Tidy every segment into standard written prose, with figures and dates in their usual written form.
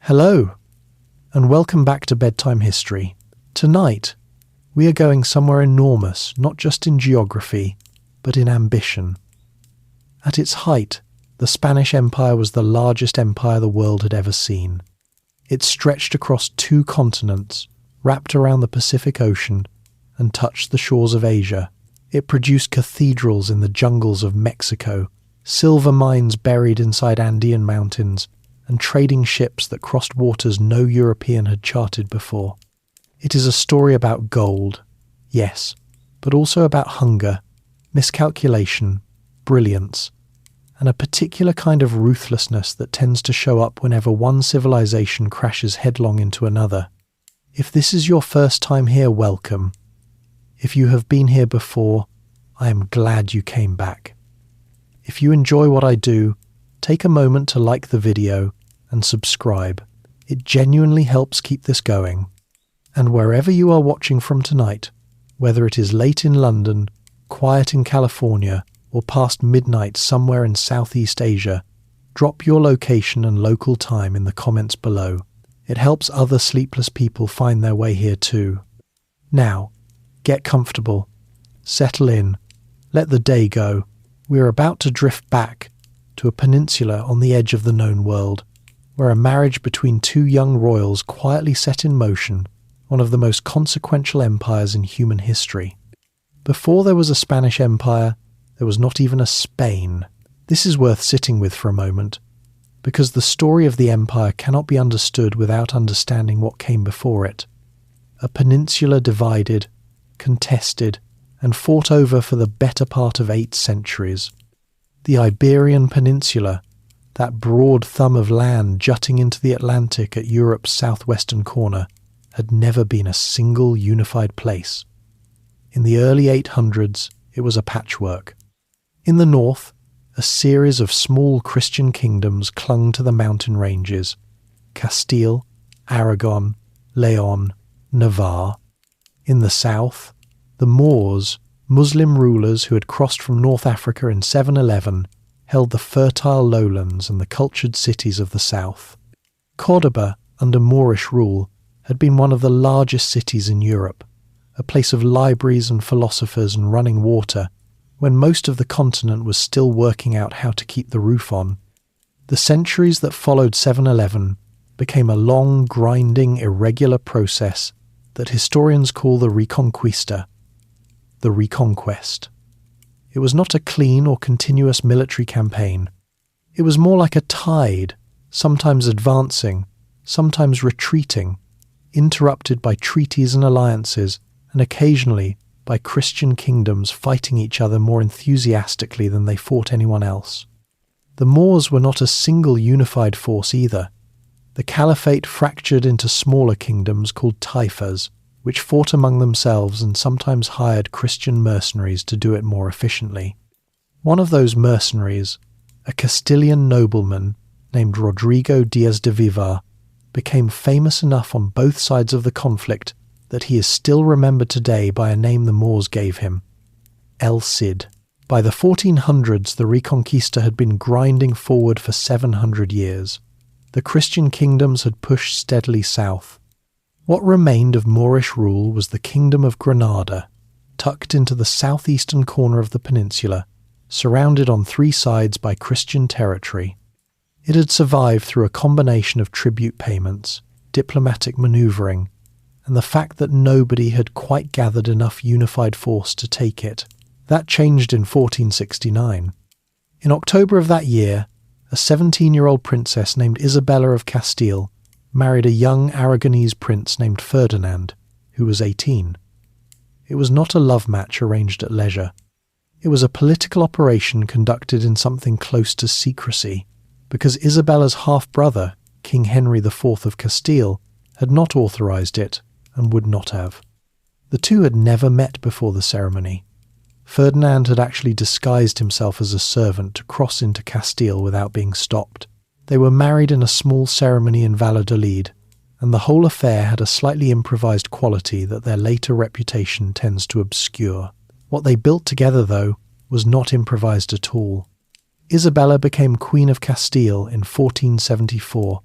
Hello, and welcome back to Bedtime History. Tonight, we are going somewhere enormous, not just in geography, but in ambition. At its height, the Spanish Empire was the largest empire the world had ever seen. It stretched across 2 continents, wrapped around the Pacific Ocean, and touched the shores of Asia. It produced cathedrals in the jungles of Mexico, silver mines buried inside Andean mountains, and trading ships that crossed waters no European had charted before. It is a story about gold, yes, but also about hunger, miscalculation, brilliance, and a particular kind of ruthlessness that tends to show up whenever one civilization crashes headlong into another. If this is your first time here, welcome. If you have been here before, I am glad you came back. If you enjoy what I do, take a moment to like the video and subscribe. It genuinely helps keep this going. And wherever you are watching from tonight, whether it is late in London, quiet in California, or past midnight somewhere in Southeast Asia, drop your location and local time in the comments below. It helps other sleepless people find their way here too. Now, get comfortable, settle in, let the day go. We are about to drift back to a peninsula on the edge of the known world, where a marriage between 2 young royals quietly set in motion one of the most consequential empires in human history. Before there was a Spanish Empire, there was not even a Spain. This is worth sitting with for a moment, because the story of the empire cannot be understood without understanding what came before it. A peninsula divided, contested, and fought over for the better part of 8 centuries. The Iberian Peninsula, that broad thumb of land jutting into the Atlantic at Europe's southwestern corner, had never been a single unified place. In the early 800s, it was a patchwork. In the north, a series of small Christian kingdoms clung to the mountain ranges: Castile, Aragon, Leon, Navarre. In the south, the Moors, Muslim rulers who had crossed from North Africa in 711, held the fertile lowlands and the cultured cities of the south. Cordoba, under Moorish rule, had been one of the largest cities in Europe, a place of libraries and philosophers and running water, when most of the continent was still working out how to keep the roof on. The centuries that followed 711 became a long, grinding, irregular process that historians call the reconquista, the reconquest. It was not a clean or continuous military campaign. It was more like a tide, sometimes advancing, sometimes retreating, interrupted by treaties and alliances, and occasionally by Christian kingdoms fighting each other more enthusiastically than they fought anyone else. The Moors were not a single unified force either. The caliphate fractured into smaller kingdoms called taifas, which fought among themselves and sometimes hired Christian mercenaries to do it more efficiently. One of those mercenaries, a Castilian nobleman named Rodrigo Diaz de Vivar, became famous enough on both sides of the conflict that he is still remembered today by a name the Moors gave him: El Cid. By the 1400s, the Reconquista had been grinding forward for 700 years. The Christian kingdoms had pushed steadily south. What remained of Moorish rule was the Kingdom of Granada, tucked into the southeastern corner of the peninsula, surrounded on 3 sides by Christian territory. It had survived through a combination of tribute payments, diplomatic manoeuvring, and the fact that nobody had quite gathered enough unified force to take it. That changed in 1469. In October of that year, a 17-year-old princess named Isabella of Castile married a young Aragonese prince named Ferdinand, who was 18. It was not a love match arranged at leisure. It was a political operation conducted in something close to secrecy, because Isabella's half-brother, King Henry IV of Castile, had not authorized it and would not have. The two had never met before the ceremony. Ferdinand had actually disguised himself as a servant to cross into Castile without being stopped. They were married in a small ceremony in Valladolid, and the whole affair had a slightly improvised quality that their later reputation tends to obscure. What they built together, though, was not improvised at all. Isabella became Queen of Castile in 1474,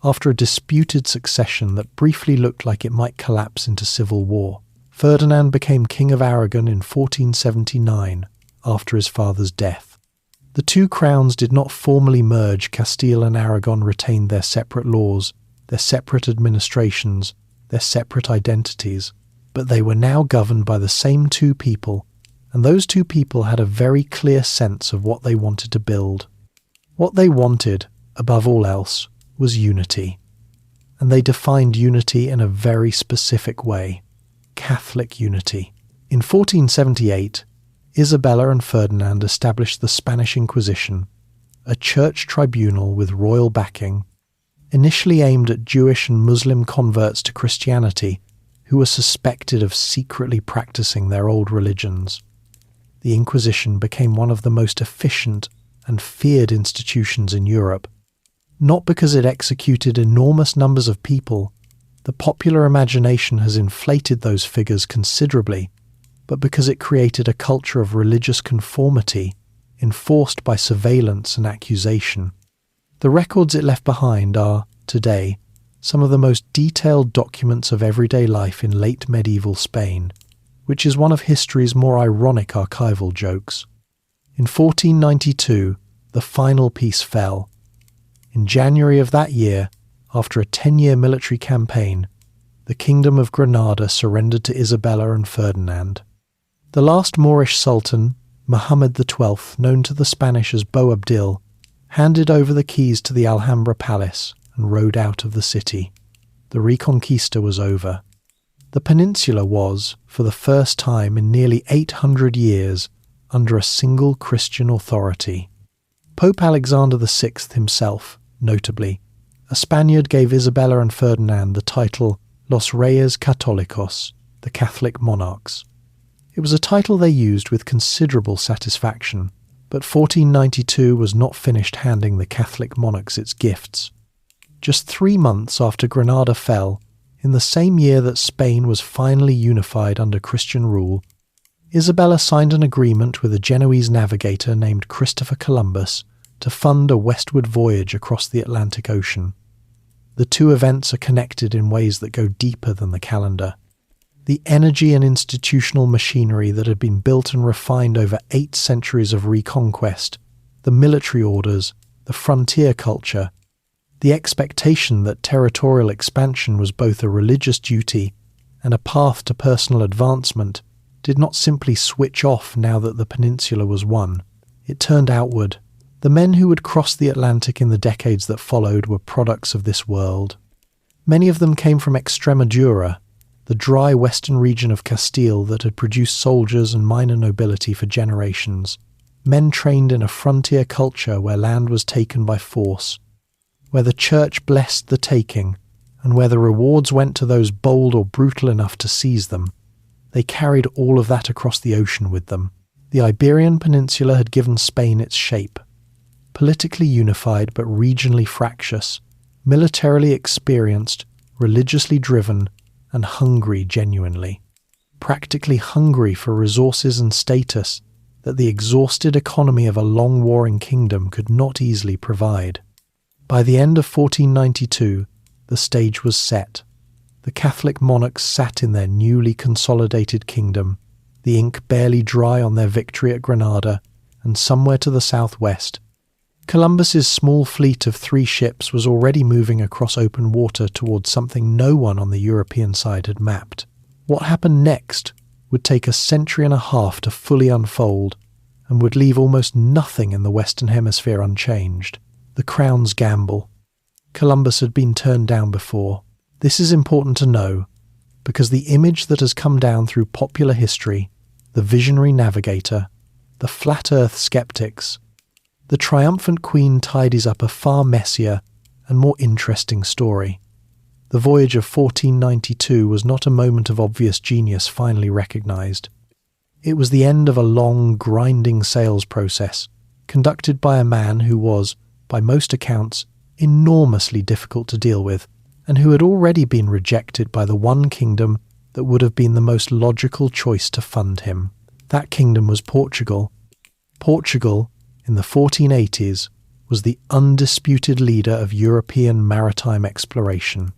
After a disputed succession that briefly looked like it might collapse into civil war, Ferdinand became King of Aragon in 1479 after his father's death. The two crowns did not formally merge. Castile and Aragon retained their separate laws, their separate administrations, their separate identities, but they were now governed by the same two people, and those two people had a very clear sense of what they wanted to build. What they wanted, above all else, was unity. And they defined unity in a very specific way: Catholic unity. In 1478, Isabella and Ferdinand established the Spanish Inquisition, a church tribunal with royal backing, initially aimed at Jewish and Muslim converts to Christianity who were suspected of secretly practicing their old religions. The Inquisition became one of the most efficient and feared institutions in Europe, not because it executed enormous numbers of people. The popular imagination has inflated those figures considerably, but because it created a culture of religious conformity enforced by surveillance and accusation. The records it left behind are, today, some of the most detailed documents of everyday life in late medieval Spain, which is one of history's more ironic archival jokes. In 1492, the final piece fell. In January of that year, after a 10-year military campaign, the Kingdom of Granada surrendered to Isabella and Ferdinand. The last Moorish Sultan, Muhammad XII, known to the Spanish as Boabdil, handed over the keys to the Alhambra Palace and rode out of the city. The Reconquista was over. The peninsula was, for the first time in nearly 800 years, under a single Christian authority. Pope Alexander VI himself, notably, a Spaniard, gave Isabella and Ferdinand the title Los Reyes Católicos, the Catholic monarchs. It was a title they used with considerable satisfaction, but 1492 was not finished handing the Catholic monarchs its gifts. Just 3 months after Granada fell, in the same year that Spain was finally unified under Christian rule, Isabella signed an agreement with a Genoese navigator named Christopher Columbus to fund a westward voyage across the Atlantic Ocean. The two events are connected in ways that go deeper than the calendar. The energy and institutional machinery that had been built and refined over 8 centuries of reconquest, the military orders, the frontier culture, the expectation that territorial expansion was both a religious duty and a path to personal advancement, did not simply switch off now that the peninsula was won. It turned outward. The men who would cross the Atlantic in the decades that followed were products of this world. Many of them came from Extremadura, the dry western region of Castile that had produced soldiers and minor nobility for generations, men trained in a frontier culture where land was taken by force, where the church blessed the taking, and where the rewards went to those bold or brutal enough to seize them. They carried all of that across the ocean with them. The Iberian Peninsula had given Spain its shape. Politically unified but regionally fractious, militarily experienced, religiously driven, and hungry genuinely. Practically hungry for resources and status that the exhausted economy of a long-warring kingdom could not easily provide. By the end of 1492, the stage was set. The Catholic monarchs sat in their newly consolidated kingdom, the ink barely dry on their victory at Granada, and somewhere to the southwest, Columbus's small fleet of 3 ships was already moving across open water towards something no one on the European side had mapped. What happened next would take a century and a half to fully unfold, and would leave almost nothing in the Western Hemisphere unchanged. The Crown's gamble. Columbus had been turned down before. This is important to know, because the image that has come down through popular history, the visionary navigator, the flat earth skeptics, the triumphant queen tidies up a far messier and more interesting story. The voyage of 1492 was not a moment of obvious genius finally recognised. It was the end of a long, grinding sales process, conducted by a man who was, by most accounts, enormously difficult to deal with, and who had already been rejected by the one kingdom that would have been the most logical choice to fund him. That kingdom was Portugal. Portugal, in the 1480s, was the undisputed leader of European maritime exploration.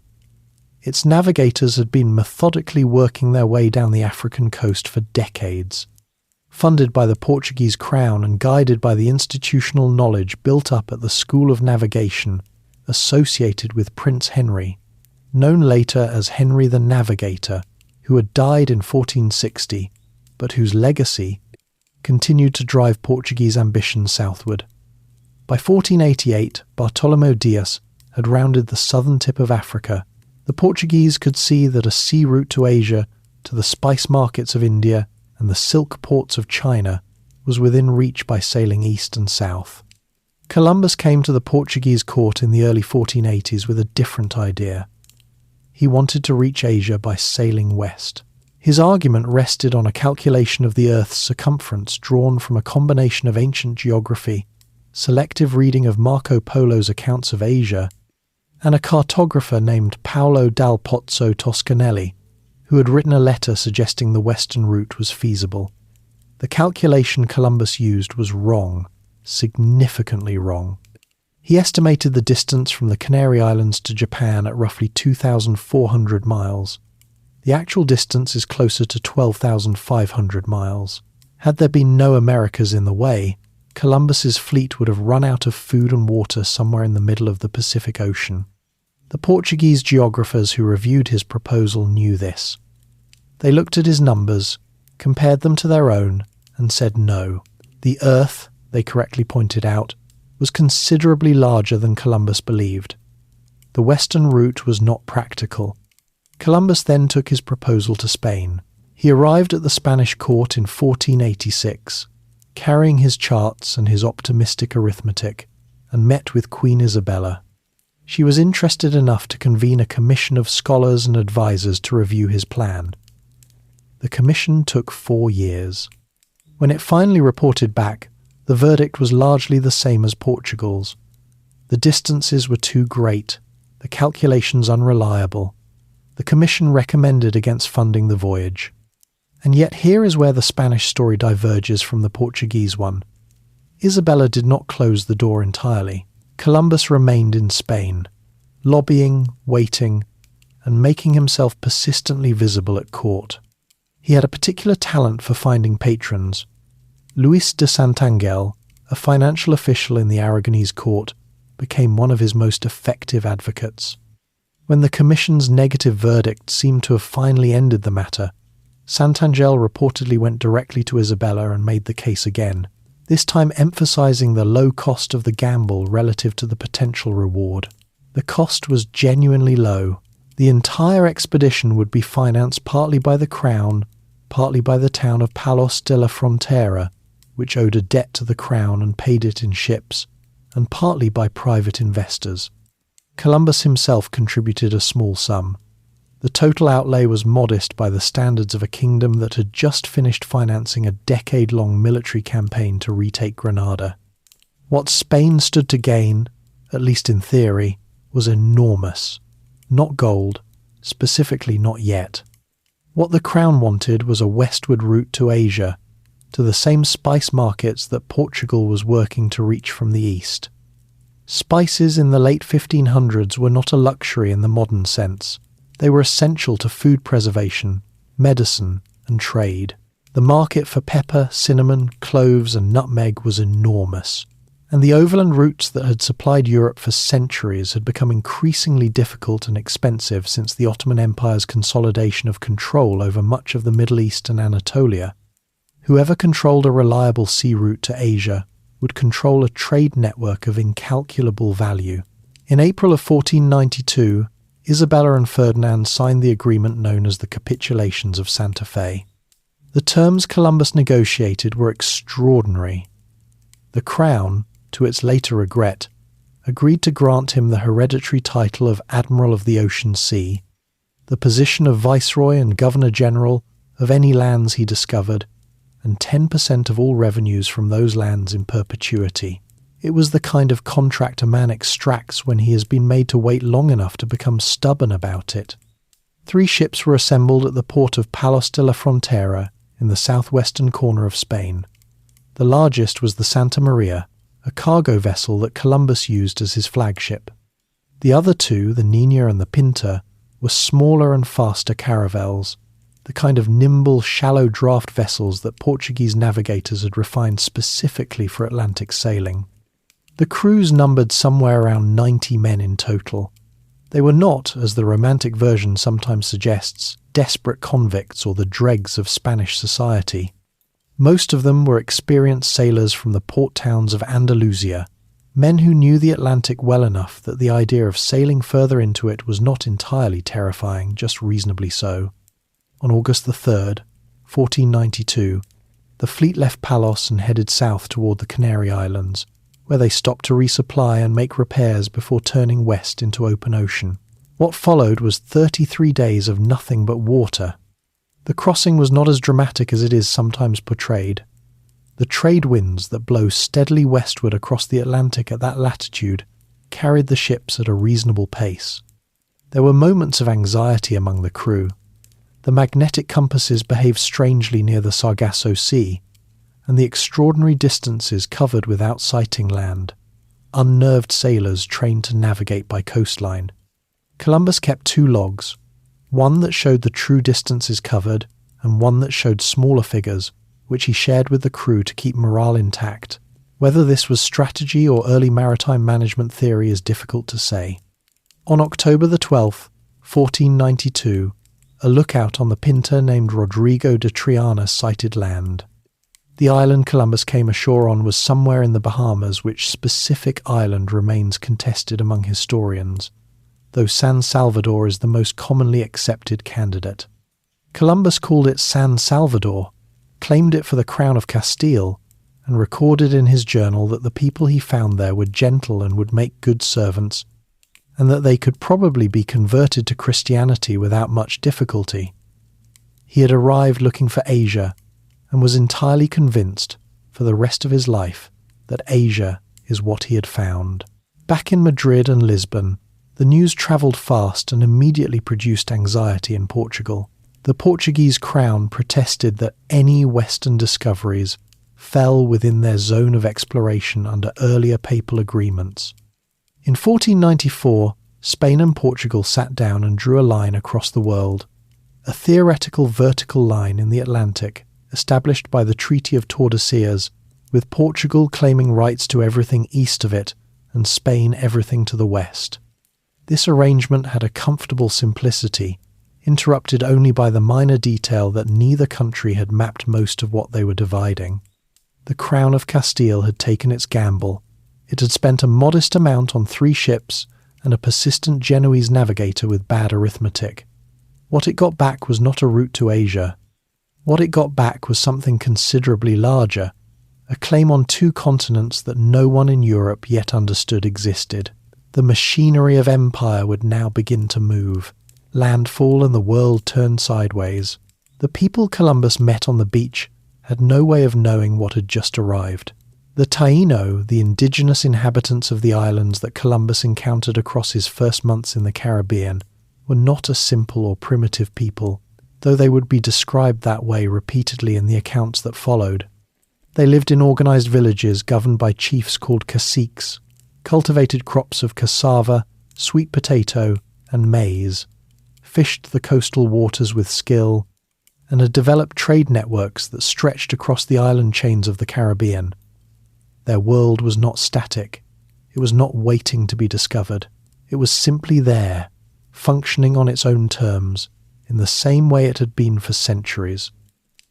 Its navigators had been methodically working their way down the African coast for decades. Funded by the Portuguese crown and guided by the institutional knowledge built up at the School of Navigation associated with Prince Henry, known later as Henry the Navigator, who had died in 1460, but whose legacy continued to drive Portuguese ambition southward. By 1488, Bartolomeu Dias had rounded the southern tip of Africa. The Portuguese could see that a sea route to Asia, to the spice markets of India and the silk ports of China, was within reach by sailing east and south. Columbus came to the Portuguese court in the early 1480s with a different idea. He wanted to reach Asia by sailing west. His argument rested on a calculation of the Earth's circumference drawn from a combination of ancient geography, selective reading of Marco Polo's accounts of Asia, and a cartographer named Paolo dal Pozzo Toscanelli, who had written a letter suggesting the western route was feasible. The calculation Columbus used was wrong, significantly wrong. He estimated the distance from the Canary Islands to Japan at roughly 2,400 miles. The actual distance is closer to 12,500 miles. Had there been no Americas in the way, Columbus's fleet would have run out of food and water somewhere in the middle of the Pacific Ocean. The Portuguese geographers who reviewed his proposal knew this. They looked at his numbers, compared them to their own, and said no. The Earth, they correctly pointed out, was considerably larger than Columbus believed. The western route was not practical. Columbus then took his proposal to Spain. He arrived at the Spanish court in 1486, carrying his charts and his optimistic arithmetic, and met with Queen Isabella. She was interested enough to convene a commission of scholars and advisers to review his plan. The commission took 4 years. When it finally reported back, the verdict was largely the same as Portugal's. The distances were too great, the calculations unreliable. The commission recommended against funding the voyage. And yet here is where the Spanish story diverges from the Portuguese one. Isabella did not close the door entirely. Columbus remained in Spain, lobbying, waiting, and making himself persistently visible at court. He had a particular talent for finding patrons. Luis de Santangel, a financial official in the Aragonese court, became one of his most effective advocates. When the commission's negative verdict seemed to have finally ended the matter, Santangel reportedly went directly to Isabella and made the case again, this time emphasizing the low cost of the gamble relative to the potential reward. The cost was genuinely low. The entire expedition would be financed partly by the crown, partly by the town of Palos de la Frontera, which owed a debt to the crown and paid it in ships, and partly by private investors. Columbus himself contributed a small sum. The total outlay was modest by the standards of a kingdom that had just finished financing a decade-long military campaign to retake Granada. What Spain stood to gain, at least in theory, was enormous. Not gold, specifically not yet. What the crown wanted was a westward route to Asia, to the same spice markets that Portugal was working to reach from the east. Spices in the late 1500s were not a luxury in the modern sense. They were essential to food preservation, medicine, and trade. The market for pepper, cinnamon, cloves, and nutmeg was enormous, and the overland routes that had supplied Europe for centuries had become increasingly difficult and expensive since the Ottoman Empire's consolidation of control over much of the Middle East and Anatolia. Whoever controlled a reliable sea route to Asia would control a trade network of incalculable value. In April of 1492, Isabella and Ferdinand signed the agreement known as the Capitulations of Santa Fe. The terms Columbus negotiated were extraordinary. The crown, to its later regret, agreed to grant him the hereditary title of Admiral of the Ocean Sea, the position of Viceroy and Governor-General of any lands he discovered, and 10% of all revenues from those lands in perpetuity. It was the kind of contract a man extracts when he has been made to wait long enough to become stubborn about it. 3 ships were assembled at the port of Palos de la Frontera in the southwestern corner of Spain. The largest was the Santa Maria, a cargo vessel that Columbus used as his flagship. The other two, the Nina and the Pinta, were smaller and faster caravels, the kind of nimble, shallow draft vessels that Portuguese navigators had refined specifically for Atlantic sailing. The crews numbered somewhere around 90 men in total. They were not, as the romantic version sometimes suggests, desperate convicts or the dregs of Spanish society. Most of them were experienced sailors from the port towns of Andalusia, men who knew the Atlantic well enough that the idea of sailing further into it was not entirely terrifying, just reasonably so. On August the 3rd, 1492, the fleet left Palos and headed south toward the Canary Islands, where they stopped to resupply and make repairs before turning west into open ocean. What followed was 33 days of nothing but water. The crossing was not as dramatic as it is sometimes portrayed. The trade winds that blow steadily westward across the Atlantic at that latitude carried the ships at a reasonable pace. There were moments of anxiety among the crew. The magnetic compasses behaved strangely near the Sargasso Sea, and the extraordinary distances covered without sighting land. Unnerved sailors trained to navigate by coastline. Columbus kept 2 logs, one that showed the true distances covered and one that showed smaller figures, which he shared with the crew to keep morale intact. Whether this was strategy or early maritime management theory is difficult to say. On October the 12th, 1492, a lookout on the Pinta named Rodrigo de Triana sighted land. The island Columbus came ashore on was somewhere in the Bahamas, which specific island remains contested among historians, though San Salvador is the most commonly accepted candidate. Columbus called it San Salvador, claimed it for the crown of Castile, and recorded in his journal that the people he found there were gentle and would make good servants, and that they could probably be converted to Christianity without much difficulty. He had arrived looking for Asia, and was entirely convinced, for the rest of his life, that Asia is what he had found. Back in Madrid and Lisbon, the news travelled fast and immediately produced anxiety in Portugal. The Portuguese crown protested that any Western discoveries fell within their zone of exploration under earlier papal agreements. In 1494, Spain and Portugal sat down and drew a line across the world, a theoretical vertical line in the Atlantic, established by the Treaty of Tordesillas, with Portugal claiming rights to everything east of it and Spain everything to the west. This arrangement had a comfortable simplicity, interrupted only by the minor detail that neither country had mapped most of what they were dividing. The Crown of Castile had taken its gamble. It had spent a modest amount on 3 ships and a persistent Genoese navigator with bad arithmetic. What it got back was not a route to Asia. What it got back was something considerably larger, a claim on 2 continents that no one in Europe yet understood existed. The machinery of empire would now begin to move. Landfall and the world turned sideways. The people Columbus met on the beach had no way of knowing what had just arrived. The Taino, the indigenous inhabitants of the islands that Columbus encountered across his first months in the Caribbean, were not a simple or primitive people, though they would be described that way repeatedly in the accounts that followed. They lived in organised villages governed by chiefs called caciques, cultivated crops of cassava, sweet potato, and maize, fished the coastal waters with skill, and had developed trade networks that stretched across the island chains of the Caribbean. Their world was not static. It was not waiting to be discovered. It was simply there, functioning on its own terms, in the same way it had been for centuries.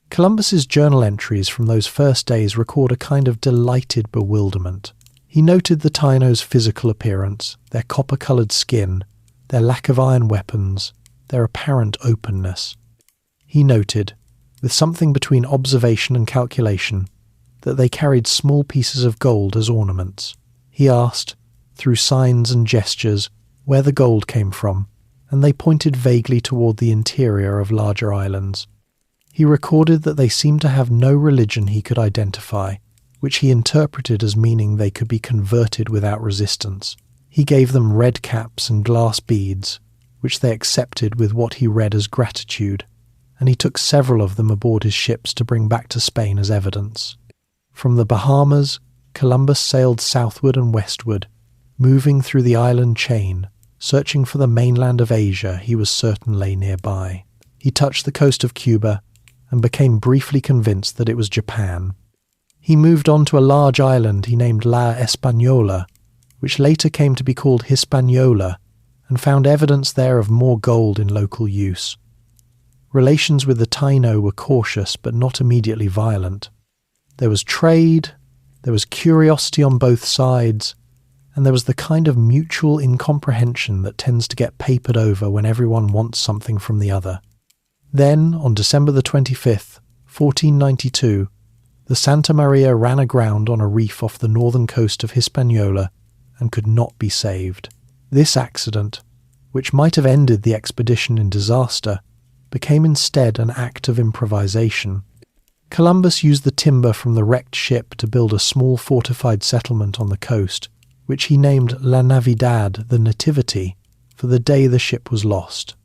Columbus's journal entries from those first days record a kind of delighted bewilderment. He noted the Taino's physical appearance, their copper-coloured skin, their lack of iron weapons, their apparent openness. He noted, with something between observation and calculation, that they carried small pieces of gold as ornaments. He asked, through signs and gestures, where the gold came from, and they pointed vaguely toward the interior of larger islands. He recorded that they seemed to have no religion he could identify, which he interpreted as meaning they could be converted without resistance. He gave them red caps and glass beads, which they accepted with what he read as gratitude, and he took several of them aboard his ships to bring back to Spain as evidence. From the Bahamas, Columbus sailed southward and westward, moving through the island chain, searching for the mainland of Asia he was certain lay nearby. He touched the coast of Cuba and became briefly convinced that it was Japan. He moved on to a large island he named La Española, which later came to be called Hispaniola, and found evidence there of more gold in local use. Relations with the Taino were cautious but not immediately violent. There was trade, there was curiosity on both sides, and there was the kind of mutual incomprehension that tends to get papered over when everyone wants something from the other. Then, on December the 25th, 1492, the Santa Maria ran aground on a reef off the northern coast of Hispaniola and could not be saved. This accident, which might have ended the expedition in disaster, became instead an act of improvisation. Columbus used the timber from the wrecked ship to build a small fortified settlement on the coast, which he named La Navidad, the Nativity, for the day the ship was lost.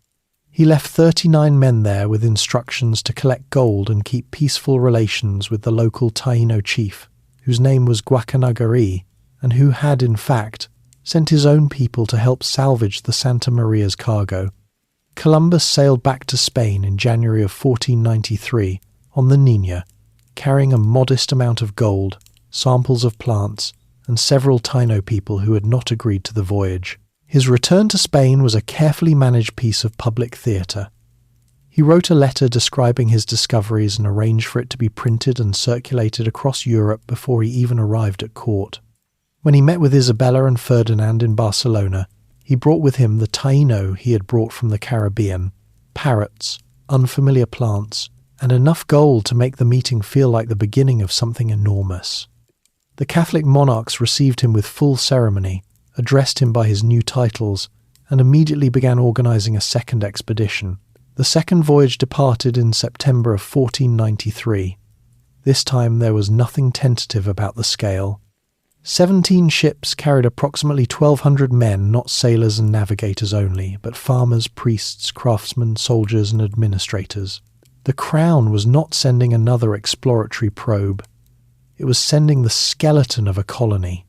He left 39 men there with instructions to collect gold and keep peaceful relations with the local Taino chief, whose name was Guacanagari, and who had, in fact, sent his own people to help salvage the Santa Maria's cargo. Columbus sailed back to Spain in January of 1493 on the Niña, carrying a modest amount of gold, samples of plants, and several Taino people who had not agreed to the voyage. His return to Spain was a carefully managed piece of public theatre. He wrote a letter describing his discoveries and arranged for it to be printed and circulated across Europe before he even arrived at court. When he met with Isabella and Ferdinand in Barcelona, he brought with him the Taino he had brought from the Caribbean, parrots, unfamiliar plants, and enough gold to make the meeting feel like the beginning of something enormous. The Catholic monarchs received him with full ceremony, addressed him by his new titles, and immediately began organising a second expedition. The second voyage departed in September of 1493. This time there was nothing tentative about the scale. 17 ships carried approximately 1,200 men, not sailors and navigators only, but farmers, priests, craftsmen, soldiers, and administrators. The Crown was not sending another exploratory probe. It was sending the skeleton of a colony.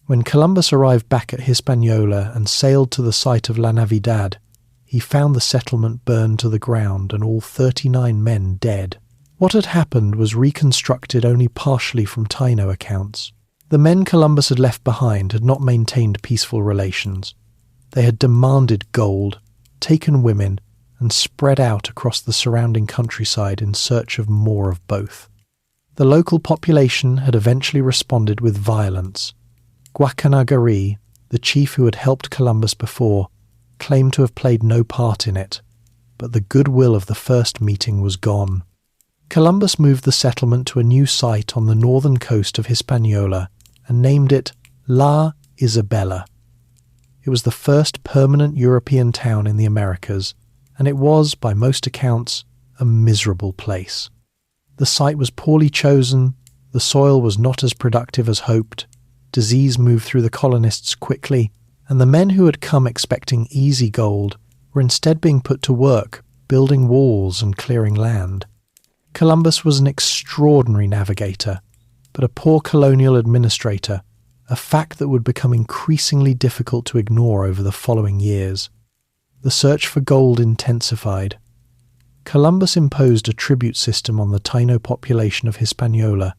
When Columbus arrived back at Hispaniola and sailed to the site of La Navidad, he found the settlement burned to the ground and all 39 men dead. What had happened was reconstructed only partially from Taino accounts. The men Columbus had left behind had not maintained peaceful relations. They had demanded gold, taken women, and spread out across the surrounding countryside in search of more of both. The local population had eventually responded with violence. Guacanagari, the chief who had helped Columbus before, claimed to have played no part in it, but the goodwill of the first meeting was gone. Columbus moved the settlement to a new site on the northern coast of Hispaniola and named it La Isabella. It was the first permanent European town in the Americas, and it was, by most accounts, a miserable place. The site was poorly chosen, the soil was not as productive as hoped, disease moved through the colonists quickly, and the men who had come expecting easy gold were instead being put to work, building walls and clearing land. Columbus was an extraordinary navigator, but a poor colonial administrator, a fact that would become increasingly difficult to ignore over the following years. The search for gold intensified. Columbus imposed a tribute system on the Taino population of Hispaniola,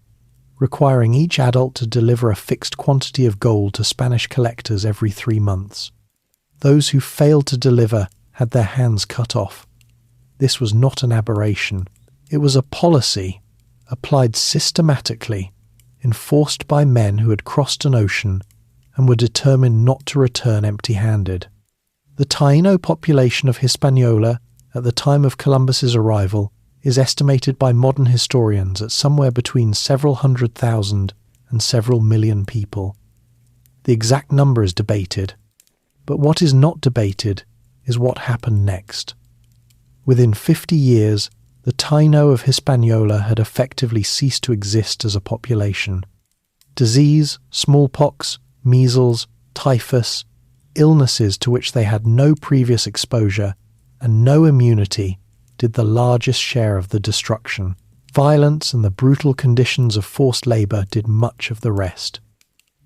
requiring each adult to deliver a fixed quantity of gold to Spanish collectors every 3 months. Those who failed to deliver had their hands cut off. This was not an aberration. It was a policy, applied systematically, enforced by men who had crossed an ocean and were determined not to return empty-handed. The Taino population of Hispaniola at the time of Columbus's arrival is estimated by modern historians at somewhere between several 100,000 and several million people. The exact number is debated, but what is not debated is what happened next. Within 50 years, the Taino of Hispaniola had effectively ceased to exist as a population. Disease, smallpox, measles, typhus, illnesses to which they had no previous exposure and no immunity did the largest share of the destruction. Violence and the brutal conditions of forced labour did much of the rest.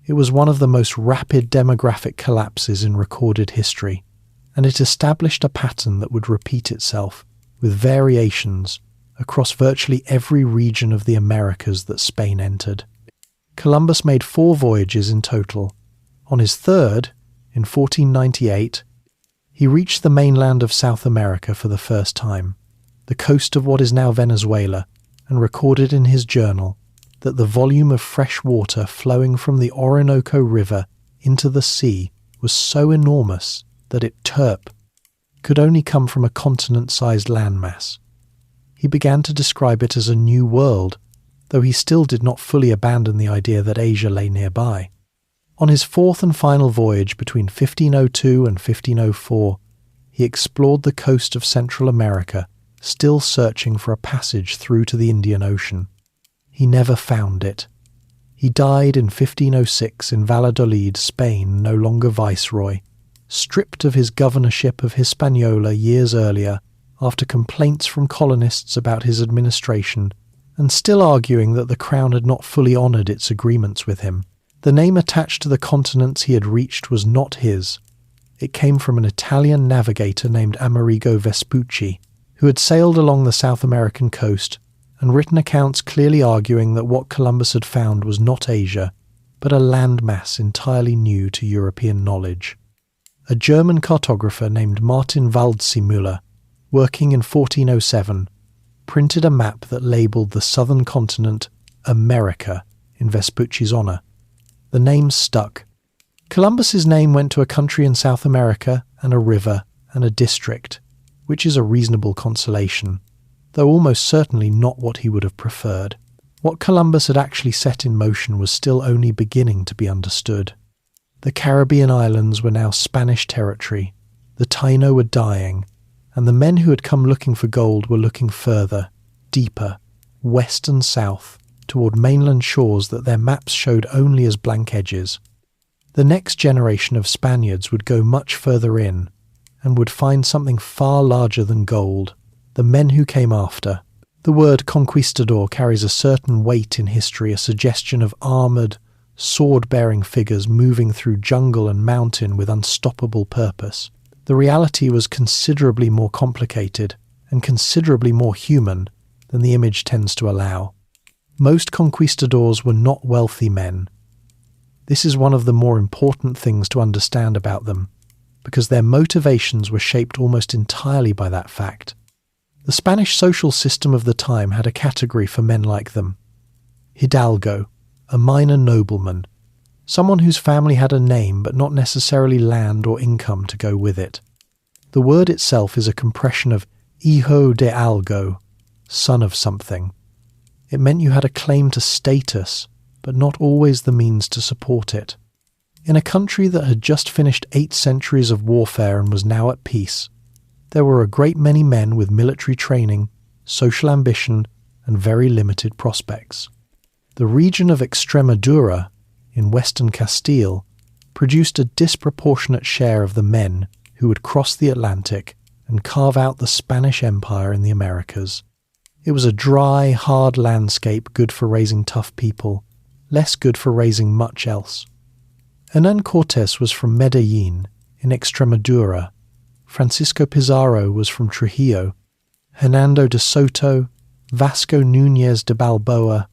It was one of the most rapid demographic collapses in recorded history, and it established a pattern that would repeat itself, with variations, across virtually every region of the Americas that Spain entered. Columbus made 4 voyages in total. On his third, in 1498, he reached the mainland of South America for the first time, the coast of what is now Venezuela, and recorded in his journal that the volume of fresh water flowing from the Orinoco River into the sea was so enormous that it could only come from a continent-sized landmass. He began to describe it as a new world, though he still did not fully abandon the idea that Asia lay nearby. On his 4th and final voyage between 1502 and 1504, he explored the coast of Central America, still searching for a passage through to the Indian Ocean. He never found it. He died in 1506 in Valladolid, Spain, no longer viceroy, stripped of his governorship of Hispaniola years earlier after complaints from colonists about his administration, and still arguing that the crown had not fully honoured its agreements with him. The name attached to the continents he had reached was not his. It came from an Italian navigator named Amerigo Vespucci, who had sailed along the South American coast and written accounts clearly arguing that what Columbus had found was not Asia, but a landmass entirely new to European knowledge. A German cartographer named Martin Waldseemüller, working in 1407, printed a map that labelled the southern continent America in Vespucci's honour. The name stuck. Columbus's name went to a country in South America and a river and a district, which is a reasonable consolation, though almost certainly not what he would have preferred. What Columbus had actually set in motion was still only beginning to be understood. The Caribbean islands were now Spanish territory, the Taino were dying, and the men who had come looking for gold were looking further, deeper, west and south, toward mainland shores that their maps showed only as blank edges. The next generation of Spaniards would go much further in, and would find something far larger than gold, the men who came after. The word conquistador carries a certain weight in history, a suggestion of armoured, sword-bearing figures moving through jungle and mountain with unstoppable purpose. The reality was considerably more complicated and considerably more human than the image tends to allow. Most conquistadors were not wealthy men. This is one of the more important things to understand about them, because their motivations were shaped almost entirely by that fact. The Spanish social system of the time had a category for men like them. Hidalgo, a minor nobleman, someone whose family had a name but not necessarily land or income to go with it. The word itself is a compression of hijo de algo, son of something. It meant you had a claim to status, but not always the means to support it. In a country that had just finished 8 centuries of warfare and was now at peace, there were a great many men with military training, social ambition, and very limited prospects. The region of Extremadura, in western Castile, produced a disproportionate share of the men who would cross the Atlantic and carve out the Spanish Empire in the Americas. It was a dry, hard landscape good for raising tough people, less good for raising much else. Hernán Cortez was from Medellín, in Extremadura. Francisco Pizarro was from Trujillo. Hernando de Soto, Vasco Núñez de Balboa,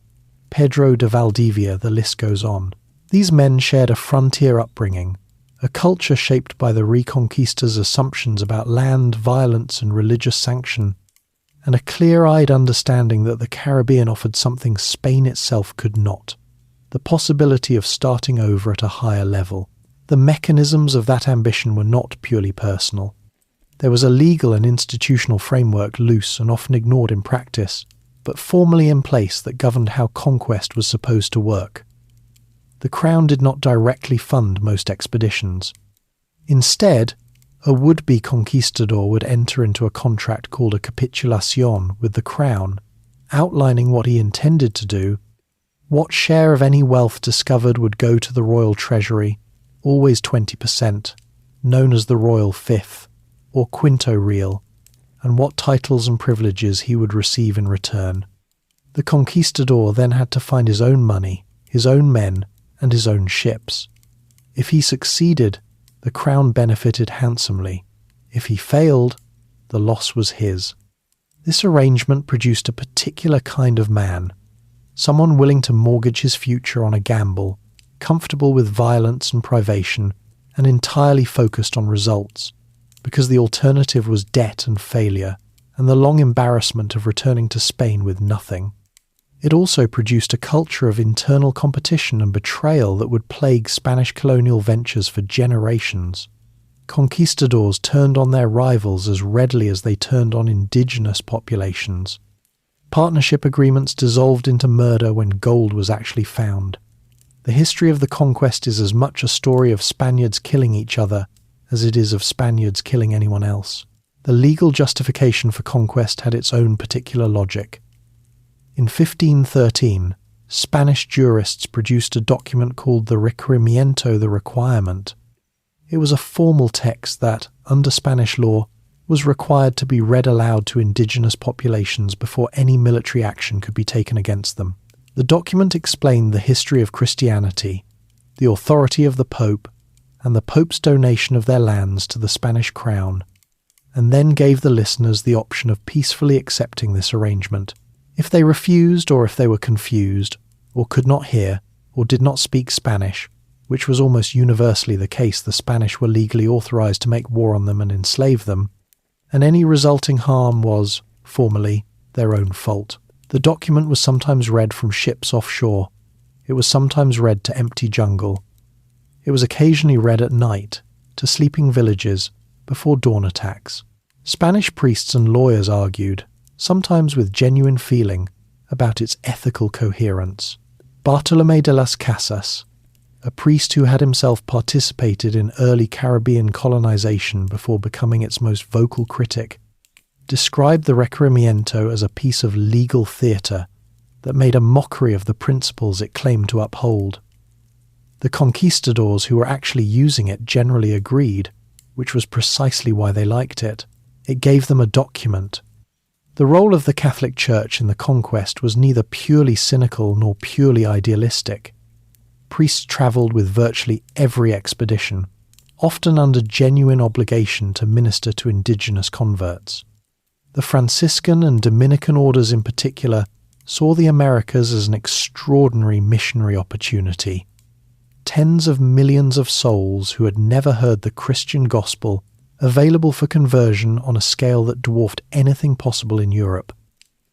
Pedro de Valdivia, the list goes on. These men shared a frontier upbringing, a culture shaped by the Reconquistadors' assumptions about land, violence, and religious sanction, and a clear-eyed understanding that the Caribbean offered something Spain itself could not, the possibility of starting over at a higher level. The mechanisms of that ambition were not purely personal. There was a legal and institutional framework, loose and often ignored in practice, but formally in place, that governed how conquest was supposed to work. The Crown did not directly fund most expeditions. Instead, a would-be conquistador would enter into a contract called a capitulación with the Crown, outlining what he intended to do, what share of any wealth discovered would go to the royal treasury, always 20%, known as the royal fifth, or quinto real, and what titles and privileges he would receive in return. The conquistador then had to find his own money, his own men, and his own ships. If he succeeded, the crown benefited handsomely. If he failed, the loss was his. This arrangement produced a particular kind of man, someone willing to mortgage his future on a gamble, comfortable with violence and privation, and entirely focused on results, because the alternative was debt and failure, and the long embarrassment of returning to Spain with nothing. It also produced a culture of internal competition and betrayal that would plague Spanish colonial ventures for generations. Conquistadors turned on their rivals as readily as they turned on indigenous populations. Partnership agreements dissolved into murder when gold was actually found. The history of the conquest is as much a story of Spaniards killing each other as it is of Spaniards killing anyone else. The legal justification for conquest had its own particular logic. In 1513, Spanish jurists produced a document called the Requerimiento, the Requirement. It was a formal text that, under Spanish law, was required to be read aloud to indigenous populations before any military action could be taken against them. The document explained the history of Christianity, the authority of the Pope, and the Pope's donation of their lands to the Spanish crown, and then gave the listeners the option of peacefully accepting this arrangement. If they refused, or if they were confused, or could not hear, or did not speak Spanish, which was almost universally the case, the Spanish were legally authorized to make war on them and enslave them, and any resulting harm was, formally, their own fault. The document was sometimes read from ships offshore. It was sometimes read to empty jungle. It was occasionally read at night, to sleeping villages, before dawn attacks. Spanish priests and lawyers argued, sometimes with genuine feeling, about its ethical coherence. Bartolomé de las Casas, a priest who had himself participated in early Caribbean colonization before becoming its most vocal critic, described the Requerimiento as a piece of legal theatre that made a mockery of the principles it claimed to uphold. The conquistadors who were actually using it generally agreed, which was precisely why they liked it. It gave them a document. The role of the Catholic Church in the conquest was neither purely cynical nor purely idealistic. Priests travelled with virtually every expedition, often under genuine obligation to minister to indigenous converts. The Franciscan and Dominican orders in particular saw the Americas as an extraordinary missionary opportunity. Tens of millions of souls who had never heard the Christian gospel available for conversion on a scale that dwarfed anything possible in Europe.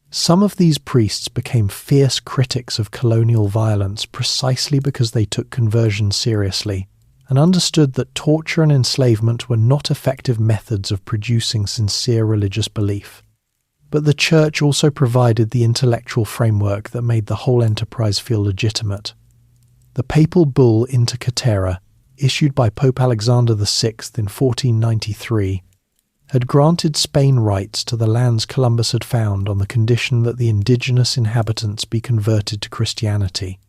Some of these priests became fierce critics of colonial violence precisely because they took conversion seriously and understood that torture and enslavement were not effective methods of producing sincere religious belief. But the Church also provided the intellectual framework that made the whole enterprise feel legitimate. The papal bull Inter Caetera, issued by Pope Alexander VI in 1493, had granted Spain rights to the lands Columbus had found on the condition that the indigenous inhabitants be converted to Christianity.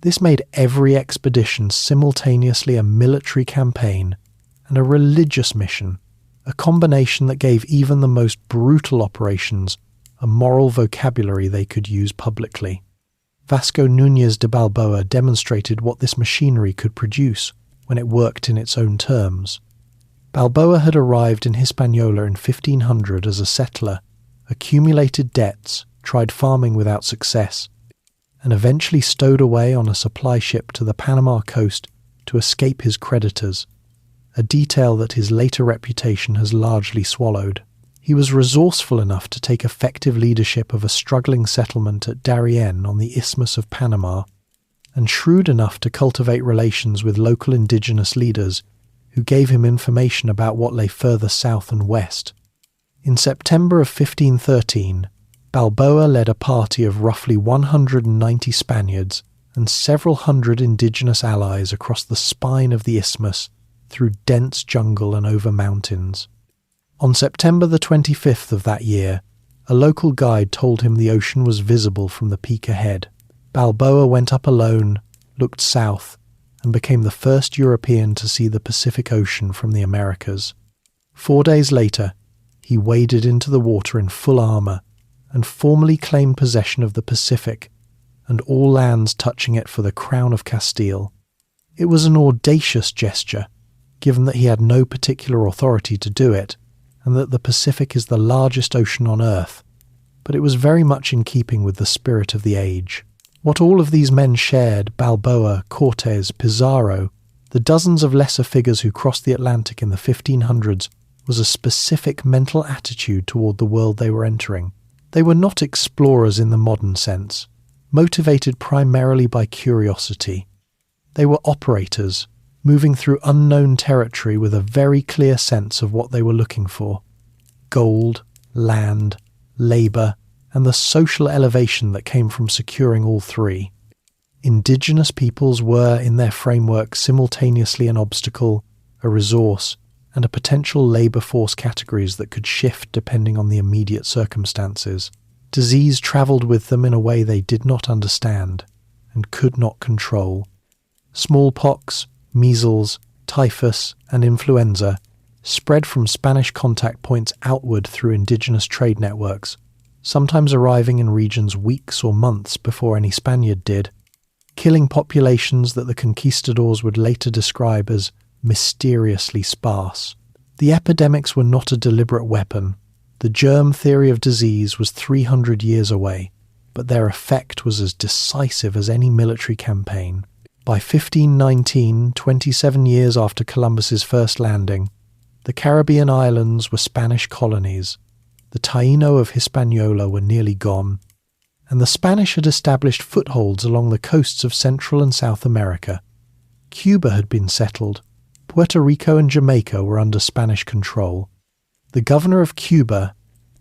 This made every expedition simultaneously a military campaign and a religious mission, a combination that gave even the most brutal operations a moral vocabulary they could use publicly. Vasco Núñez de Balboa demonstrated what this machinery could produce when it worked in its own terms. Balboa had arrived in Hispaniola in 1500 as a settler, accumulated debts, tried farming without success, and eventually stowed away on a supply ship to the Panama coast to escape his creditors, a detail that his later reputation has largely swallowed. He was resourceful enough to take effective leadership of a struggling settlement at Darien on the Isthmus of Panama, and shrewd enough to cultivate relations with local indigenous leaders who gave him information about what lay further south and west. In September of 1513, Balboa led a party of roughly 190 Spaniards and several hundred indigenous allies across the spine of the isthmus through dense jungle and over mountains. On September the 25th of that year, a local guide told him the ocean was visible from the peak ahead. Balboa went up alone, looked south, and became the first European to see the Pacific Ocean from the Americas. 4 days later, he waded into the water in full armour and formally claimed possession of the Pacific and all lands touching it for the crown of Castile. It was an audacious gesture, given that he had no particular authority to do it, and that the Pacific is the largest ocean on Earth, but it was very much in keeping with the spirit of the age. What all of these men shared, Balboa, Cortez, Pizarro, the dozens of lesser figures who crossed the Atlantic in the 1500s, was a specific mental attitude toward the world they were entering. They were not explorers in the modern sense, motivated primarily by curiosity. They were operators, moving through unknown territory with a very clear sense of what they were looking for: gold, land, labour, and the social elevation that came from securing all three. Indigenous peoples were, in their framework, simultaneously an obstacle, a resource, and a potential labour force categories that could shift depending on the immediate circumstances. Disease travelled with them in a way they did not understand and could not control. Smallpox, measles, typhus, and influenza spread from Spanish contact points outward through indigenous trade networks, sometimes arriving in regions weeks or months before any Spaniard did, killing populations that the conquistadors would later describe as mysteriously sparse. The epidemics were not a deliberate weapon. The germ theory of disease was 300 years away, but their effect was as decisive as any military campaign. By 1519, 27 years after Columbus's first landing, the Caribbean islands were Spanish colonies. The Taino of Hispaniola were nearly gone, and the Spanish had established footholds along the coasts of Central and South America. Cuba had been settled. Puerto Rico and Jamaica were under Spanish control. The governor of Cuba,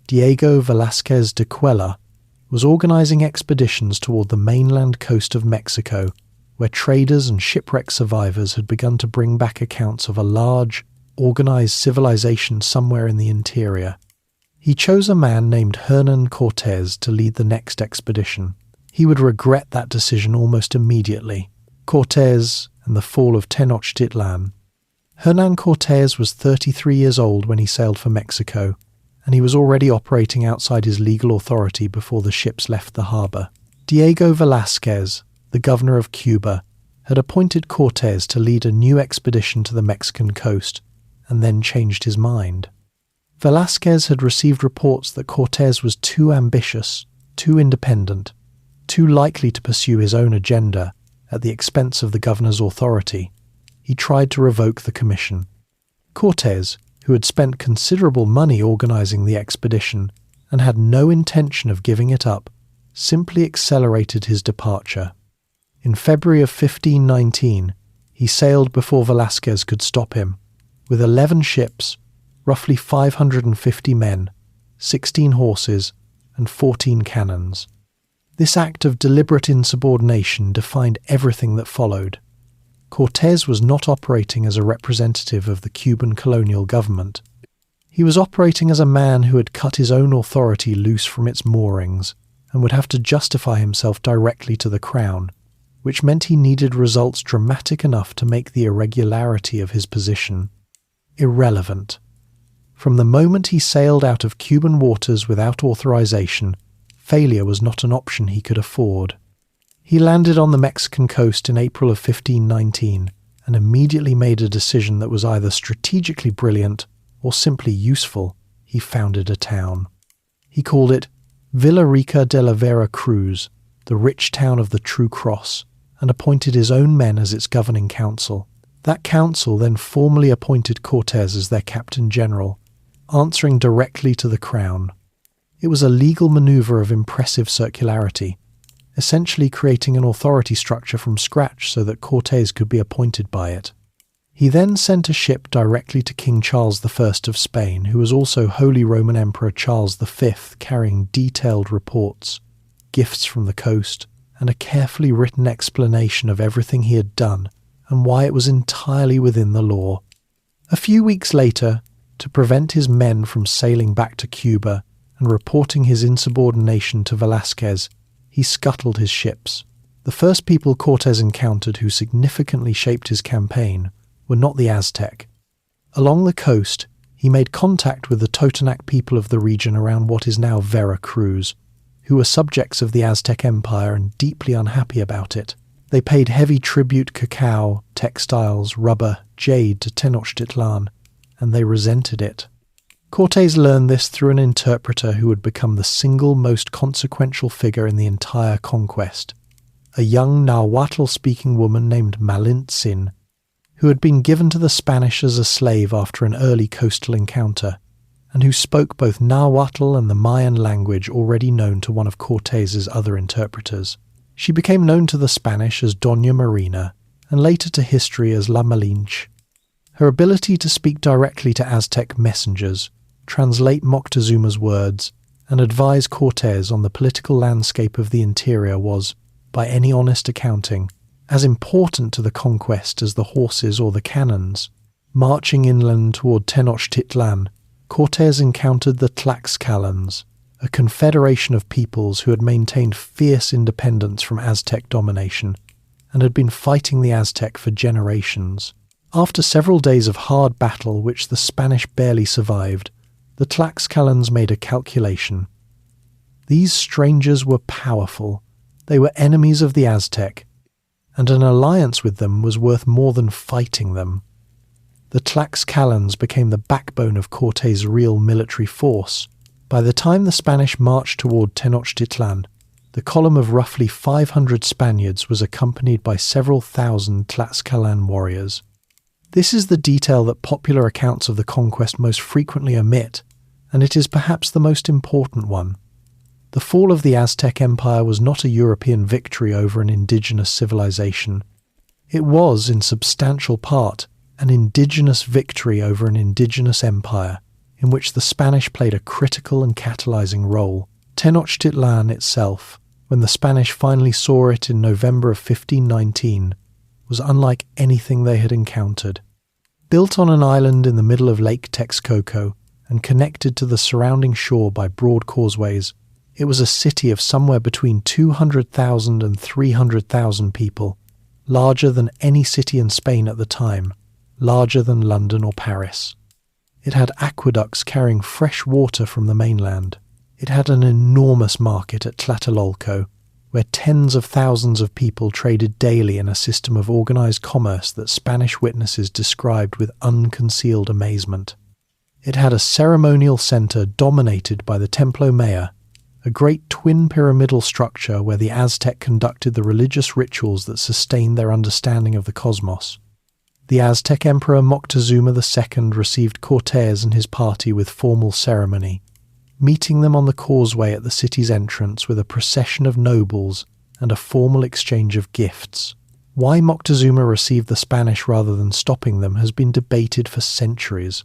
Diego Velázquez de Cuellar, was organizing expeditions toward the mainland coast of Mexico, where traders and shipwreck survivors had begun to bring back accounts of a large, organized civilization somewhere in the interior. He chose a man named Hernán Cortez to lead the next expedition. He would regret that decision almost immediately. Cortez and the fall of Tenochtitlan. Hernán Cortez was 33 years old when he sailed for Mexico, and he was already operating outside his legal authority before the ships left the harbour. Diego Velázquez, the governor of Cuba, had appointed Cortez to lead a new expedition to the Mexican coast, and then changed his mind. Velázquez had received reports that Cortez was too ambitious, too independent, too likely to pursue his own agenda at the expense of the governor's authority. He tried to revoke the commission. Cortez, who had spent considerable money organizing the expedition and had no intention of giving it up, simply accelerated his departure. In February of 1519, he sailed before Velázquez could stop him, with 11 ships, roughly 550 men, 16 horses, and 14 cannons. This act of deliberate insubordination defined everything that followed. Cortez was not operating as a representative of the Cuban colonial government. He was operating as a man who had cut his own authority loose from its moorings and would have to justify himself directly to the crown, which meant he needed results dramatic enough to make the irregularity of his position irrelevant. From the moment he sailed out of Cuban waters without authorization, failure was not an option he could afford. He landed on the Mexican coast in April of 1519 and immediately made a decision that was either strategically brilliant or simply useful. He founded a town. He called it Villa Rica de la Vera Cruz, the rich town of the True Cross, and appointed his own men as its governing council. That council then formally appointed Cortez as their captain general, answering directly to the crown. It was a legal maneuver of impressive circularity, essentially creating an authority structure from scratch so that Cortez could be appointed by it. He then sent a ship directly to King Charles I of Spain, who was also Holy Roman Emperor Charles V, carrying detailed reports, gifts from the coast, and a carefully written explanation of everything he had done and why it was entirely within the law. A few weeks later, to prevent his men from sailing back to Cuba and reporting his insubordination to Velázquez, he scuttled his ships. The first people Cortez encountered who significantly shaped his campaign were not the Aztec. Along the coast, he made contact with the Totonac people of the region around what is now Vera Cruz. who were subjects of the Aztec Empire and deeply unhappy about it. They paid heavy tribute cacao, textiles, rubber, jade to Tenochtitlan, and they resented it. Cortez learned this through an interpreter who would become the single most consequential figure in the entire conquest, a young Nahuatl-speaking woman named Malintzin, who had been given to the Spanish as a slave after an early coastal encounter, and who spoke both Nahuatl and the Mayan language already known to one of Cortez's other interpreters. She became known to the Spanish as Doña Marina, and later to history as La Malinche. Her ability to speak directly to Aztec messengers, translate Moctezuma's words, and advise Cortez on the political landscape of the interior was, by any honest accounting, as important to the conquest as the horses or the cannons. Marching inland toward Tenochtitlan, Cortez encountered the Tlaxcalans, a confederation of peoples who had maintained fierce independence from Aztec domination and had been fighting the Aztec for generations. After several days of hard battle which the Spanish barely survived, the Tlaxcalans made a calculation. These strangers were powerful, they were enemies of the Aztec, and an alliance with them was worth more than fighting them. The Tlaxcalans became the backbone of Cortez's real military force. By the time the Spanish marched toward Tenochtitlan, the column of roughly 500 Spaniards was accompanied by several thousand Tlaxcalan warriors. This is the detail that popular accounts of the conquest most frequently omit, and it is perhaps the most important one. The fall of the Aztec Empire was not a European victory over an indigenous civilization. It was, in substantial part, an indigenous victory over an indigenous empire, in which the Spanish played a critical and catalyzing role. Tenochtitlan itself, when the Spanish finally saw it in November of 1519, was unlike anything they had encountered. Built on an island in the middle of Lake Texcoco and connected to the surrounding shore by broad causeways, it was a city of somewhere between 200,000 and 300,000 people, larger than any city in Spain at the time, larger than London or Paris. It had aqueducts carrying fresh water from the mainland. It had an enormous market at Tlatelolco, where tens of thousands of people traded daily in a system of organized commerce that Spanish witnesses described with unconcealed amazement. It had a ceremonial center dominated by the Templo Mayor, a great twin pyramidal structure where the Aztec conducted the religious rituals that sustained their understanding of the cosmos. The Aztec Emperor Moctezuma II received Cortez and his party with formal ceremony, meeting them on the causeway at the city's entrance with a procession of nobles and a formal exchange of gifts. Why Moctezuma received the Spanish rather than stopping them has been debated for centuries.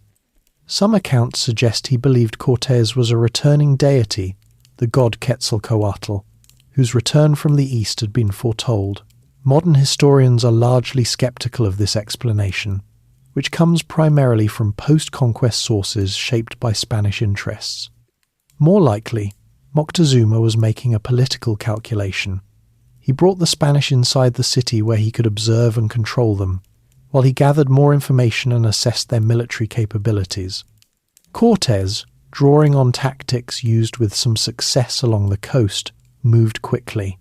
Some accounts suggest he believed Cortez was a returning deity, the god Quetzalcoatl, whose return from the east had been foretold. Modern historians are largely skeptical of this explanation, which comes primarily from post-conquest sources shaped by Spanish interests. More likely, Moctezuma was making a political calculation. He brought the Spanish inside the city where he could observe and control them, while he gathered more information and assessed their military capabilities. Cortez, drawing on tactics used with some success along the coast, moved quickly.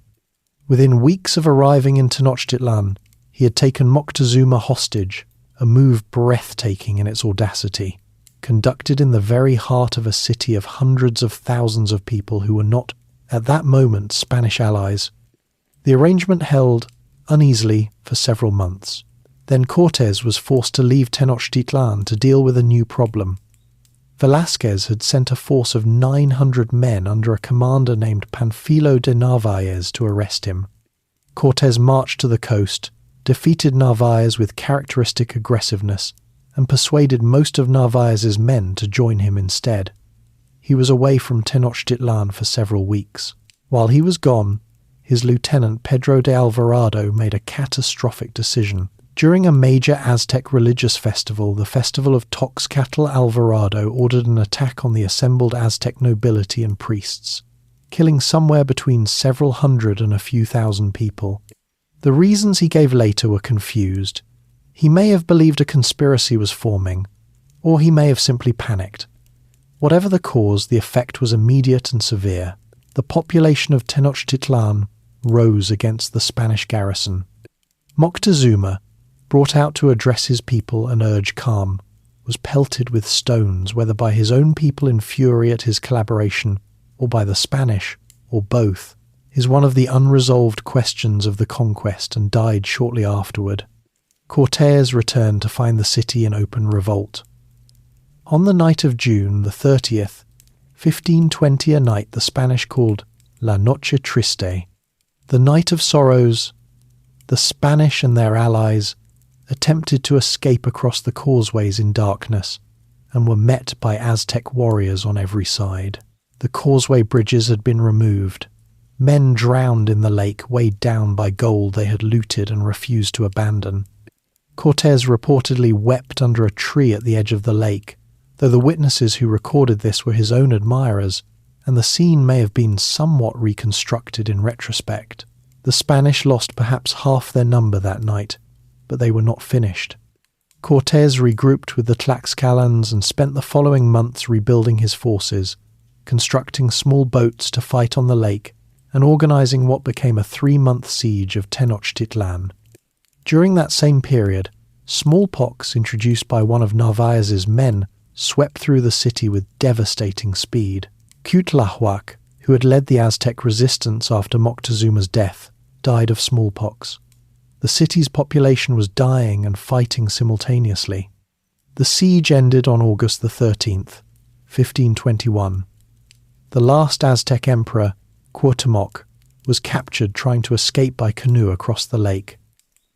Within weeks of arriving in Tenochtitlan, he had taken Moctezuma hostage, a move breathtaking in its audacity, conducted in the very heart of a city of hundreds of thousands of people who were not, at that moment, Spanish allies. The arrangement held, uneasily, for several months. Then Cortez was forced to leave Tenochtitlan to deal with a new problem. Velázquez had sent a force of 900 men under a commander named Panfilo de Narváez to arrest him. Cortez marched to the coast, defeated Narváez with characteristic aggressiveness, and persuaded most of Narváez's men to join him instead. He was away from Tenochtitlan for several weeks. While he was gone, his lieutenant Pedro de Alvarado made a catastrophic decision. During a major Aztec religious festival, the festival of Toxcatl, Alvarado ordered an attack on the assembled Aztec nobility and priests, killing somewhere between several hundred and a few thousand people. The reasons he gave later were confused. He may have believed a conspiracy was forming, or he may have simply panicked. Whatever the cause, the effect was immediate and severe. the population of Tenochtitlan rose against the Spanish garrison. Moctezuma, brought out to address his people and urge calm, was pelted with stones, whether by his own people in fury at his collaboration, or by the Spanish, or both, is one of the unresolved questions of the conquest, and died shortly afterward. Cortez returned to find the city in open revolt. On the night of June the 30th, 1520, a night the Spanish called La Noche Triste, the Night of Sorrows, the Spanish and their allies attempted to escape across the causeways in darkness and were met by Aztec warriors on every side. The causeway bridges had been removed. Men drowned in the lake, weighed down by gold they had looted and refused to abandon. Cortez reportedly wept under a tree at the edge of the lake, though the witnesses who recorded this were his own admirers, and the scene may have been somewhat reconstructed in retrospect. The Spanish lost perhaps half their number that night, but they were not finished. Cortez regrouped with the Tlaxcalans and spent the following months rebuilding his forces, constructing small boats to fight on the lake, and organizing what became a 3-month siege of Tenochtitlan. During that same period, smallpox introduced by one of Narvaez's men swept through the city with devastating speed. Cuitlahuac, who had led the Aztec resistance after Moctezuma's death, died of smallpox. The city's population was dying and fighting simultaneously. The siege ended on August the 13th, 1521. The last Aztec emperor, Cuauhtémoc, was captured trying to escape by canoe across the lake.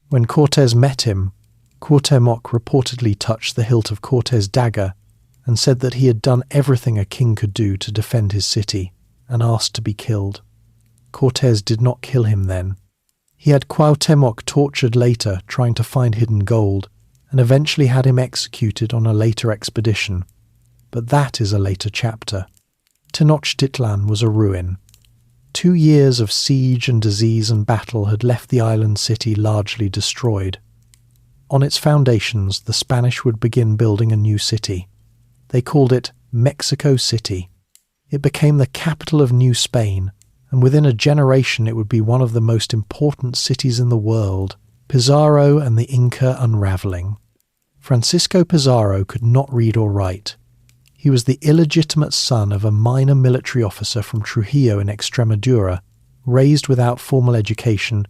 When Cortez met him, Cuauhtémoc reportedly touched the hilt of Cortez's dagger and said that he had done everything a king could do to defend his city, and asked to be killed. Cortez did not kill him then. He had Cuauhtémoc tortured later, trying to find hidden gold, and eventually had him executed on a later expedition. But that is a later chapter. Tenochtitlan was a ruin. 2 years of siege and disease and battle had left the island city largely destroyed. On its foundations, the Spanish would begin building a new city. They called it Mexico City. It became the capital of New Spain, and within a generation it would be one of the most important cities in the world, Pizarro and the Inca unravelling. Francisco Pizarro could not read or write. He was the illegitimate son of a minor military officer from Trujillo in Extremadura, raised without formal education,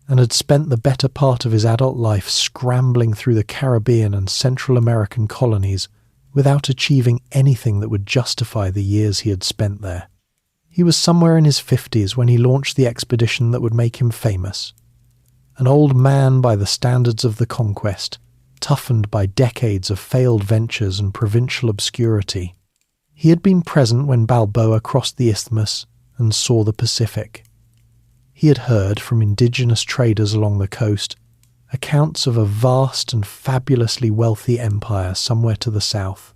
and had spent the better part of his adult life scrambling through the Caribbean and Central American colonies without achieving anything that would justify the years he had spent there. He was somewhere in his 50s when he launched the expedition that would make him famous. An old man by the standards of the conquest, toughened by decades of failed ventures and provincial obscurity. He had been present when Balboa crossed the isthmus and saw the Pacific. He had heard from indigenous traders along the coast accounts of a vast and fabulously wealthy empire somewhere to the south.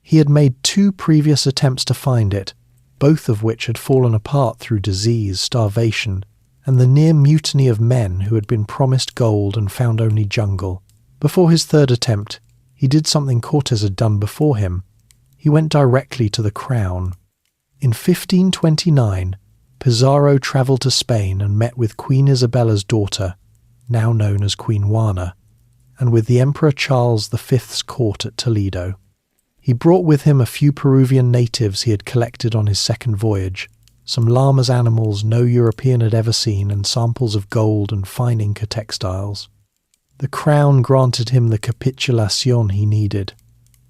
He had made 2 previous attempts to find it, both of which had fallen apart through disease, starvation, and the near mutiny of men who had been promised gold and found only jungle. Before his 3rd attempt, he did something Cortez had done before him. He went directly to the crown. In 1529, Pizarro travelled to Spain and met with Queen Isabella's daughter, now known as Queen Juana, and with the Emperor Charles V's court at Toledo. He brought with him a few Peruvian natives he had collected on his 2nd voyage, some llamas animals no European had ever seen, and samples of gold and fine Inca textiles. The crown granted him the capitulación he needed,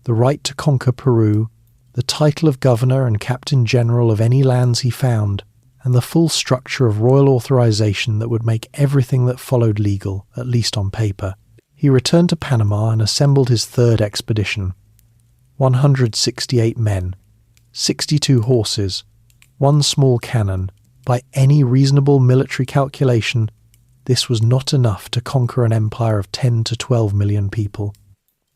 the right to conquer Peru, the title of governor and captain general of any lands he found, and the full structure of royal authorization that would make everything that followed legal, at least on paper. He returned to Panama and assembled his 3rd expedition. 168 men, 62 horses, 1 small cannon. By any reasonable military calculation, this was not enough to conquer an empire of 10 to 12 million people.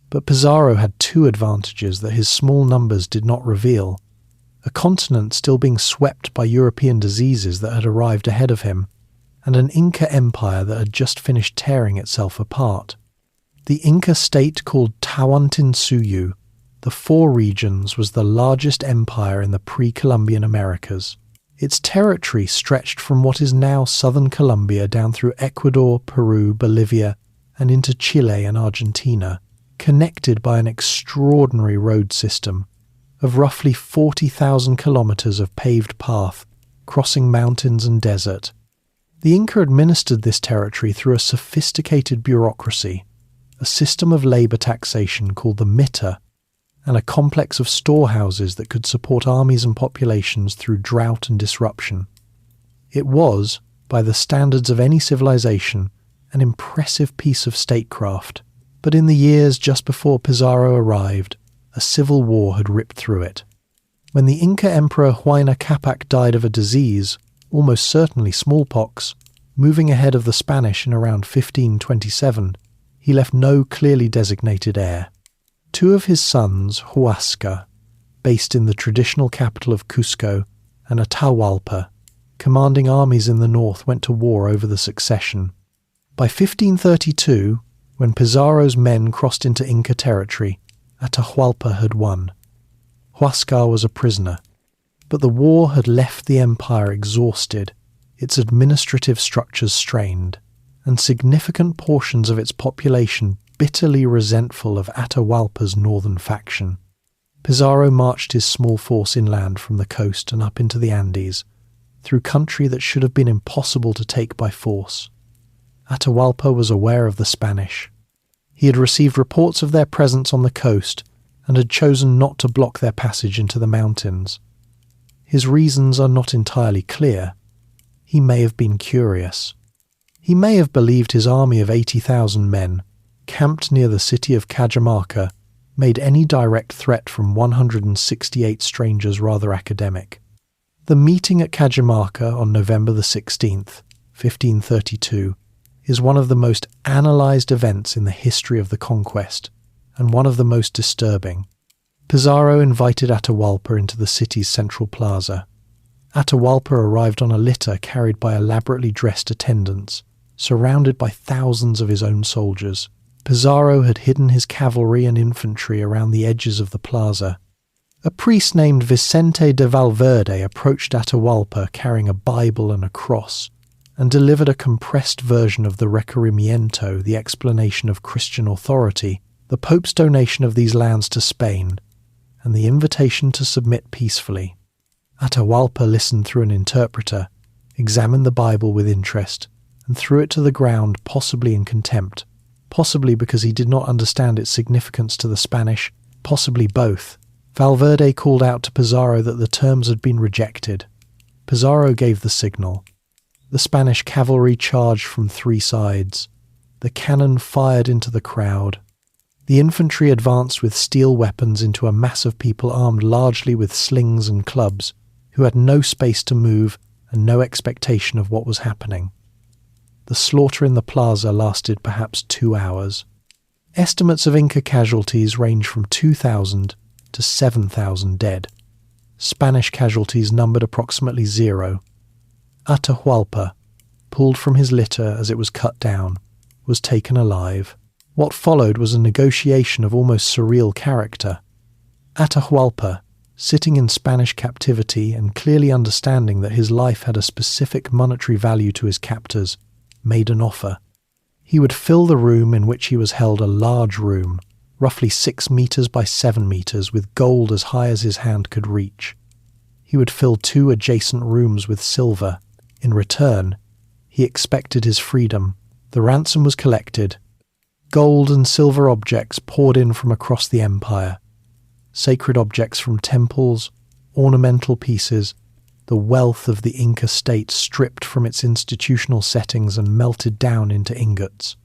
But Pizarro had 2 advantages that his small numbers did not reveal: a continent still being swept by European diseases that had arrived ahead of him, and an Inca empire that had just finished tearing itself apart. The Inca state called Tawantinsuyu, the 4 regions, was the largest empire in the pre-Columbian Americas. Its territory stretched from what is now southern Colombia down through Ecuador, Peru, Bolivia, and into Chile and Argentina, connected by an extraordinary road system of roughly 40,000 kilometers of paved path, crossing mountains and desert. The Inca administered this territory through a sophisticated bureaucracy, a system of labor taxation called the mita, and a complex of storehouses that could support armies and populations through drought and disruption. It was, by the standards of any civilization, an impressive piece of statecraft, but in the years just before Pizarro arrived, a civil war had ripped through it. When the Inca Emperor Huayna Capac died of a disease, almost certainly smallpox, moving ahead of the Spanish in around 1527, he left no clearly designated heir. Two of his sons, Huasca, based in the traditional capital of Cusco, and Atahualpa, commanding armies in the north, went to war over the succession. By 1532, when Pizarro's men crossed into Inca territory, Atahualpa had won. Huascar was a prisoner, but the war had left the empire exhausted, its administrative structures strained, and significant portions of its population bitterly resentful of Atahualpa's northern faction. Pizarro marched his small force inland from the coast and up into the Andes, through country that should have been impossible to take by force. Atahualpa was aware of the Spanish. He had received reports of their presence on the coast and had chosen not to block their passage into the mountains. His reasons are not entirely clear. He may have been curious. He may have believed his army of 80,000 men, camped near the city of Cajamarca, made any direct threat from 168 strangers rather academic. The meeting at Cajamarca on November the 16th, 1532, is one of the most analysed events in the history of the conquest, and one of the most disturbing. Pizarro invited Atahualpa into the city's central plaza. Atahualpa arrived on a litter carried by elaborately dressed attendants, surrounded by thousands of his own soldiers. Pizarro had hidden his cavalry and infantry around the edges of the plaza. A priest named Vicente de Valverde approached Atahualpa carrying a Bible and a cross, and delivered a compressed version of the Requerimiento, the explanation of Christian authority, the Pope's donation of these lands to Spain, and the invitation to submit peacefully. Atahualpa listened through an interpreter, examined the Bible with interest, and threw it to the ground, possibly in contempt, possibly because he did not understand its significance to the Spanish, possibly both. Valverde called out to Pizarro that the terms had been rejected. Pizarro gave the signal. The Spanish cavalry charged from three sides. The cannon fired into the crowd. The infantry advanced with steel weapons into a mass of people armed largely with slings and clubs, who had no space to move and no expectation of what was happening. The slaughter in the plaza lasted perhaps 2 hours. Estimates of Inca casualties range from 2,000 to 7,000 dead. Spanish casualties numbered approximately 0. Atahualpa, pulled from his litter as it was cut down, was taken alive. What followed was a negotiation of almost surreal character. Atahualpa, sitting in Spanish captivity and clearly understanding that his life had a specific monetary value to his captors, made an offer. He would fill the room in which he was held, a large room, roughly 6 meters by 7 meters, with gold as high as his hand could reach. He would fill 2 adjacent rooms with silver. In return, he expected his freedom. The ransom was collected. Gold and silver objects poured in from across the empire. Sacred objects from temples, ornamental pieces, the wealth of the Inca state stripped from its institutional settings and melted down into ingots.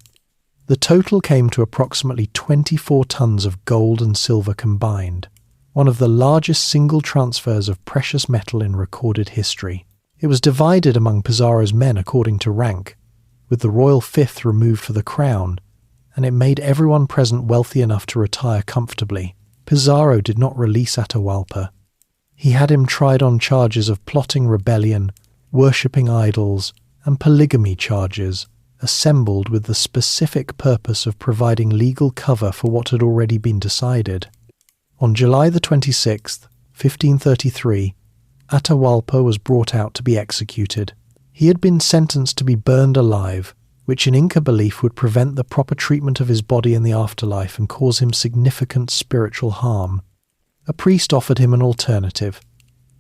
The total came to approximately 24 tons of gold and silver combined, one of the largest single transfers of precious metal in recorded history. It was divided among Pizarro's men according to rank, with the royal fifth removed for the crown, and it made everyone present wealthy enough to retire comfortably. Pizarro did not release Atahualpa. He had him tried on charges of plotting rebellion, worshipping idols, and polygamy charges, assembled with the specific purpose of providing legal cover for what had already been decided. On July the 26th, 1533, Atahualpa was brought out to be executed. He had been sentenced to be burned alive, which in Inca belief would prevent the proper treatment of his body in the afterlife and cause him significant spiritual harm. A priest offered him an alternative.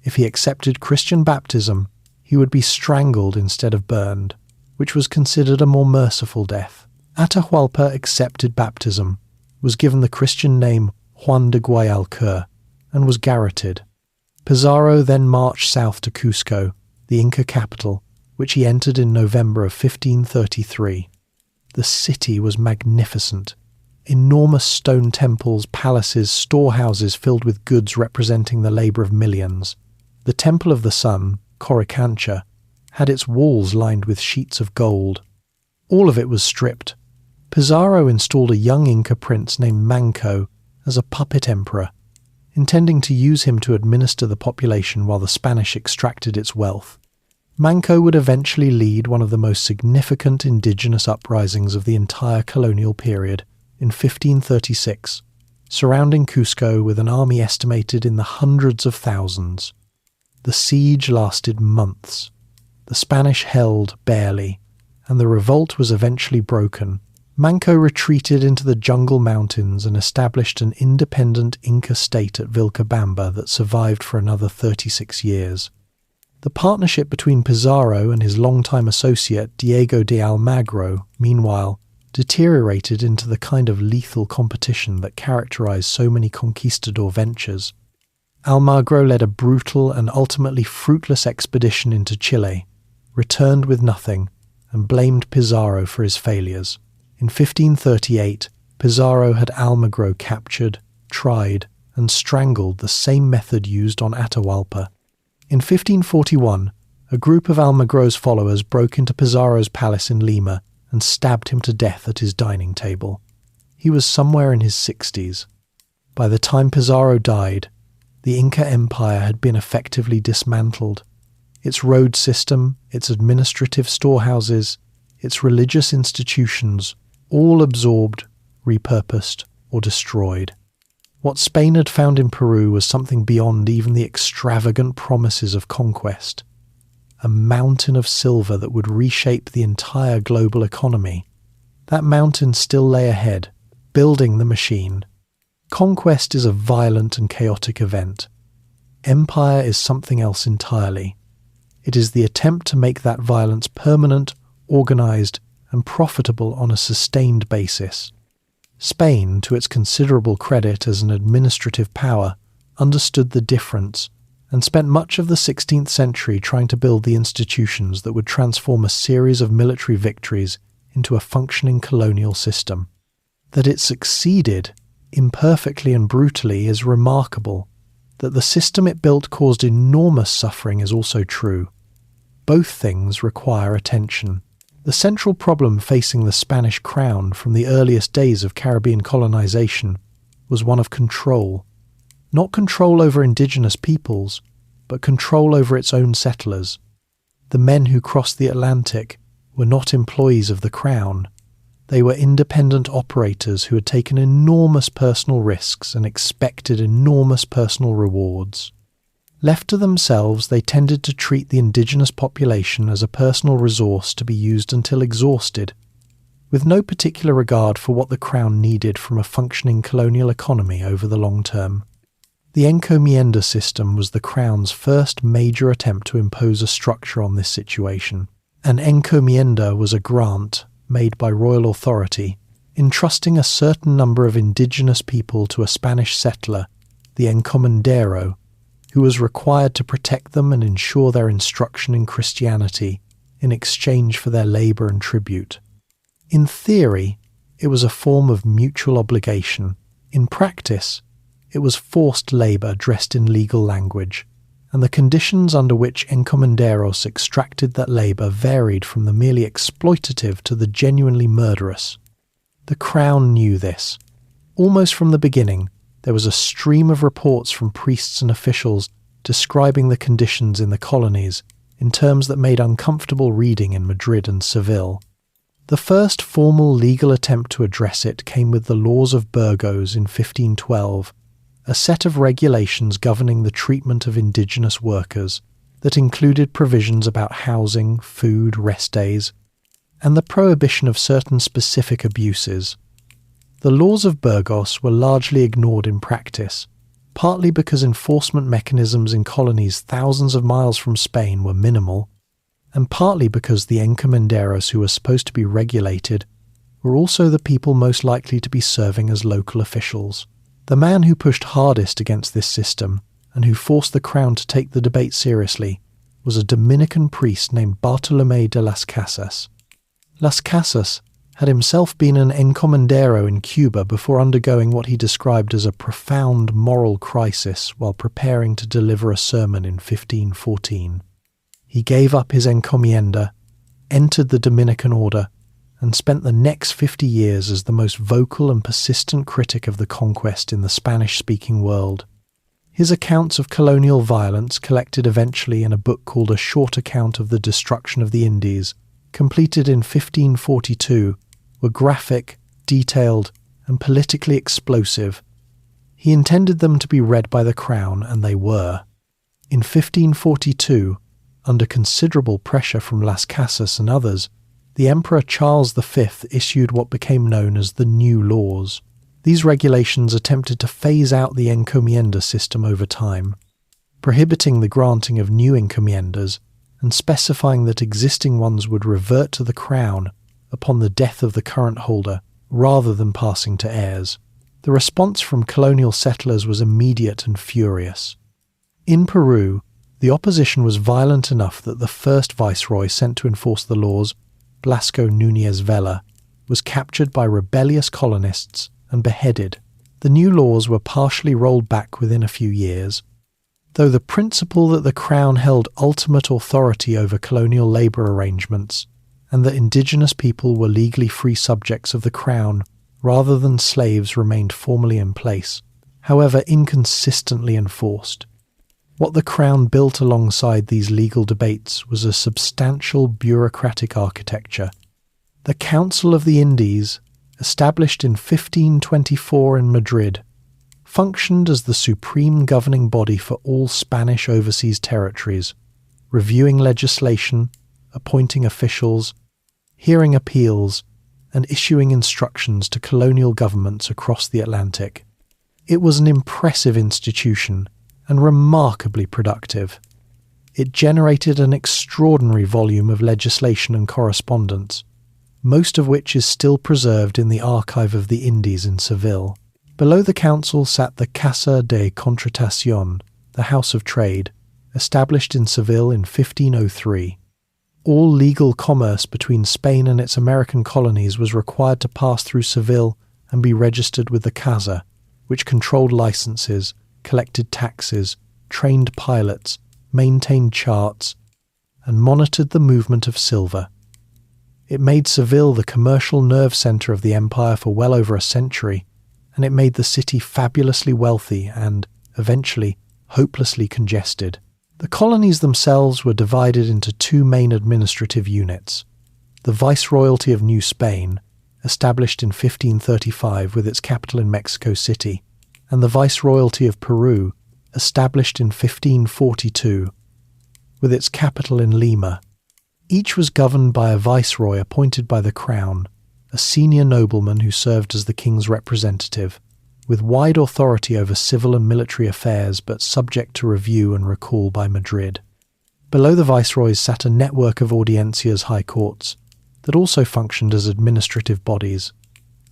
If he accepted Christian baptism, he would be strangled instead of burned, which was considered a more merciful death. Atahualpa accepted baptism, was given the Christian name Juan de Guayalcur, and was garroted. Pizarro then marched south to Cusco, the Inca capital, which he entered in November of 1533. The city was magnificent. Enormous stone temples, palaces, storehouses filled with goods representing the labour of millions. The Temple of the Sun, Coricancha, had its walls lined with sheets of gold. All of it was stripped. Pizarro installed a young Inca prince named Manco as a puppet emperor, intending to use him to administer the population while the Spanish extracted its wealth. Manco would eventually lead one of the most significant indigenous uprisings of the entire colonial period in 1536, surrounding Cusco with an army estimated in the hundreds of thousands. The siege lasted months. The Spanish held barely, and the revolt was eventually broken. Manco retreated into the jungle mountains and established an independent Inca state at Vilcabamba that survived for another 36 years. The partnership between Pizarro and his longtime associate Diego de Almagro, meanwhile, deteriorated into the kind of lethal competition that characterized so many conquistador ventures. Almagro led a brutal and ultimately fruitless expedition into Chile, returned with nothing, and blamed Pizarro for his failures. In 1538, Pizarro had Almagro captured, tried, and strangled, the same method used on Atahualpa. In 1541, a group of Almagro's followers broke into Pizarro's palace in Lima and stabbed him to death at his dining table. He was somewhere in his 60s. By the time Pizarro died, the Inca Empire had been effectively dismantled. Its road system, its administrative storehouses, its religious institutions, all absorbed, repurposed, or destroyed. What Spain had found in Peru was something beyond even the extravagant promises of conquest. A mountain of silver that would reshape the entire global economy. That mountain still lay ahead, building the machine. Conquest is a violent and chaotic event. Empire is something else entirely. It is the attempt to make that violence permanent, organized, and profitable on a sustained basis. Spain, to its considerable credit as an administrative power, understood the difference and spent much of the 16th century trying to build the institutions that would transform a series of military victories into a functioning colonial system. That it succeeded, imperfectly and brutally, is remarkable. That the system it built caused enormous suffering is also true. Both things require attention. The central problem facing the Spanish crown from the earliest days of Caribbean colonization was one of control. Not control over indigenous peoples, but control over its own settlers. The men who crossed the Atlantic were not employees of the crown. They were independent operators who had taken enormous personal risks and expected enormous personal rewards. Left to themselves, they tended to treat the indigenous population as a personal resource to be used until exhausted, with no particular regard for what the crown needed from a functioning colonial economy over the long term. The encomienda system was the crown's first major attempt to impose a structure on this situation. An encomienda was a grant made by royal authority, entrusting a certain number of indigenous people to a Spanish settler, the encomendero, who was required to protect them and ensure their instruction in Christianity in exchange for their labour and tribute. In theory, it was a form of mutual obligation. In practice, it was forced labour dressed in legal language, and the conditions under which encomenderos extracted that labour varied from the merely exploitative to the genuinely murderous. The Crown knew this. Almost from the beginning, there was a stream of reports from priests and officials describing the conditions in the colonies in terms that made uncomfortable reading in Madrid and Seville. The first formal legal attempt to address it came with the Laws of Burgos in 1512, a set of regulations governing the treatment of indigenous workers that included provisions about housing, food, rest days, and the prohibition of certain specific abuses. The laws of Burgos were largely ignored in practice, partly because enforcement mechanisms in colonies thousands of miles from Spain were minimal, and partly because the encomenderos who were supposed to be regulated were also the people most likely to be serving as local officials. The man who pushed hardest against this system and who forced the crown to take the debate seriously was a Dominican priest named Bartolomé de las Casas. Las Casas had himself been an encomendero in Cuba before undergoing what he described as a profound moral crisis while preparing to deliver a sermon in 1514. He gave up his encomienda, entered the Dominican order, and spent the next 50 years as the most vocal and persistent critic of the conquest in the Spanish-speaking world. His accounts of colonial violence, collected eventually in a book called A Short Account of the Destruction of the Indies, completed in 1542, were graphic, detailed, and politically explosive. He intended them to be read by the crown, and they were. In 1542, under considerable pressure from Las Casas and others, the Emperor Charles V issued what became known as the New Laws. These regulations attempted to phase out the encomienda system over time, prohibiting the granting of new encomiendas and specifying that existing ones would revert to the crown upon the death of the current holder rather than passing to heirs. The response from colonial settlers was immediate and furious. In Peru, the opposition was violent enough that the first viceroy sent to enforce the laws, Blasco Núñez Vela, was captured by rebellious colonists and beheaded. The new laws were partially rolled back within a few years, though the principle that the crown held ultimate authority over colonial labour arrangements and that indigenous people were legally free subjects of the crown rather than slaves remained formally in place, however inconsistently enforced. What the crown built alongside these legal debates was a substantial bureaucratic architecture. The Council of the Indies, established in 1524 in Madrid, functioned as the supreme governing body for all Spanish overseas territories, reviewing legislation, appointing officials, hearing appeals, and issuing instructions to colonial governments across the Atlantic. It was an impressive institution and remarkably productive. It generated an extraordinary volume of legislation and correspondence, most of which is still preserved in the Archive of the Indies in Seville. Below the council sat the Casa de Contratación, the House of Trade, established in Seville in 1503. All legal commerce between Spain and its American colonies was required to pass through Seville and be registered with the Casa, which controlled licenses, collected taxes, trained pilots, maintained charts, and monitored the movement of silver. It made Seville the commercial nerve centre of the empire for well over a century, and it made the city fabulously wealthy and, eventually, hopelessly congested. The colonies themselves were divided into two main administrative units: the Viceroyalty of New Spain, established in 1535 with its capital in Mexico City, and the Viceroyalty of Peru, established in 1542, with its capital in Lima. Each was governed by a viceroy appointed by the crown, a senior nobleman who served as the king's representative, with wide authority over civil and military affairs but subject to review and recall by Madrid. Below the viceroys sat a network of audiencias high courts that also functioned as administrative bodies,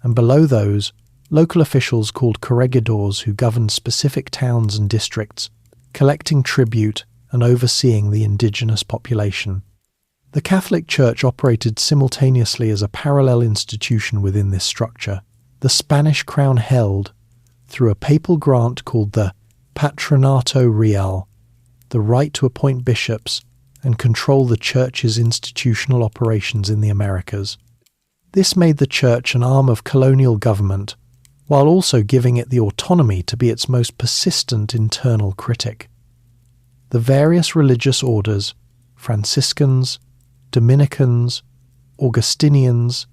and below those, local officials called corregidors who governed specific towns and districts, collecting tribute and overseeing the indigenous population. The Catholic Church operated simultaneously as a parallel institution within this structure. The Spanish crown held, through a papal grant called the Patronato Real, the right to appoint bishops and control the Church's institutional operations in the Americas. This made the Church an arm of colonial government, while also giving it the autonomy to be its most persistent internal critic. The various religious orders, Franciscans, Dominicans, Augustinians,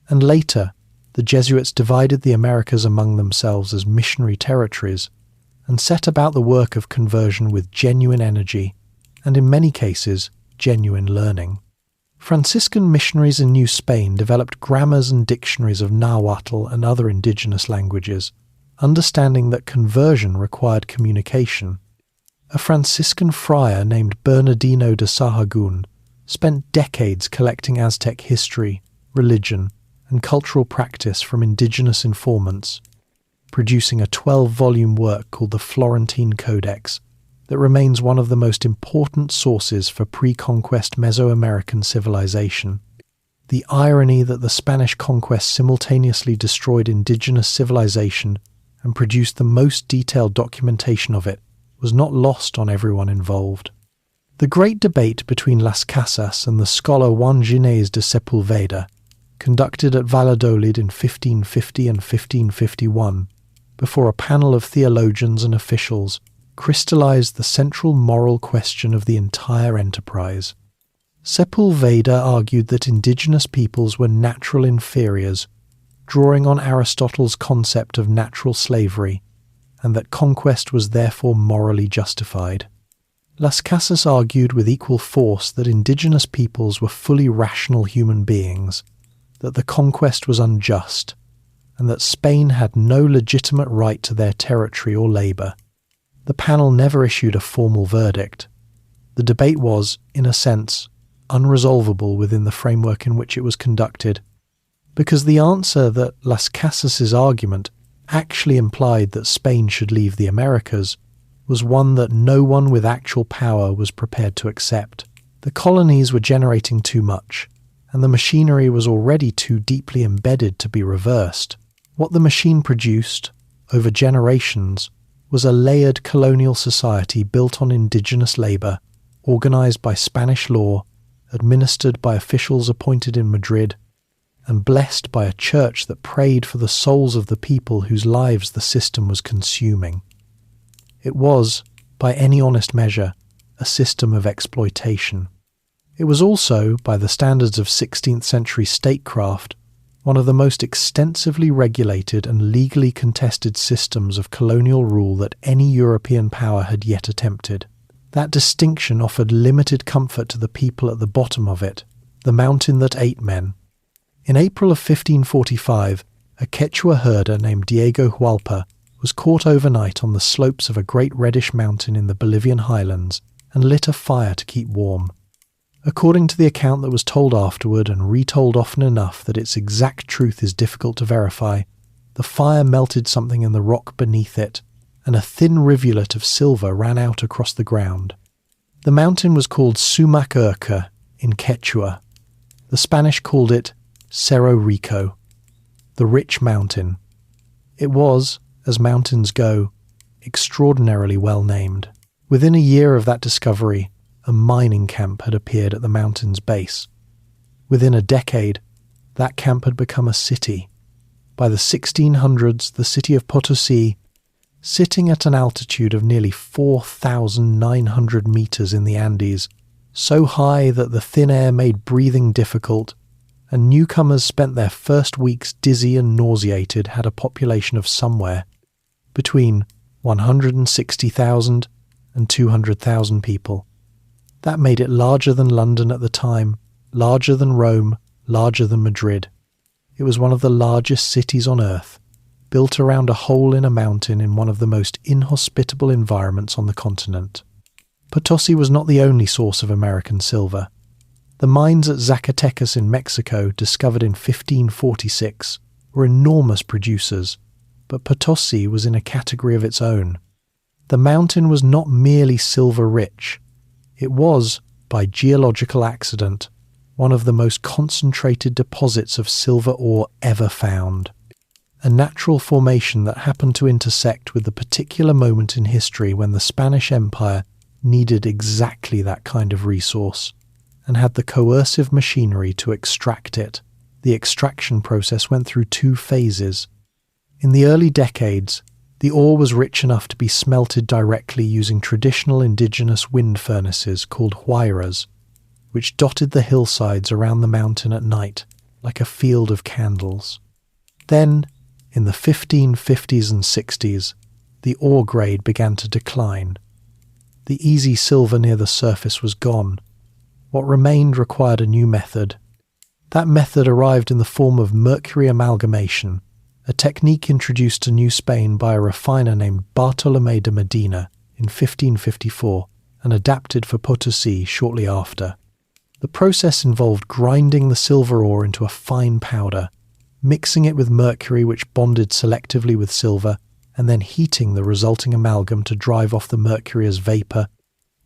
and later the Jesuits divided the Americas among themselves as missionary territories, and set about the work of conversion with genuine energy, and in many cases, genuine learning. Franciscan missionaries in New Spain developed grammars and dictionaries of Nahuatl and other indigenous languages, understanding that conversion required communication. A Franciscan friar named Bernardino de Sahagún spent decades collecting Aztec history, religion, and cultural practice from indigenous informants, producing a 12-volume work called the Florentine Codex that remains one of the most important sources for pre-conquest Mesoamerican civilization. The irony that the Spanish conquest simultaneously destroyed indigenous civilization and produced the most detailed documentation of it was not lost on everyone involved. The great debate between Las Casas and the scholar Juan Ginés de Sepúlveda, conducted at Valladolid in 1550 and 1551, before a panel of theologians and officials, crystallized the central moral question of the entire enterprise. Sepúlveda argued that indigenous peoples were natural inferiors, drawing on Aristotle's concept of natural slavery, and that conquest was therefore morally justified. Las Casas argued with equal force that indigenous peoples were fully rational human beings, that the conquest was unjust, and that Spain had no legitimate right to their territory or labour. The panel never issued a formal verdict. The debate was, in a sense, unresolvable within the framework in which it was conducted, because the answer that Las Casas's argument actually implied that Spain should leave the Americas was one that no one with actual power was prepared to accept. The colonies were generating too much, and the machinery was already too deeply embedded to be reversed. What the machine produced, over generations, was a layered colonial society built on indigenous labour, organised by Spanish law, administered by officials appointed in Madrid, and blessed by a church that prayed for the souls of the people whose lives the system was consuming. It was, by any honest measure, a system of exploitation. It was also, by the standards of 16th century statecraft, one of the most extensively regulated and legally contested systems of colonial rule that any European power had yet attempted. That distinction offered limited comfort to the people at the bottom of it, the mountain that ate men. In April of 1545, a Quechua herder named Diego Hualpa was caught overnight on the slopes of a great reddish mountain in the Bolivian highlands and lit a fire to keep warm. According to the account that was told afterward and retold often enough that its exact truth is difficult to verify, the fire melted something in the rock beneath it, and a thin rivulet of silver ran out across the ground. The mountain was called Sumac Urca in Quechua. The Spanish called it Cerro Rico, the Rich Mountain. It was, as mountains go, extraordinarily well named. Within a year of that discovery, a mining camp had appeared at the mountain's base. Within a decade, that camp had become a city. By the 1600s, the city of Potosi, sitting at an altitude of nearly 4,900 meters in the Andes, so high that the thin air made breathing difficult, and newcomers spent their first weeks dizzy and nauseated, had a population of somewhere between 160,000 and 200,000 people. That made it larger than London at the time, larger than Rome, larger than Madrid. It was one of the largest cities on earth, built around a hole in a mountain in one of the most inhospitable environments on the continent. Potosi was not the only source of American silver. The mines at Zacatecas in Mexico, discovered in 1546, were enormous producers, but Potosi was in a category of its own. The mountain was not merely silver-rich. It was, by geological accident, one of the most concentrated deposits of silver ore ever found. A natural formation that happened to intersect with the particular moment in history when the Spanish Empire needed exactly that kind of resource, and had the coercive machinery to extract it. The extraction process went through two phases. In the early decades, the ore was rich enough to be smelted directly using traditional indigenous wind furnaces called huayras, which dotted the hillsides around the mountain at night like a field of candles. Then, in the 1550s and 60s, the ore grade began to decline. The easy silver near the surface was gone. What remained required a new method. That method arrived in the form of mercury amalgamation, a technique introduced to New Spain by a refiner named Bartolomé de Medina in 1554 and adapted for Potosi shortly after. The process involved grinding the silver ore into a fine powder, mixing it with mercury which bonded selectively with silver, and then heating the resulting amalgam to drive off the mercury as vapour,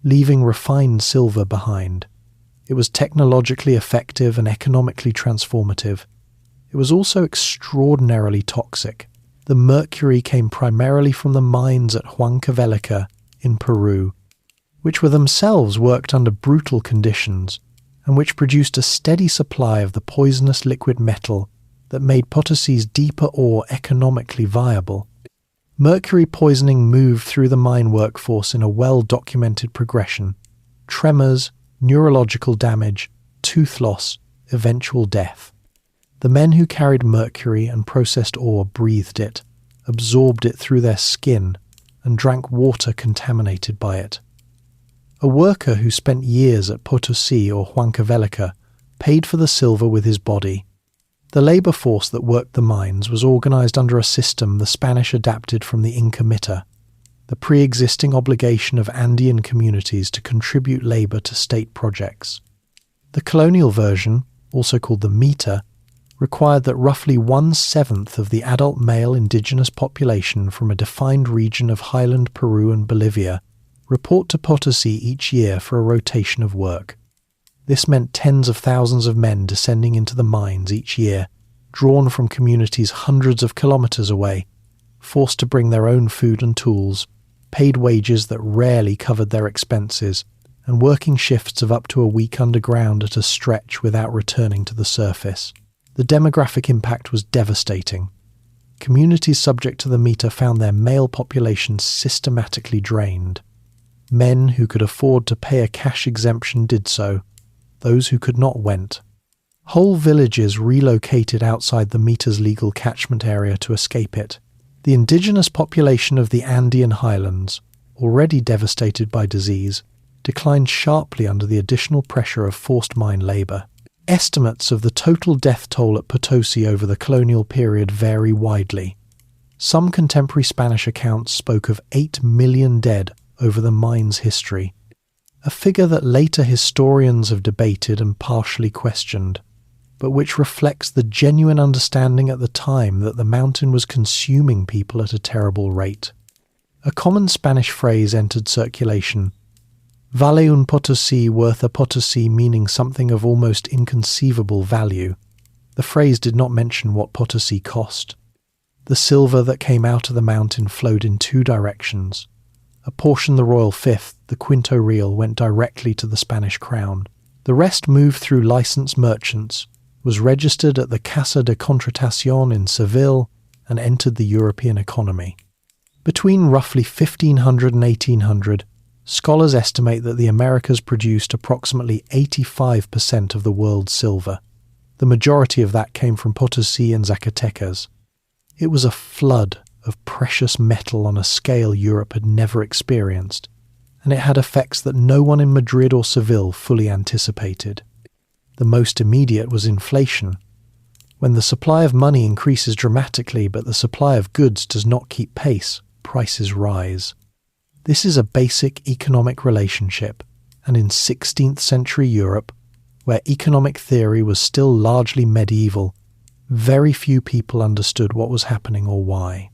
leaving refined silver behind. It was technologically effective and economically transformative. It was also extraordinarily toxic. The mercury came primarily from the mines at Huancavelica in Peru, which were themselves worked under brutal conditions, and which produced a steady supply of the poisonous liquid metal that made Potosi's deeper ore economically viable. Mercury poisoning moved through the mine workforce in a well-documented progression: tremors, neurological damage, tooth loss, eventual death. The men who carried mercury and processed ore breathed it, absorbed it through their skin, and drank water contaminated by it. A worker who spent years at Potosi or Huancavelica paid for the silver with his body. The labour force that worked the mines was organised under a system the Spanish adapted from the Inca mita, the pre-existing obligation of Andean communities to contribute labour to state projects. The colonial version, also called the mita, required that roughly 1/7 of the adult male indigenous population from a defined region of highland Peru and Bolivia report to Potosi each year for a rotation of work. This meant tens of thousands of men descending into the mines each year, drawn from communities hundreds of kilometres away, forced to bring their own food and tools, paid wages that rarely covered their expenses, and working shifts of up to a week underground at a stretch without returning to the surface. The demographic impact was devastating. Communities subject to the mita found their male populations systematically drained. Men who could afford to pay a cash exemption did so. Those who could not went. Whole villages relocated outside the mita's legal catchment area to escape it. The indigenous population of the Andean highlands, already devastated by disease, declined sharply under the additional pressure of forced mine labour. Estimates of the total death toll at Potosi over the colonial period vary widely. Some contemporary Spanish accounts spoke of 8 million dead over the mine's history, a figure that later historians have debated and partially questioned, but which reflects the genuine understanding at the time that the mountain was consuming people at a terrible rate. A common Spanish phrase entered circulation: "Vale un Potosi worth a Potosi," meaning something of almost inconceivable value. The phrase did not mention what Potosi cost. The silver that came out of the mountain flowed in two directions. A portion, the royal fifth, the quinto real, went directly to the Spanish crown. The rest moved through licensed merchants, was registered at the Casa de Contratación in Seville, and entered the European economy. Between roughly 1500 and 1800, scholars estimate that the Americas produced approximately 85% of the world's silver. The majority of that came from Potosi and Zacatecas. It was a flood of precious metal on a scale Europe had never experienced, and it had effects that no one in Madrid or Seville fully anticipated. The most immediate was inflation. When the supply of money increases dramatically but the supply of goods does not keep pace, prices rise. This is a basic economic relationship, and in 16th century Europe, where economic theory was still largely medieval, very few people understood what was happening or why.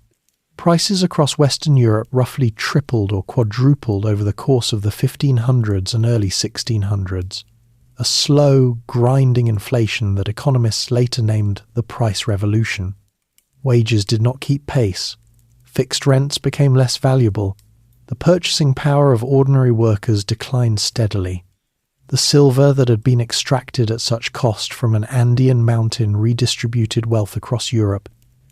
Prices across Western Europe roughly tripled or quadrupled over the course of the 1500s and early 1600s, a slow, grinding inflation that economists later named the price revolution. Wages did not keep pace, fixed rents became less valuable, the purchasing power of ordinary workers declined steadily. The silver that had been extracted at such cost from an Andean mountain redistributed wealth across Europe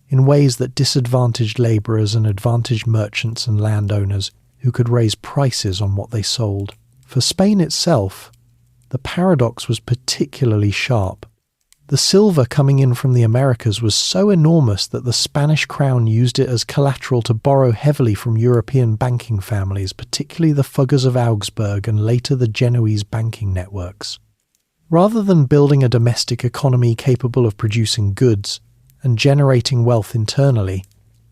in ways that disadvantaged labourers and advantaged merchants and landowners who could raise prices on what they sold. For Spain itself, the paradox was particularly sharp. The silver coming in from the Americas was so enormous that the Spanish crown used it as collateral to borrow heavily from European banking families, particularly the Fuggers of Augsburg and later the Genoese banking networks. Rather than building a domestic economy capable of producing goods and generating wealth internally,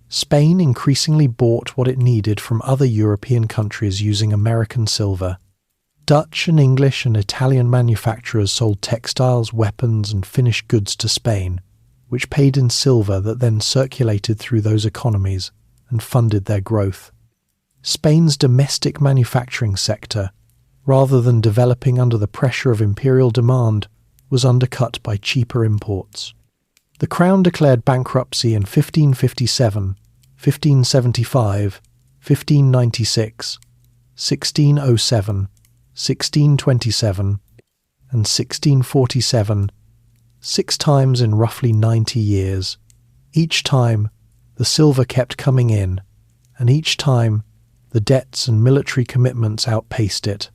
Spain increasingly bought what it needed from other European countries using American silver. Dutch and English and Italian manufacturers sold textiles, weapons, and finished goods to Spain, which paid in silver that then circulated through those economies and funded their growth. Spain's domestic manufacturing sector, rather than developing under the pressure of imperial demand, was undercut by cheaper imports. The Crown declared bankruptcy in 1557, 1575, 1596, 1607, 1627, and 1647, 6 times in roughly 90 years. Each time, the silver kept coming in, and each time, the debts and military commitments outpaced it.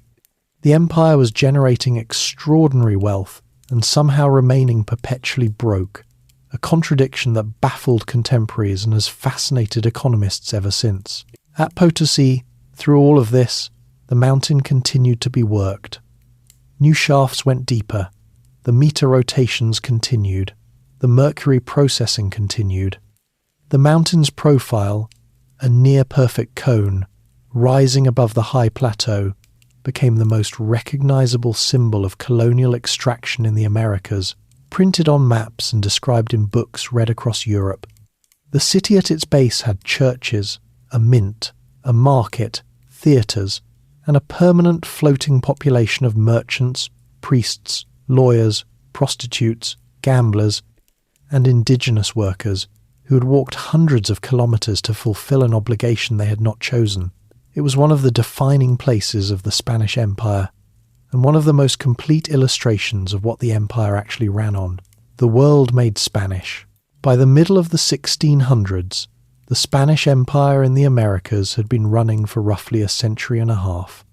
The empire was generating extraordinary wealth and somehow remaining perpetually broke, a contradiction that baffled contemporaries and has fascinated economists ever since. At Potosi, through all of this, the mountain continued to be worked. New shafts went deeper, the meter rotations continued, the mercury processing continued. The mountain's profile, a near-perfect cone, rising above the high plateau, became the most recognizable symbol of colonial extraction in the Americas, printed on maps and described in books read across Europe. The city at its base had churches, a mint, a market, theatres, and a permanent floating population of merchants, priests, lawyers, prostitutes, gamblers, and indigenous workers who had walked hundreds of kilometres to fulfill an obligation they had not chosen. It was one of the defining places of the Spanish Empire, and one of the most complete illustrations of what the empire actually ran on. The world made Spanish. By the middle of the 1600s, the Spanish Empire in the Americas had been running for roughly a century and a half.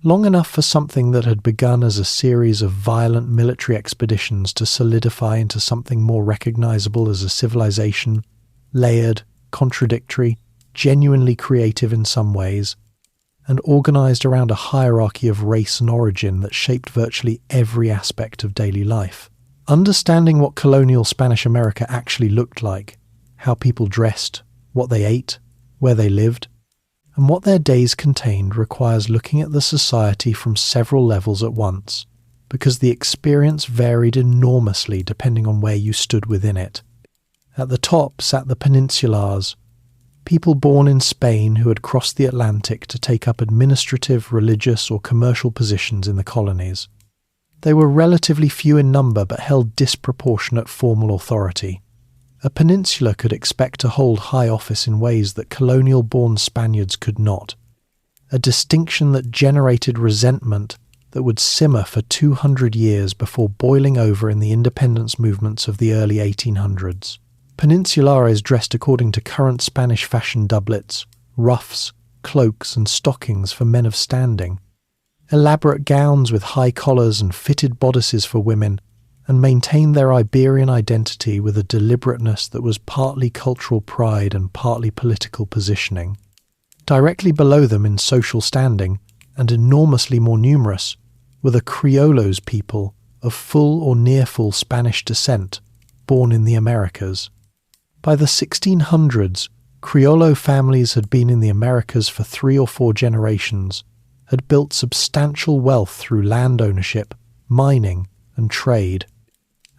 Long enough for something that had begun as a series of violent military expeditions to solidify into something more recognizable as a civilization, layered, contradictory, genuinely creative in some ways, and organized around a hierarchy of race and origin that shaped virtually every aspect of daily life. Understanding what colonial Spanish America actually looked like, how people dressed, what they ate, where they lived, and what their days contained requires looking at the society from several levels at once, because the experience varied enormously depending on where you stood within it. At the top sat the peninsulars, people born in Spain who had crossed the Atlantic to take up administrative, religious, or commercial positions in the colonies. They were relatively few in number but held disproportionate formal authority. A peninsula could expect to hold high office in ways that colonial-born Spaniards could not, a distinction that generated resentment that would simmer for 200 years before boiling over in the independence movements of the early 1800s. Peninsulares dressed according to current Spanish fashion doublets, ruffs, cloaks and stockings for men of standing, elaborate gowns with high collars and fitted bodices for women, and maintained their Iberian identity with a deliberateness that was partly cultural pride and partly political positioning. Directly below them in social standing, and enormously more numerous, were the Criollos people of full or near-full Spanish descent, born in the Americas. By the 1600s, Criollo families had been in the Americas for 3 or 4 generations, had built substantial wealth through land ownership, mining, and trade,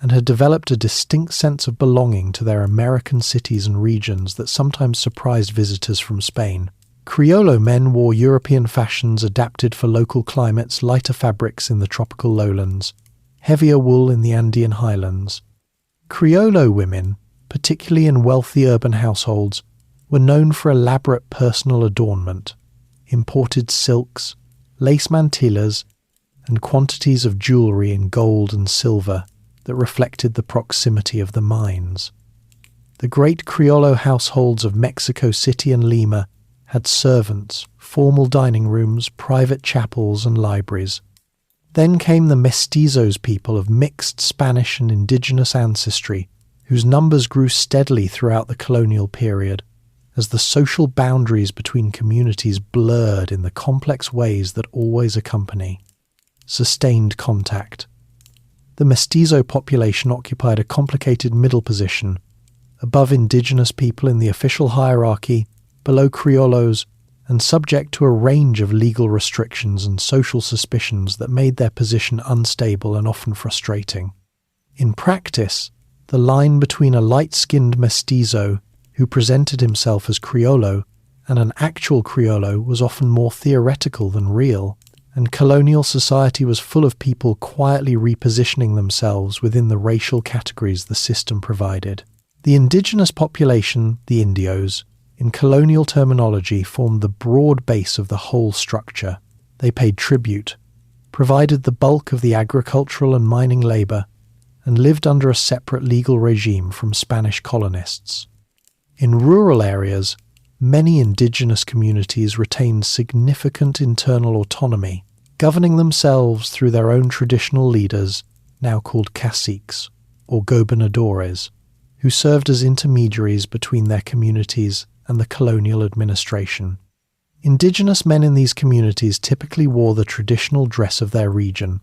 and had developed a distinct sense of belonging to their American cities and regions that sometimes surprised visitors from Spain. Criollo men wore European fashions adapted for local climates, lighter fabrics in the tropical lowlands, heavier wool in the Andean highlands. Criollo women, particularly in wealthy urban households, were known for elaborate personal adornment, imported silks, lace mantillas, and quantities of jewellery in gold and silver that reflected the proximity of the mines. The great Criollo households of Mexico City and Lima had servants, formal dining rooms, private chapels and libraries. Then came the mestizos, people of mixed Spanish and indigenous ancestry, whose numbers grew steadily throughout the colonial period, as the social boundaries between communities blurred in the complex ways that always accompany sustained contact. The mestizo population occupied a complicated middle position, above indigenous people in the official hierarchy, below criollos, and subject to a range of legal restrictions and social suspicions that made their position unstable and often frustrating. In practice, the line between a light-skinned mestizo who presented himself as criollo and an actual criollo was often more theoretical than real, and colonial society was full of people quietly repositioning themselves within the racial categories the system provided. The indigenous population, the indios, in colonial terminology, formed the broad base of the whole structure. They paid tribute, provided the bulk of the agricultural and mining labour, and lived under a separate legal regime from Spanish colonists. In rural areas, many indigenous communities retained significant internal autonomy, governing themselves through their own traditional leaders, now called caciques, or gobernadores, who served as intermediaries between their communities and the colonial administration. Indigenous men in these communities typically wore the traditional dress of their region,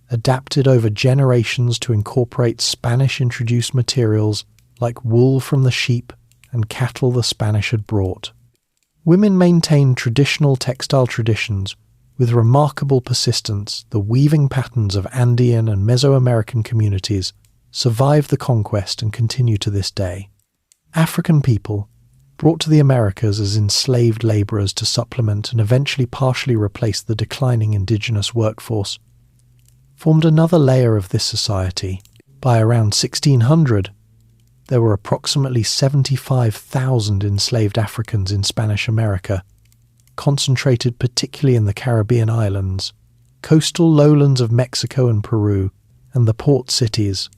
adapted over generations to incorporate Spanish-introduced materials like wool from the sheep and cattle the Spanish had brought. Women maintained traditional textile traditions with remarkable persistence. The weaving patterns of Andean and Mesoamerican communities survived the conquest and continue to this day. African people, brought to the Americas as enslaved labourers to supplement and eventually partially replace the declining indigenous workforce, formed another layer of this society. By around 1600, there were approximately 75,000 enslaved Africans in Spanish America, concentrated particularly in the Caribbean islands, coastal lowlands of Mexico and Peru, and the port cities.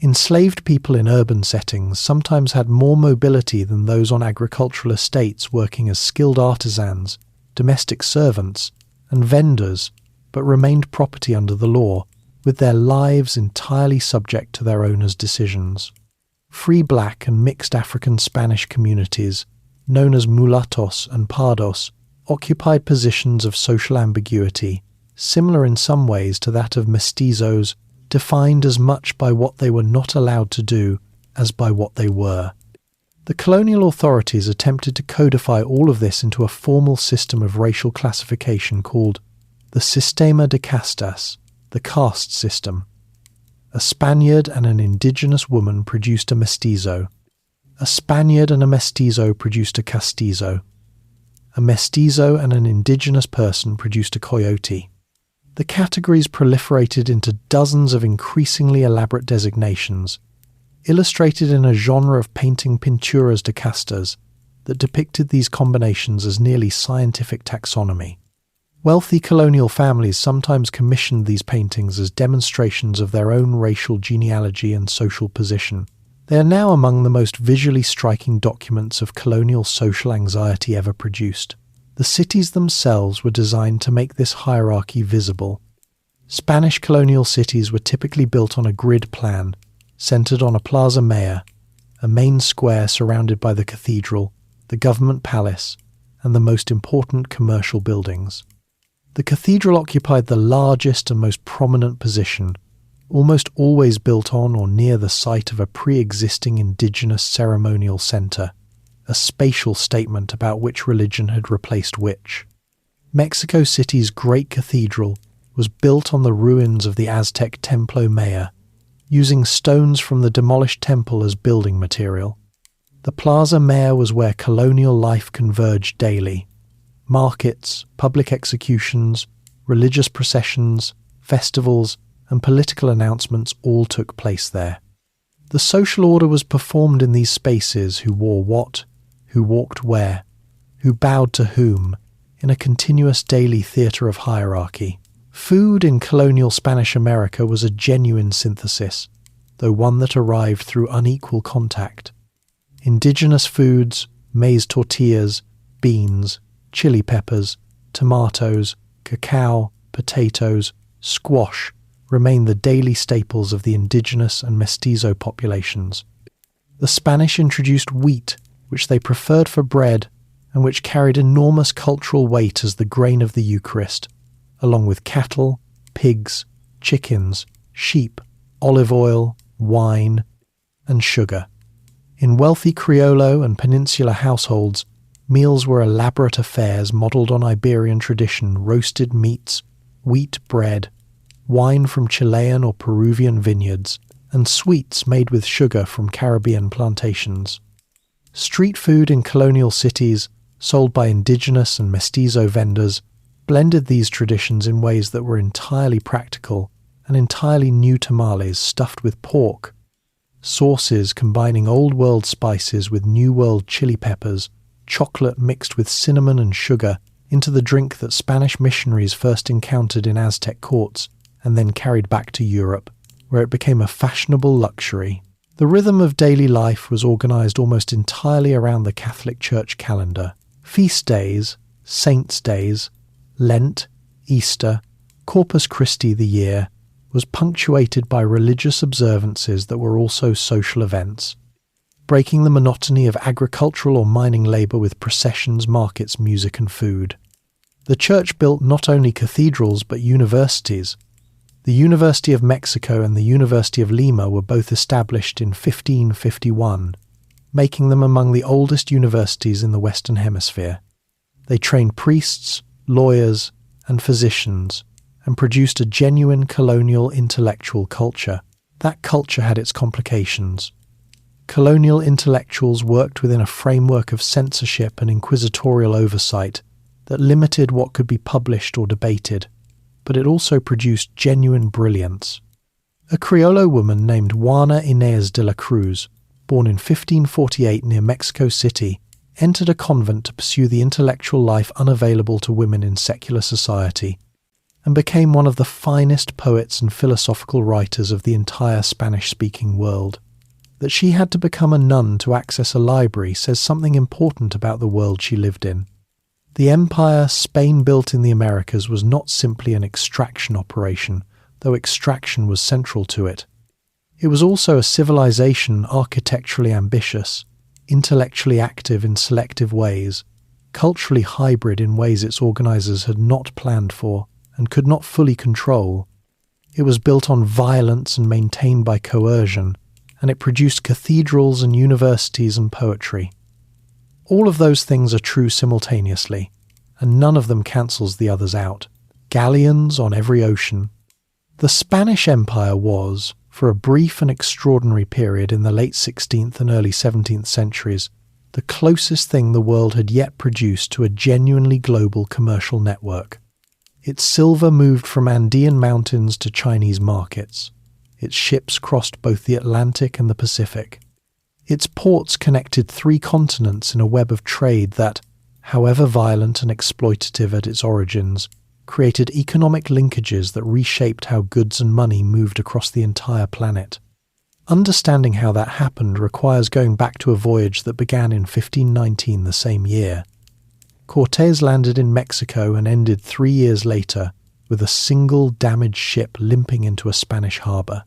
Enslaved people in urban settings sometimes had more mobility than those on agricultural estates working as skilled artisans, domestic servants, and vendors, but remained property under the law, with their lives entirely subject to their owners' decisions. Free black and mixed African-Spanish communities, known as mulattos and pardos, occupied positions of social ambiguity, similar in some ways to that of mestizos, defined as much by what they were not allowed to do as by what they were. The colonial authorities attempted to codify all of this into a formal system of racial classification called the Sistema de Castas, the caste system. A Spaniard and an indigenous woman produced a mestizo. A Spaniard and a mestizo produced a castizo. A mestizo and an indigenous person produced a coyote. The categories proliferated into dozens of increasingly elaborate designations, illustrated in a genre of painting pinturas de castas that depicted these combinations as nearly scientific taxonomy. Wealthy colonial families sometimes commissioned these paintings as demonstrations of their own racial genealogy and social position. They are now among the most visually striking documents of colonial social anxiety ever produced. The cities themselves were designed to make this hierarchy visible. Spanish colonial cities were typically built on a grid plan, centered on a Plaza Mayor, a main square surrounded by the cathedral, the government palace, and the most important commercial buildings. The cathedral occupied the largest and most prominent position, almost always built on or near the site of a pre-existing indigenous ceremonial center, a spatial statement about which religion had replaced which. Mexico City's great cathedral was built on the ruins of the Aztec Templo Mayor, using stones from the demolished temple as building material. The Plaza Mayor was where colonial life converged daily. Markets, public executions, religious processions, festivals, and political announcements all took place there. The social order was performed in these spaces: who wore what, who walked where, who bowed to whom, in a continuous daily theatre of hierarchy. Food in colonial Spanish America was a genuine synthesis, though one that arrived through unequal contact. Indigenous foods, maize tortillas, beans, chili peppers, tomatoes, cacao, potatoes, squash remained the daily staples of the indigenous and mestizo populations. The Spanish introduced wheat, which they preferred for bread and which carried enormous cultural weight as the grain of the Eucharist, along with cattle, pigs, chickens, sheep, olive oil, wine, and sugar. In wealthy Criollo and Peninsular households, meals were elaborate affairs modelled on Iberian tradition: roasted meats, wheat bread, wine from Chilean or Peruvian vineyards, and sweets made with sugar from Caribbean plantations. Street food in colonial cities, sold by indigenous and mestizo vendors, blended these traditions in ways that were entirely practical and entirely new: tamales stuffed with pork, sauces combining Old World spices with New World chili peppers, chocolate mixed with cinnamon and sugar into the drink that Spanish missionaries first encountered in Aztec courts and then carried back to Europe, where it became a fashionable luxury. The rhythm of daily life was organised almost entirely around the Catholic Church calendar. Feast days, saints' days, Lent, Easter, Corpus Christi the year, was punctuated by religious observances that were also social events, breaking the monotony of agricultural or mining labour with processions, markets, music and food. The Church built not only cathedrals but universities. The University of Mexico and the University of Lima were both established in 1551, making them among the oldest universities in the Western Hemisphere. They trained priests, lawyers, and physicians, and produced a genuine colonial intellectual culture. That culture had its complications. Colonial intellectuals worked within a framework of censorship and inquisitorial oversight that limited what could be published or debated, but it also produced genuine brilliance. A Criollo woman named Juana Inés de la Cruz, born in 1548 near Mexico City, entered a convent to pursue the intellectual life unavailable to women in secular society, and became one of the finest poets and philosophical writers of the entire Spanish-speaking world. That she had to become a nun to access a library says something important about the world she lived in. The empire Spain built in the Americas was not simply an extraction operation, though extraction was central to it. It was also a civilization architecturally ambitious, intellectually active in selective ways, culturally hybrid in ways its organizers had not planned for and could not fully control. It was built on violence and maintained by coercion, and it produced cathedrals and universities and poetry. All of those things are true simultaneously, and none of them cancels the others out. Galleons on every ocean. The Spanish Empire was, for a brief and extraordinary period in the late 16th and early 17th centuries, the closest thing the world had yet produced to a genuinely global commercial network. Its silver moved from Andean mountains to Chinese markets. Its ships crossed both the Atlantic and the Pacific. Its ports connected 3 continents in a web of trade that, however violent and exploitative at its origins, created economic linkages that reshaped how goods and money moved across the entire planet. Understanding how that happened requires going back to a voyage that began in 1519, the same year. Cortez landed in Mexico and ended 3 years later with a single damaged ship limping into a Spanish harbour.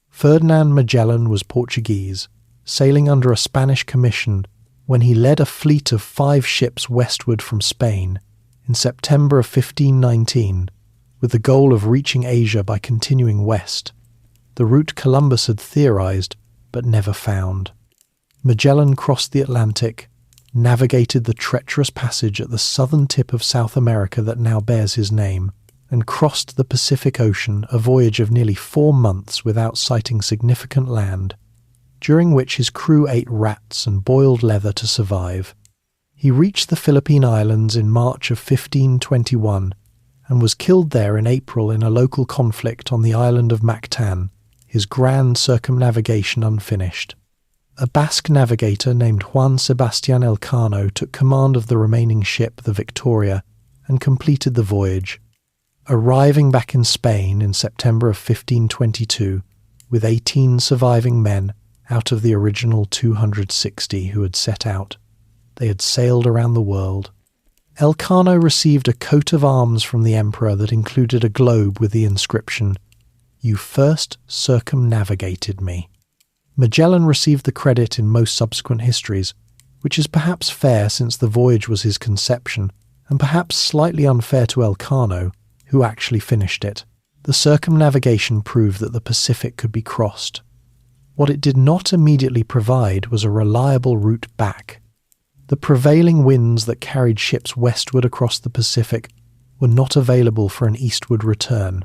Ferdinand Magellan was Portuguese, sailing under a Spanish commission when he led a fleet of 5 ships westward from Spain in September of 1519, with the goal of reaching Asia by continuing west, the route Columbus had theorized but never found. Magellan crossed the Atlantic, navigated the treacherous passage at the southern tip of South America that now bears his name, and crossed the Pacific Ocean, a voyage of nearly 4 months without sighting significant land, during which his crew ate rats and boiled leather to survive. He reached the Philippine Islands in March of 1521 and was killed there in April in a local conflict on the island of Mactan, his grand circumnavigation unfinished. A Basque navigator named Juan Sebastián Elcano took command of the remaining ship, the Victoria, and completed the voyage, arriving back in Spain in September of 1522 with 18 surviving men out of the original 260 who had set out. They had sailed around the world. Elcano received a coat of arms from the emperor that included a globe with the inscription, "You first circumnavigated me." Magellan received the credit in most subsequent histories, which is perhaps fair since the voyage was his conception, and perhaps slightly unfair to Elcano, who actually finished it. The circumnavigation proved that the Pacific could be crossed. What it did not immediately provide was a reliable route back. The prevailing winds that carried ships westward across the Pacific were not available for an eastward return.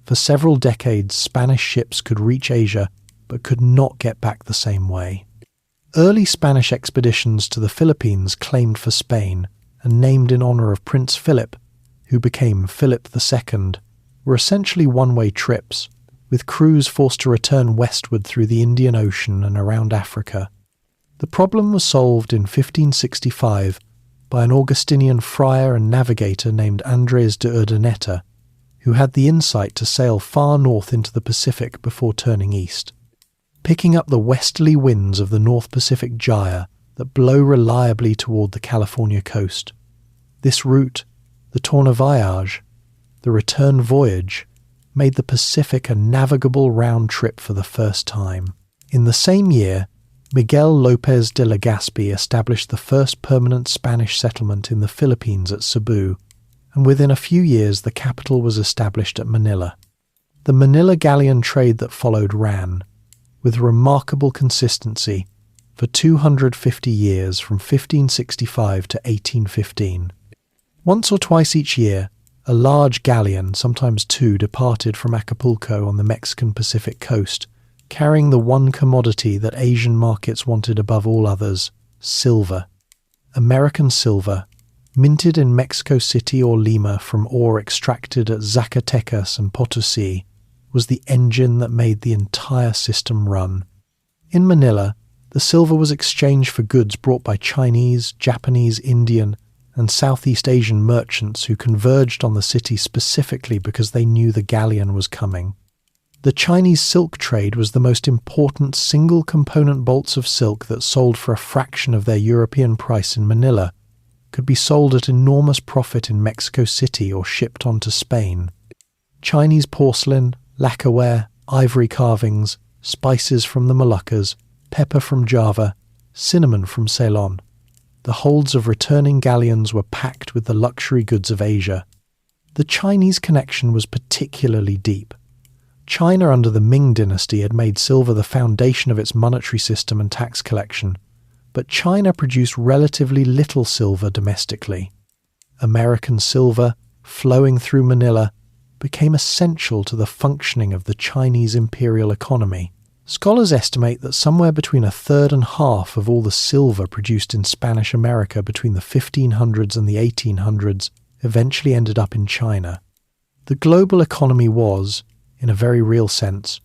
For several decades, Spanish ships could reach Asia, but could not get back the same way. Early Spanish expeditions to the Philippines claimed for Spain, and named in honour of Prince Philip, who became Philip II, were essentially one-way trips, with crews forced to return westward through the Indian Ocean and around Africa. The problem was solved in 1565 by an Augustinian friar and navigator named Andres de Urdaneta, who had the insight to sail far north into the Pacific before turning east. Picking up the westerly winds of the North Pacific Gyre that blow reliably toward the California coast. This route, the tourne voyage, the return voyage, made the Pacific a navigable round trip for the first time. In the same year, Miguel López de Legazpi established the first permanent Spanish settlement in the Philippines at Cebu, and within a few years the capital was established at Manila. The Manila galleon trade that followed ran, with remarkable consistency, for 250 years from 1565 to 1815. Once or twice each year, a large galleon, sometimes two, departed from Acapulco on the Mexican Pacific coast, carrying the one commodity that Asian markets wanted above all others, silver. American silver, minted in Mexico City or Lima from ore extracted at Zacatecas and Potosi, was the engine that made the entire system run. In Manila, the silver was exchanged for goods brought by Chinese, Japanese, Indian, and Southeast Asian merchants who converged on the city specifically because they knew the galleon was coming. The Chinese silk trade was the most important single-component bolts of silk that sold for a fraction of their European price in Manila, could be sold at enormous profit in Mexico City or shipped on to Spain. Chinese porcelain, lacquerware, ivory carvings, spices from the Moluccas, pepper from Java, cinnamon from Ceylon. The holds of returning galleons were packed with the luxury goods of Asia. The Chinese connection was particularly deep. China under the Ming dynasty had made silver the foundation of its monetary system and tax collection, but China produced relatively little silver domestically. American silver, flowing through Manila, became essential to the functioning of the Chinese imperial economy. Scholars estimate that somewhere between a third and half of all the silver produced in Spanish America between the 1500s and the 1800s eventually ended up in China. The global economy was, in a very real sense,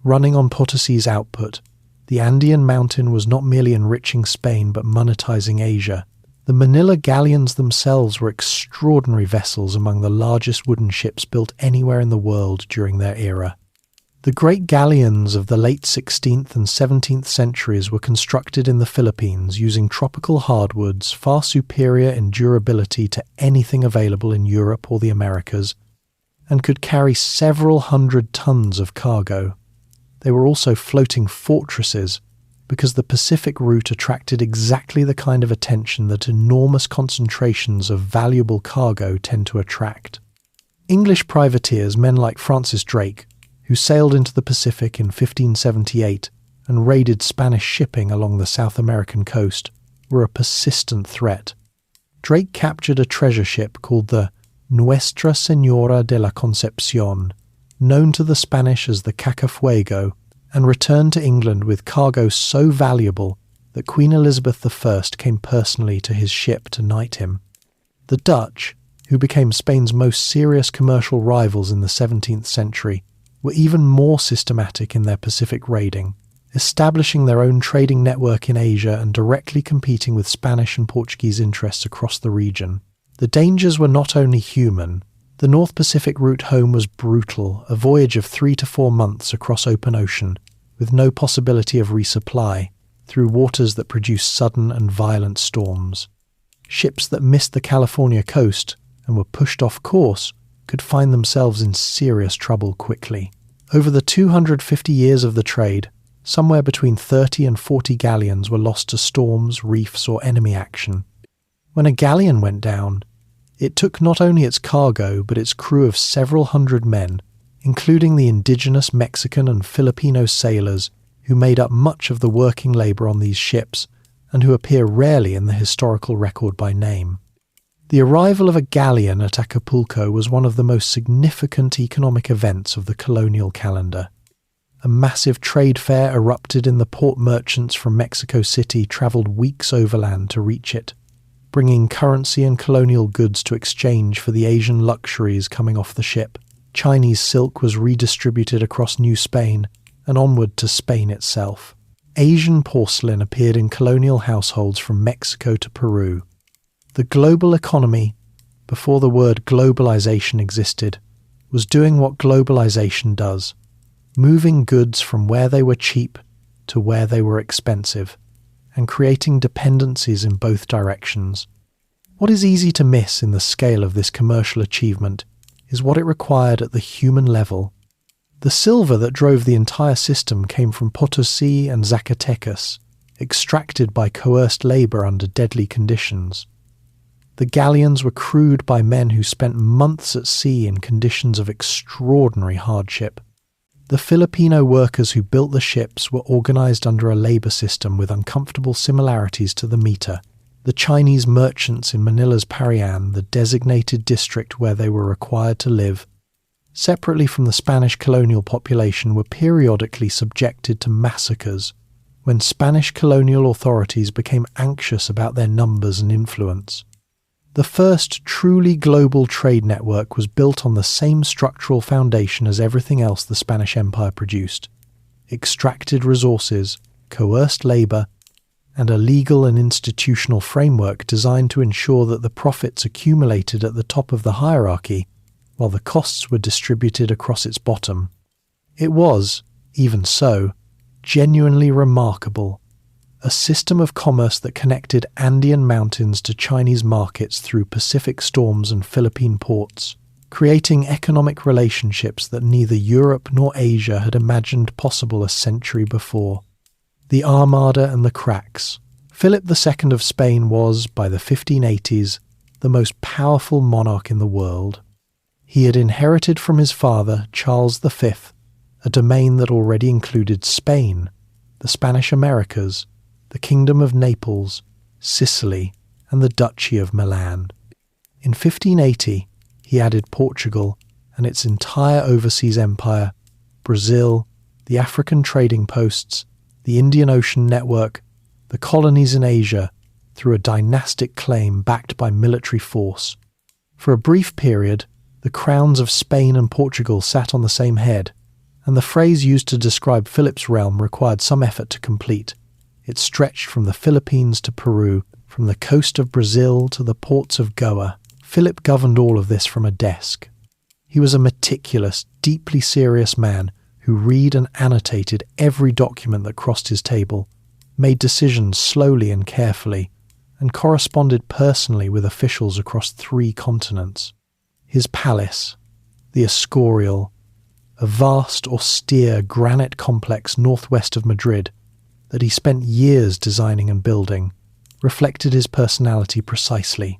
running on Potosi's output. The Andean mountain was not merely enriching Spain but monetizing Asia. The Manila galleons themselves were extraordinary vessels among the largest wooden ships built anywhere in the world during their era. The great galleons of the late 16th and 17th centuries were constructed in the Philippines using tropical hardwoods far superior in durability to anything available in Europe or the Americas, and could carry several hundred tons of cargo. They were also floating fortresses, because the Pacific route attracted exactly the kind of attention that enormous concentrations of valuable cargo tend to attract. English privateers, men like Francis Drake, who sailed into the Pacific in 1578 and raided Spanish shipping along the South American coast, were a persistent threat. Drake captured a treasure ship called the Nuestra Señora de la Concepción, known to the Spanish as the Cacafuego, and returned to England with cargo so valuable that Queen Elizabeth I came personally to his ship to knight him. The Dutch, who became Spain's most serious commercial rivals in the 17th century, were even more systematic in their Pacific raiding, establishing their own trading network in Asia and directly competing with Spanish and Portuguese interests across the region. The dangers were not only human. The North Pacific route home was brutal, a voyage of 3 to 4 months across open ocean, with no possibility of resupply, through waters that produced sudden and violent storms. ships that missed the California coast and were pushed off course could find themselves in serious trouble quickly. Over the 250 years of the trade, somewhere between 30 and 40 galleons were lost to storms, reefs, or enemy action. When a galleon went down, it took not only its cargo but its crew of several hundred men, including the indigenous Mexican and Filipino sailors who made up much of the working labour on these ships and who appear rarely in the historical record by name. The arrival of a galleon at Acapulco was one of the most significant economic events of the colonial calendar. A massive trade fair erupted in the port. Merchants from Mexico City travelled weeks overland to reach it, bringing currency and colonial goods to exchange for the Asian luxuries coming off the ship. Chinese silk was redistributed across New Spain and onward to Spain itself. Asian porcelain appeared in colonial households from Mexico to Peru. The global economy, before the word globalization existed, was doing what globalization does, moving goods from where they were cheap to where they were expensive, and creating dependencies in both directions. What is easy to miss in the scale of this commercial achievement is what it required at the human level. The silver that drove the entire system came from Potosi and Zacatecas, extracted by coerced labour under deadly conditions. The galleons were crewed by men who spent months at sea in conditions of extraordinary hardship. The Filipino workers who built the ships were organised under a labour system with uncomfortable similarities to the meter. The Chinese merchants in Manila's Parian, the designated district where they were required to live, separately from the Spanish colonial population, were periodically subjected to massacres when Spanish colonial authorities became anxious about their numbers and influence. The first truly global trade network was built on the same structural foundation as everything else the Spanish Empire produced: extracted resources, coerced labour, and a legal and institutional framework designed to ensure that the profits accumulated at the top of the hierarchy while the costs were distributed across its bottom. It was, even so, genuinely remarkable. A system of commerce that connected Andean mountains to Chinese markets through Pacific storms and Philippine ports, creating economic relationships that neither Europe nor Asia had imagined possible a century before. The Armada and the cracks. Philip II of Spain was, by the 1580s, the most powerful monarch in the world. He had inherited from his father, Charles V, a domain that already included Spain, the Spanish Americas, the Kingdom of Naples, Sicily, and the Duchy of Milan. In 1580, he added Portugal and its entire overseas empire, Brazil, the African trading posts, the Indian Ocean network, the colonies in Asia, through a dynastic claim backed by military force. For a brief period, the crowns of Spain and Portugal sat on the same head, and the phrase used to describe Philip's realm required some effort to complete. It stretched from the Philippines to Peru, from the coast of Brazil to the ports of Goa. Philip governed all of this from a desk. He was a meticulous, deeply serious man who read and annotated every document that crossed his table, made decisions slowly and carefully, and corresponded personally with officials across 3 continents. His palace, the Escorial, a vast, austere granite complex northwest of Madrid that he spent years designing and building, reflected his personality precisely: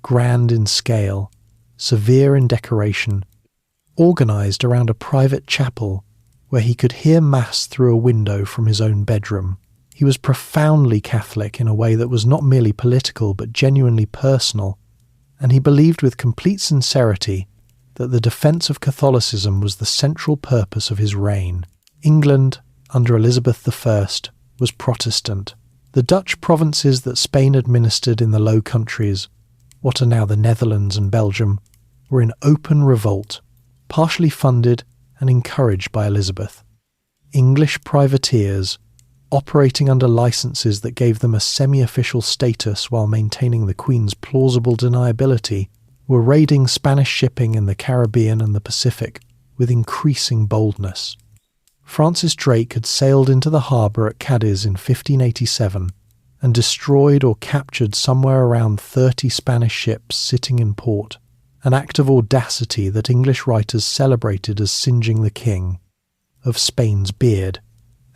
grand in scale, severe in decoration, organised around a private chapel where he could hear Mass through a window from his own bedroom. He was profoundly Catholic in a way that was not merely political but genuinely personal, and he believed with complete sincerity that the defence of Catholicism was the central purpose of his reign. England, under Elizabeth I, was Protestant. The Dutch provinces that Spain administered in the Low Countries, what are now the Netherlands and Belgium, were in open revolt, partially funded and encouraged by Elizabeth. English privateers, operating under licenses that gave them a semi-official status while maintaining the Queen's plausible deniability, were raiding Spanish shipping in the Caribbean and the Pacific with increasing boldness. Francis Drake had sailed into the harbour at Cadiz in 1587 and destroyed or captured somewhere around 30 Spanish ships sitting in port, an act of audacity that English writers celebrated as singeing the king of Spain's beard,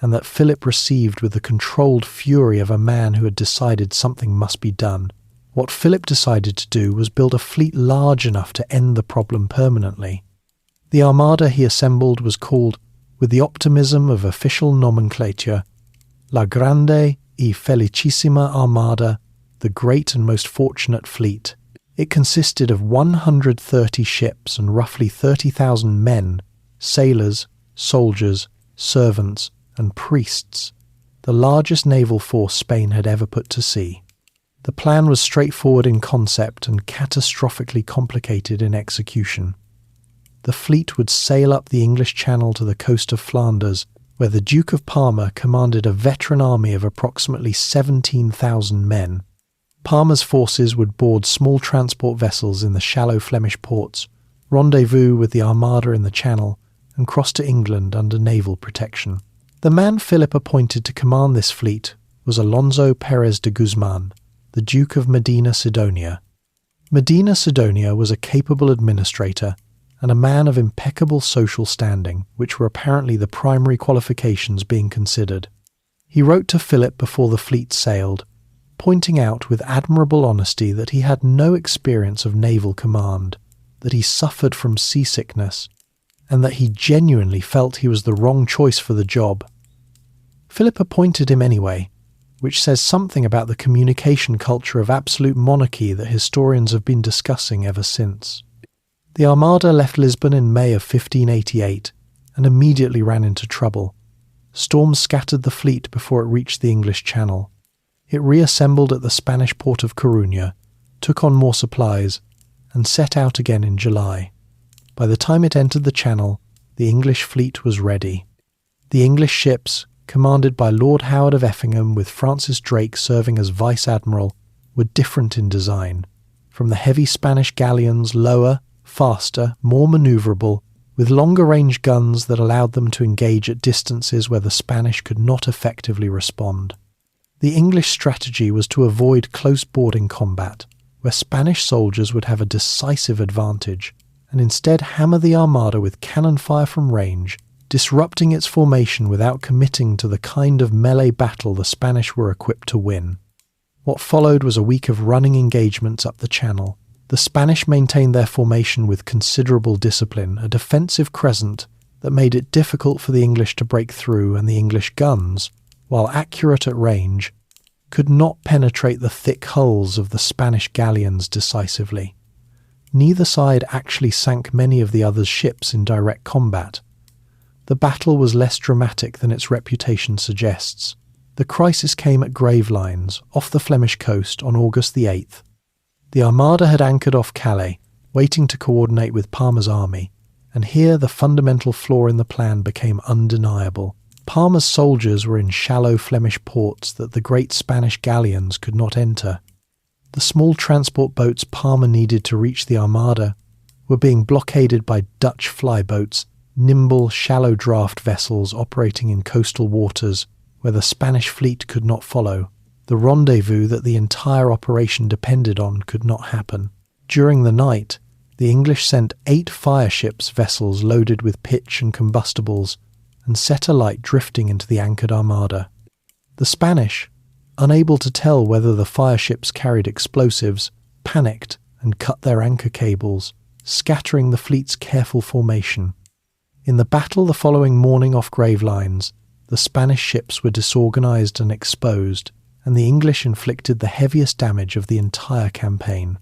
and that Philip received with the controlled fury of a man who had decided something must be done. What Philip decided to do was build a fleet large enough to end the problem permanently. The armada he assembled was called, with the optimism of official nomenclature, La Grande y Felicissima Armada, the great and most fortunate fleet. It consisted of 130 ships and roughly 30,000 men, sailors, soldiers, servants, and priests, the largest naval force Spain had ever put to sea. The plan was straightforward in concept and catastrophically complicated in execution. The fleet would sail up the English Channel to the coast of Flanders, where the Duke of Parma commanded a veteran army of approximately 17,000 men. Parma's forces would board small transport vessels in the shallow Flemish ports, rendezvous with the Armada in the Channel, and cross to England under naval protection. The man Philip appointed to command this fleet was Alonso Perez de Guzman, the Duke of Medina Sidonia. Medina Sidonia was a capable administrator and a man of impeccable social standing, which were apparently the primary qualifications being considered. He wrote to Philip before the fleet sailed, pointing out with admirable honesty that he had no experience of naval command, that he suffered from seasickness, and that he genuinely felt he was the wrong choice for the job. Philip appointed him anyway, which says something about the communication culture of absolute monarchy that historians have been discussing ever since. The Armada left Lisbon in May of 1588 and immediately ran into trouble. Storms scattered the fleet before it reached the English Channel. It reassembled at the Spanish port of Coruña, took on more supplies, and set out again in July. By the time it entered the Channel, the English fleet was ready. The English ships, commanded by Lord Howard of Effingham with Francis Drake serving as Vice-Admiral, were different in design. From the heavy Spanish galleons, lower, faster, more manoeuvrable, with longer-range guns that allowed them to engage at distances where the Spanish could not effectively respond. The English strategy was to avoid close boarding combat, where Spanish soldiers would have a decisive advantage, and instead hammer the Armada with cannon fire from range, disrupting its formation without committing to the kind of melee battle the Spanish were equipped to win. What followed was a week of running engagements up the Channel. The Spanish maintained their formation with considerable discipline, a defensive crescent that made it difficult for the English to break through, and the English guns, while accurate at range, could not penetrate the thick hulls of the Spanish galleons decisively. Neither side actually sank many of the other's ships in direct combat. The battle was less dramatic than its reputation suggests. The crisis came at Gravelines, off the Flemish coast, on August the 8th. The Armada had anchored off Calais, waiting to coordinate with Parma's army, and here the fundamental flaw in the plan became undeniable. Parma's soldiers were in shallow Flemish ports that the great Spanish galleons could not enter. The small transport boats Parma needed to reach the Armada were being blockaded by Dutch flyboats, nimble, shallow-draft vessels operating in coastal waters where the Spanish fleet could not follow. The rendezvous that the entire operation depended on could not happen. During the night, the English sent 8 fireships vessels loaded with pitch and combustibles and set alight drifting into the anchored Armada. The Spanish, unable to tell whether the fireships carried explosives, panicked and cut their anchor cables, scattering the fleet's careful formation. In the battle the following morning off Gravelines, the Spanish ships were disorganized and exposed, and the English inflicted the heaviest damage of the entire campaign.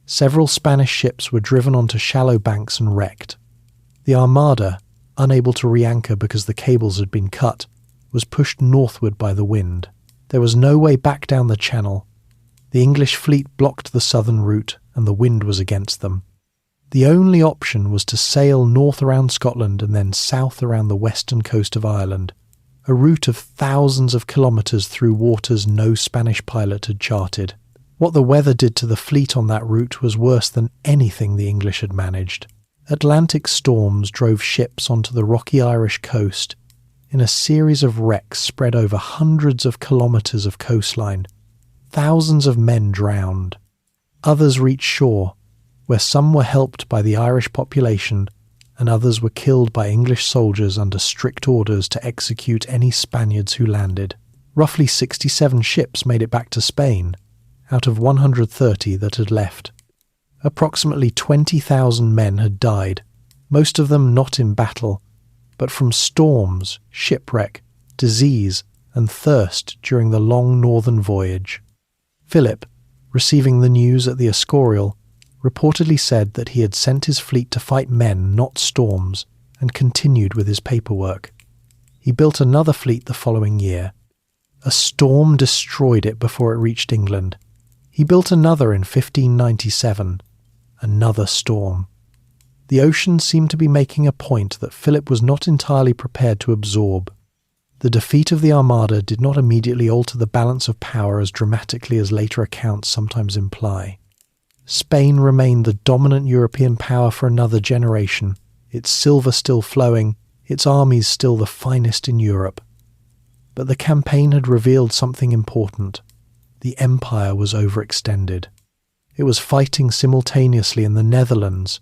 Several Spanish ships were driven onto shallow banks and wrecked. The Armada, unable to re-anchor because the cables had been cut, was pushed northward by the wind. There was no way back down the Channel. The English fleet blocked the southern route, and the wind was against them. The only option was to sail north around Scotland and then south around the western coast of Ireland, a route of thousands of kilometres through waters no Spanish pilot had charted. What the weather did to the fleet on that route was worse than anything the English had managed. Atlantic storms drove ships onto the rocky Irish coast in a series of wrecks spread over hundreds of kilometres of coastline, thousands of men drowned. Others reached shore, where some were helped by the Irish population and others were killed by English soldiers under strict orders to execute any Spaniards who landed. Roughly 67 ships made it back to Spain, out of 130 that had left. Approximately 20,000 men had died, most of them not in battle, but from storms, shipwreck, disease, and thirst during the long northern voyage. Philip, receiving the news at the Escorial, reportedly said that he had sent his fleet to fight men, not storms, and continued with his paperwork. He built another fleet the following year. A storm destroyed it before it reached England. He built another in 1597. Another storm. The ocean seemed to be making a point that Philip was not entirely prepared to absorb. The defeat of the Armada did not immediately alter the balance of power as dramatically as later accounts sometimes imply. Spain remained the dominant European power for another generation, its silver still flowing, its armies still the finest in Europe. But the campaign had revealed something important. The empire was overextended. It was fighting simultaneously in the Netherlands,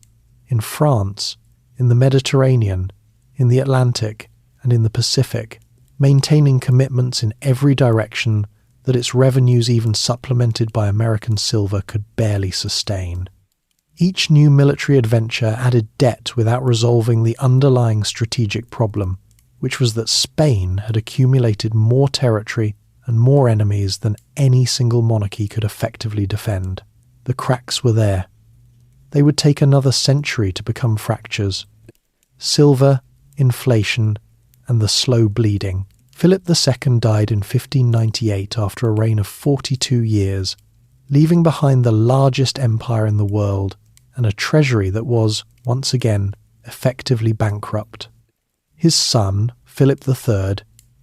in France, in the Mediterranean, in the Atlantic, and in the Pacific, maintaining commitments in every direction that its revenues, even supplemented by American silver, could barely sustain. Each new military adventure added debt without resolving the underlying strategic problem, which was that Spain had accumulated more territory and more enemies than any single monarchy could effectively defend. The cracks were there. They would take another century to become fractures. Silver, inflation, and the slow bleeding. Philip II died in 1598 after a reign of 42 years, leaving behind the largest empire in the world and a treasury that was, once again, effectively bankrupt. His son, Philip III,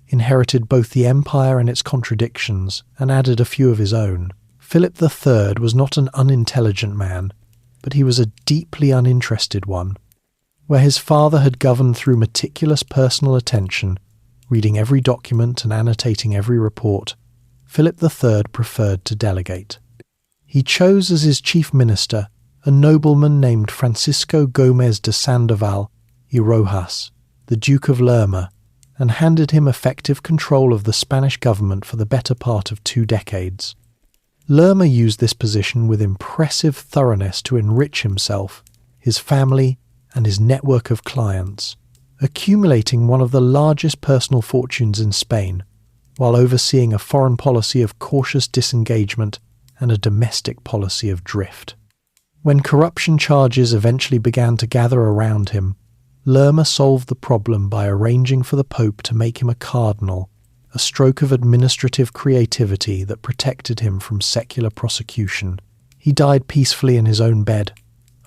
inherited both the empire and its contradictions and added a few of his own. Philip III was not an unintelligent man, but he was a deeply uninterested one. Where his father had governed through meticulous personal attention, reading every document and annotating every report, Philip III preferred to delegate. He chose as his chief minister a nobleman named Francisco Gómez de Sandoval y Rojas, the Duke of Lerma, and handed him effective control of the Spanish government for the better part of 2 decades. Lerma used this position with impressive thoroughness to enrich himself, his family, and his network of clients, accumulating one of the largest personal fortunes in Spain, while overseeing a foreign policy of cautious disengagement and a domestic policy of drift. When corruption charges eventually began to gather around him, Lerma solved the problem by arranging for the Pope to make him a cardinal, a stroke of administrative creativity that protected him from secular prosecution. He died peacefully in his own bed,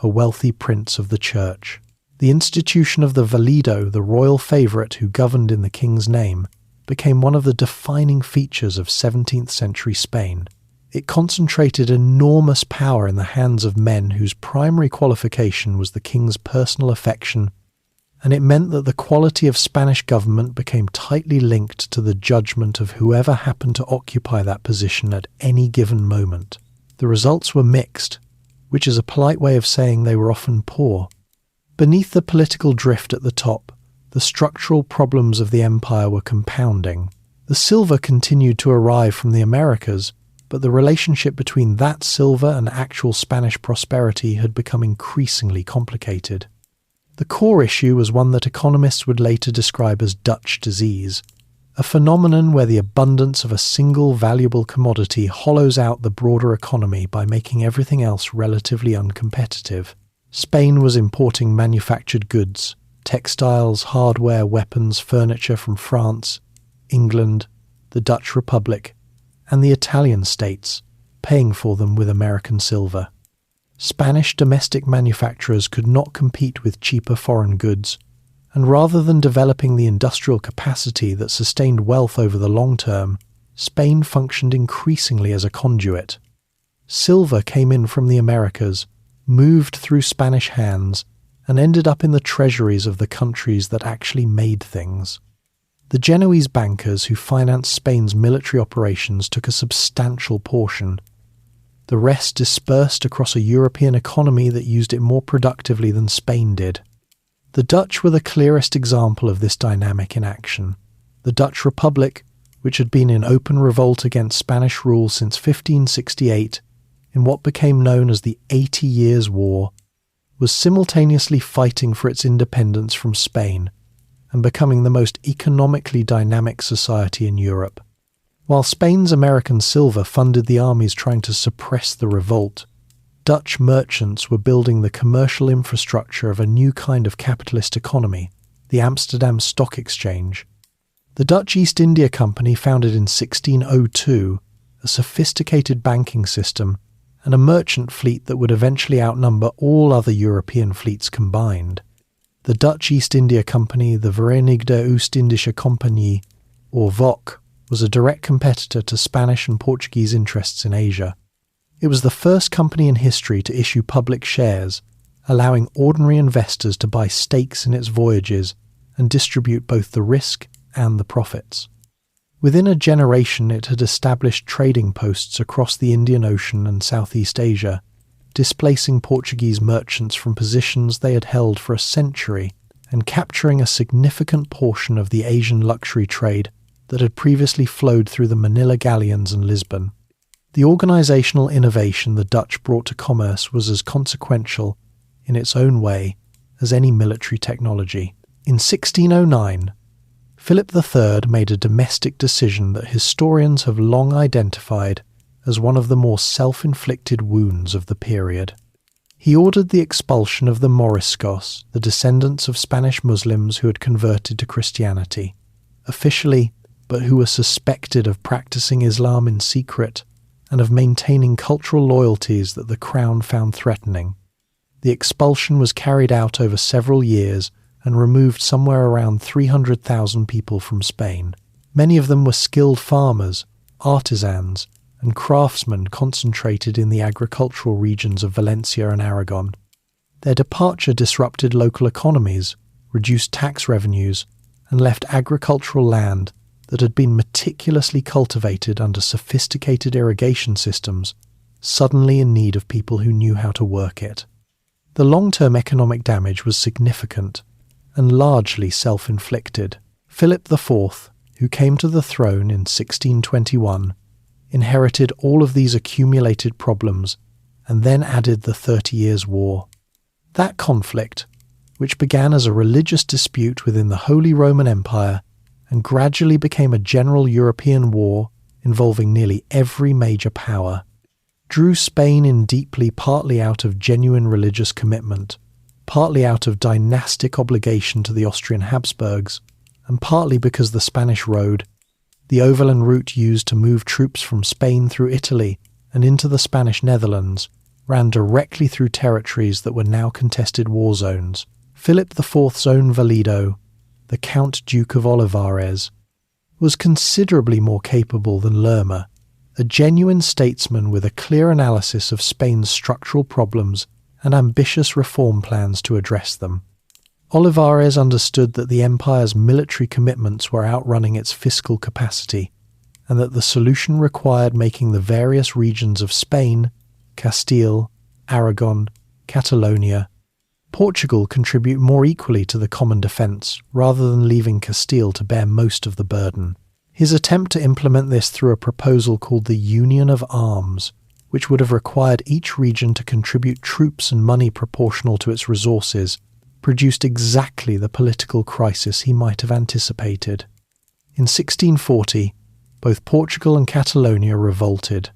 a wealthy prince of the church. The institution of the valido, the royal favourite who governed in the king's name, became one of the defining features of 17th century Spain. It concentrated enormous power in the hands of men whose primary qualification was the king's personal affection, and it meant that the quality of Spanish government became tightly linked to the judgment of whoever happened to occupy that position at any given moment. The results were mixed, which is a polite way of saying they were often poor. Beneath the political drift at the top, the structural problems of the empire were compounding. The silver continued to arrive from the Americas, but the relationship between that silver and actual Spanish prosperity had become increasingly complicated. The core issue was one that economists would later describe as Dutch disease, a phenomenon where the abundance of a single valuable commodity hollows out the broader economy by making everything else relatively uncompetitive. Spain was importing manufactured goods, textiles, hardware, weapons, furniture from France, England, the Dutch Republic, and the Italian states, paying for them with American silver. Spanish domestic manufacturers could not compete with cheaper foreign goods, and rather than developing the industrial capacity that sustained wealth over the long term, Spain functioned increasingly as a conduit. Silver came in from the Americas, moved through Spanish hands, and ended up in the treasuries of the countries that actually made things. The Genoese bankers who financed Spain's military operations took a substantial portion. The rest dispersed across a European economy that used it more productively than Spain did. The Dutch were the clearest example of this dynamic in action. The Dutch Republic, which had been in open revolt against Spanish rule since 1568, in what became known as the 80 Years' War, was simultaneously fighting for its independence from Spain and becoming the most economically dynamic society in Europe. While Spain's American silver funded the armies trying to suppress the revolt, Dutch merchants were building the commercial infrastructure of a new kind of capitalist economy, the Amsterdam Stock Exchange. The Dutch East India Company founded in 1602 a sophisticated banking system and a merchant fleet that would eventually outnumber all other European fleets combined. The Dutch East India Company, the Verenigde Oost-Indische Compagnie, or VOC, was a direct competitor to Spanish and Portuguese interests in Asia. It was the first company in history to issue public shares, allowing ordinary investors to buy stakes in its voyages and distribute both the risk and the profits. Within a generation, it had established trading posts across the Indian Ocean and Southeast Asia, displacing Portuguese merchants from positions they had held for a century and capturing a significant portion of the Asian luxury trade that had previously flowed through the Manila galleons and Lisbon. The organisational innovation the Dutch brought to commerce was as consequential, in its own way, as any military technology. In 1609, Philip III made a domestic decision that historians have long identified as one of the more self-inflicted wounds of the period. He ordered the expulsion of the Moriscos, the descendants of Spanish Muslims who had converted to Christianity, officially, but who were suspected of practicing Islam in secret and of maintaining cultural loyalties that the crown found threatening. The expulsion was carried out over several years and removed somewhere around 300,000 people from Spain. Many of them were skilled farmers, artisans, and craftsmen concentrated in the agricultural regions of Valencia and Aragon. Their departure disrupted local economies, reduced tax revenues, and left agricultural land that had been meticulously cultivated under sophisticated irrigation systems suddenly in need of people who knew how to work it. The long-term economic damage was significant and largely self-inflicted. Philip IV, who came to the throne in 1621, inherited all of these accumulated problems and then added the 30 Years' War. That conflict, which began as a religious dispute within the Holy Roman Empire and gradually became a general European war involving nearly every major power, drew Spain in deeply partly out of genuine religious commitment, partly out of dynastic obligation to the Austrian Habsburgs, and partly because the Spanish road, the overland route used to move troops from Spain through Italy and into the Spanish Netherlands, ran directly through territories that were now contested war zones. Philip IV's own valido, the Count Duke of Olivares, was considerably more capable than Lerma, a genuine statesman with a clear analysis of Spain's structural problems and ambitious reform plans to address them. Olivares understood that the empire's military commitments were outrunning its fiscal capacity, and that the solution required making the various regions of Spain, Castile, Aragon, Catalonia, Portugal contribute more equally to the common defence, rather than leaving Castile to bear most of the burden. His attempt to implement this through a proposal called the Union of Arms, which would have required each region to contribute troops and money proportional to its resources, produced exactly the political crisis he might have anticipated. In 1640, both Portugal and Catalonia revolted.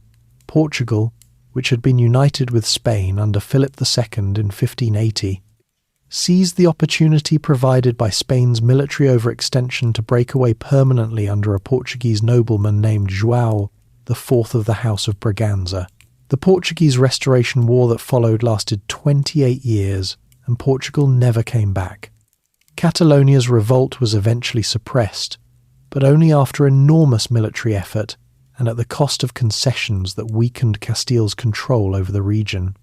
Portugal, which had been united with Spain under Philip II in 1580, seized the opportunity provided by Spain's military overextension to break away permanently under a Portuguese nobleman named João, the fourth of the House of Braganza. The Portuguese Restoration War that followed lasted 28 years, and Portugal never came back. Catalonia's revolt was eventually suppressed, but only after enormous military effort and at the cost of concessions that weakened Castile's control over the region.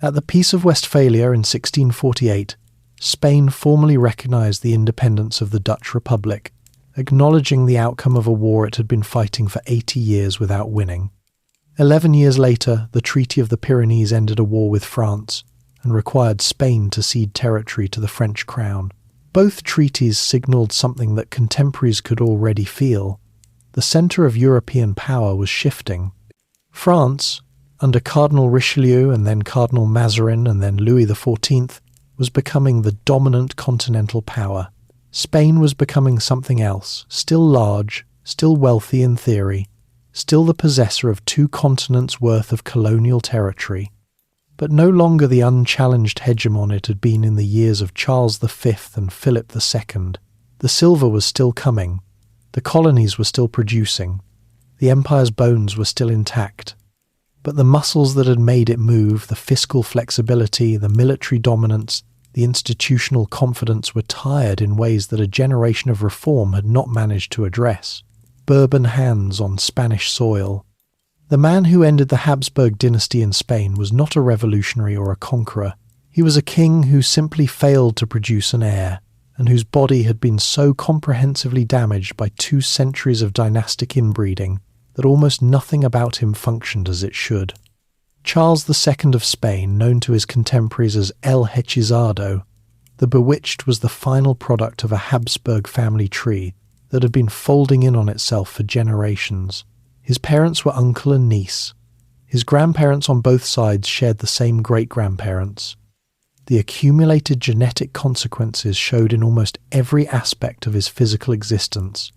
At the Peace of Westphalia in 1648, Spain formally recognised the independence of the Dutch Republic acknowledging the outcome of a war it had been fighting for 80 years without winning. 11 years later, the Treaty of the Pyrenees ended a war with France and required Spain to cede territory to the French crown. Both treaties signalled something that contemporaries could already feel. The centre of European power was shifting. France, under Cardinal Richelieu and then Cardinal Mazarin and then Louis XIV, was becoming the dominant continental power. Spain was becoming something else, still large, still wealthy in theory, still the possessor of 2 continents' worth of colonial territory, but no longer the unchallenged hegemon it had been in the years of Charles V and Philip II. The silver was still coming, the colonies were still producing, the empire's bones were still intact, but the muscles that had made it move, the fiscal flexibility, the military dominance, the institutional confidence were tired in ways that a generation of reform had not managed to address. Bourbon hands on Spanish soil. The man who ended the Habsburg dynasty in Spain was not a revolutionary or a conqueror. He was a king who simply failed to produce an heir, and whose body had been so comprehensively damaged by 2 centuries of dynastic inbreeding that almost nothing about him functioned as it should. Charles II of Spain, known to his contemporaries as El Hechizado, the Bewitched, was the final product of a Habsburg family tree that had been folding in on itself for generations. His parents were uncle and niece. His grandparents on both sides shared the same great-grandparents. The accumulated genetic consequences showed in almost every aspect of his physical existence.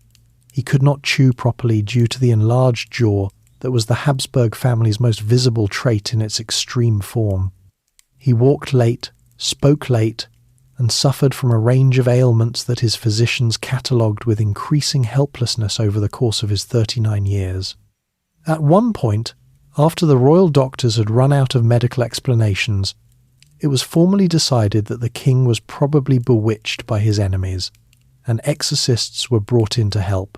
He could not chew properly due to the enlarged jaw that was the Habsburg family's most visible trait in its extreme form. He walked late, spoke late, and suffered from a range of ailments that his physicians catalogued with increasing helplessness over the course of his 39 years. At one point, after the royal doctors had run out of medical explanations, it was formally decided that the king was probably bewitched by his enemies, and exorcists were brought in to help.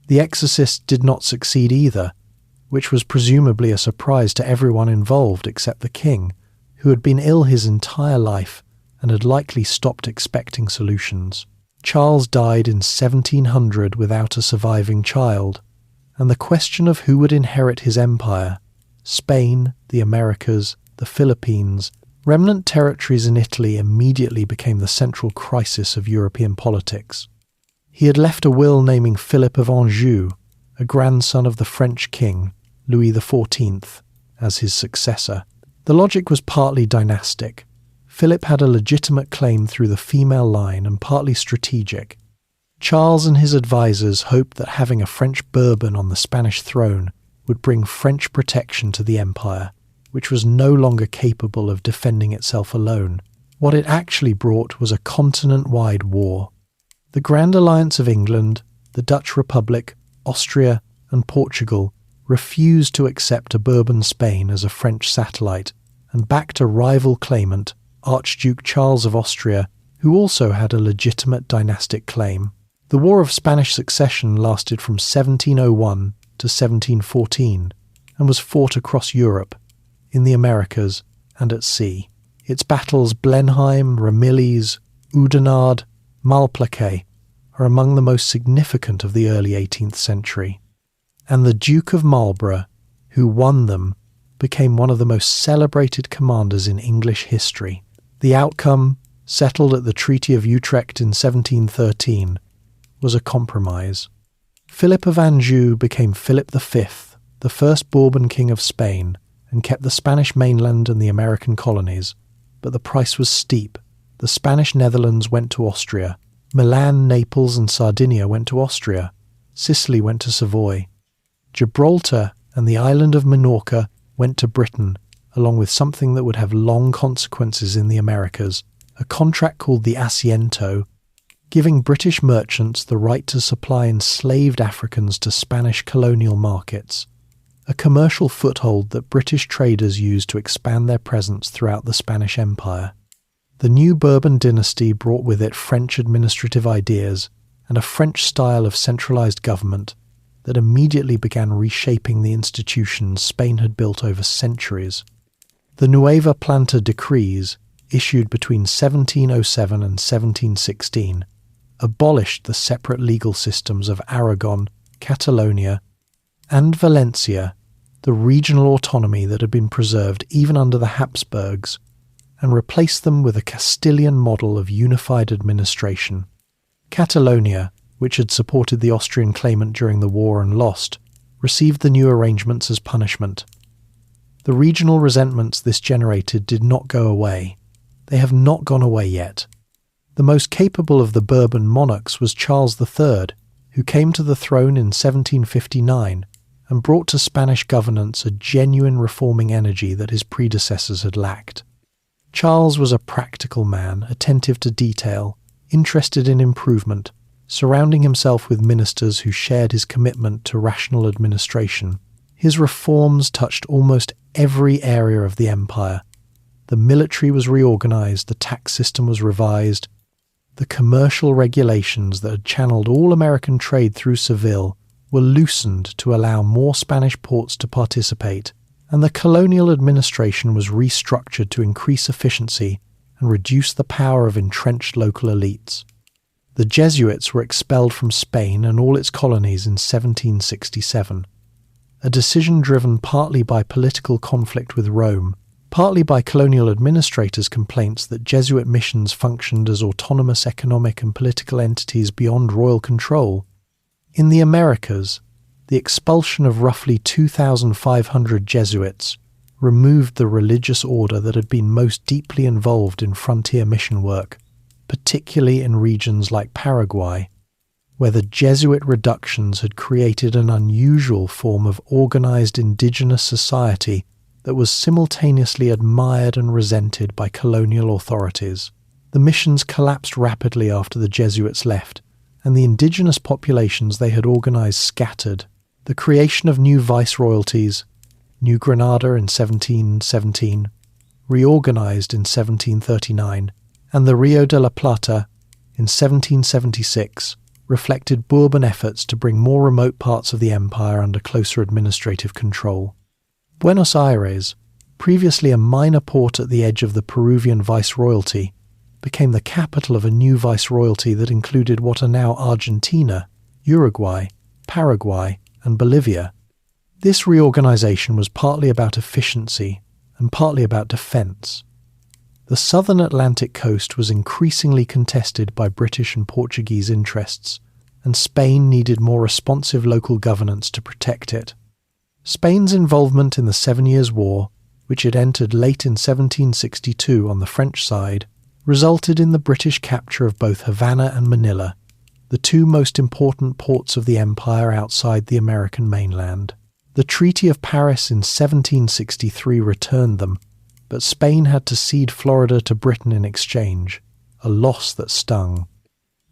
The exorcists did not succeed either, which was presumably a surprise to everyone involved except the king, who had been ill his entire life and had likely stopped expecting solutions. Charles died in 1700 without a surviving child, and the question of who would inherit his empire, Spain, the Americas, the Philippines, remnant territories in Italy, immediately became the central crisis of European politics. He had left a will naming Philip of Anjou, a grandson of the French king, Louis XIV, as his successor. The logic was partly dynastic. Philip had a legitimate claim through the female line and partly strategic. Charles and his advisors hoped that having a French Bourbon on the Spanish throne would bring French protection to the empire, which was no longer capable of defending itself alone. What it actually brought was a continent-wide war. The Grand Alliance of England, the Dutch Republic, Austria, and Portugal refused to accept a Bourbon Spain as a French satellite and backed a rival claimant, Archduke Charles of Austria, who also had a legitimate dynastic claim. The War of Spanish Succession lasted from 1701 to 1714 and was fought across Europe, in the Americas, and at sea. Its battles Blenheim, Ramillies, Oudenarde, Malplaquet are among the most significant of the early 18th century. And the Duke of Marlborough, who won them, became one of the most celebrated commanders in English history. The outcome, settled at the Treaty of Utrecht in 1713, was a compromise. Philip of Anjou became Philip V, the first Bourbon king of Spain, and kept the Spanish mainland and the American colonies, but the price was steep. The Spanish Netherlands went to Austria. Milan, Naples, and Sardinia went to Austria. Sicily went to Savoy. Gibraltar and the island of Minorca went to Britain, along with something that would have long consequences in the Americas, a contract called the Asiento, giving British merchants the right to supply enslaved Africans to Spanish colonial markets, a commercial foothold that British traders used to expand their presence throughout the Spanish Empire. The new Bourbon dynasty brought with it French administrative ideas and a French style of centralized government that immediately began reshaping the institutions Spain had built over centuries. The Nueva Planta decrees, issued between 1707 and 1716, abolished the separate legal systems of Aragon, Catalonia, and Valencia, the regional autonomy that had been preserved even under the Habsburgs, and replaced them with a Castilian model of unified administration. Catalonia, which had supported the Austrian claimant during the war and lost, received the new arrangements as punishment. The regional resentments this generated did not go away. They have not gone away yet. The most capable of the Bourban monarchs was Charles III, who came to the throne in 1759 and brought to Spanish governance a genuine reforming energy that his predecessors had lacked. Charles was a practical man, attentive to detail, interested in improvement, surrounding himself with ministers who shared his commitment to rational administration. His reforms touched almost every area of the empire. The military was reorganized, the tax system was revised, the commercial regulations that had channeled all American trade through Seville were loosened to allow more Spanish ports to participate, and the colonial administration was restructured to increase efficiency and reduce the power of entrenched local elites. The Jesuits were expelled from Spain and all its colonies in 1767, a decision driven partly by political conflict with Rome, partly by colonial administrators' complaints that Jesuit missions functioned as autonomous economic and political entities beyond royal control. In the Americas, the expulsion of roughly 2,500 Jesuits removed the religious order that had been most deeply involved in frontier mission work, particularly in regions like Paraguay, where the Jesuit reductions had created an unusual form of organized indigenous society that was simultaneously admired and resented by colonial authorities. The missions collapsed rapidly after the Jesuits left, and the indigenous populations they had organized scattered. The creation of new viceroyalties, New Granada in 1717, reorganized in 1739, and the Rio de la Plata in 1776 reflected Bourban efforts to bring more remote parts of the empire under closer administrative control. Buenos Aires, previously a minor port at the edge of the Peruvian viceroyalty, became the capital of a new viceroyalty that included what are now Argentina, Uruguay, Paraguay, and Bolivia. This reorganization was partly about efficiency and partly about defense. The southern Atlantic coast was increasingly contested by British and Portuguese interests, and Spain needed more responsive local governance to protect it. Spain's involvement in the 7 Years' War, which it entered late in 1762 on the French side, resulted in the British capture of both Havana and Manila, the two most important ports of the empire outside the American mainland. The Treaty of Paris in 1763 returned them, but Spain had to cede Florida to Britain in exchange, a loss that stung.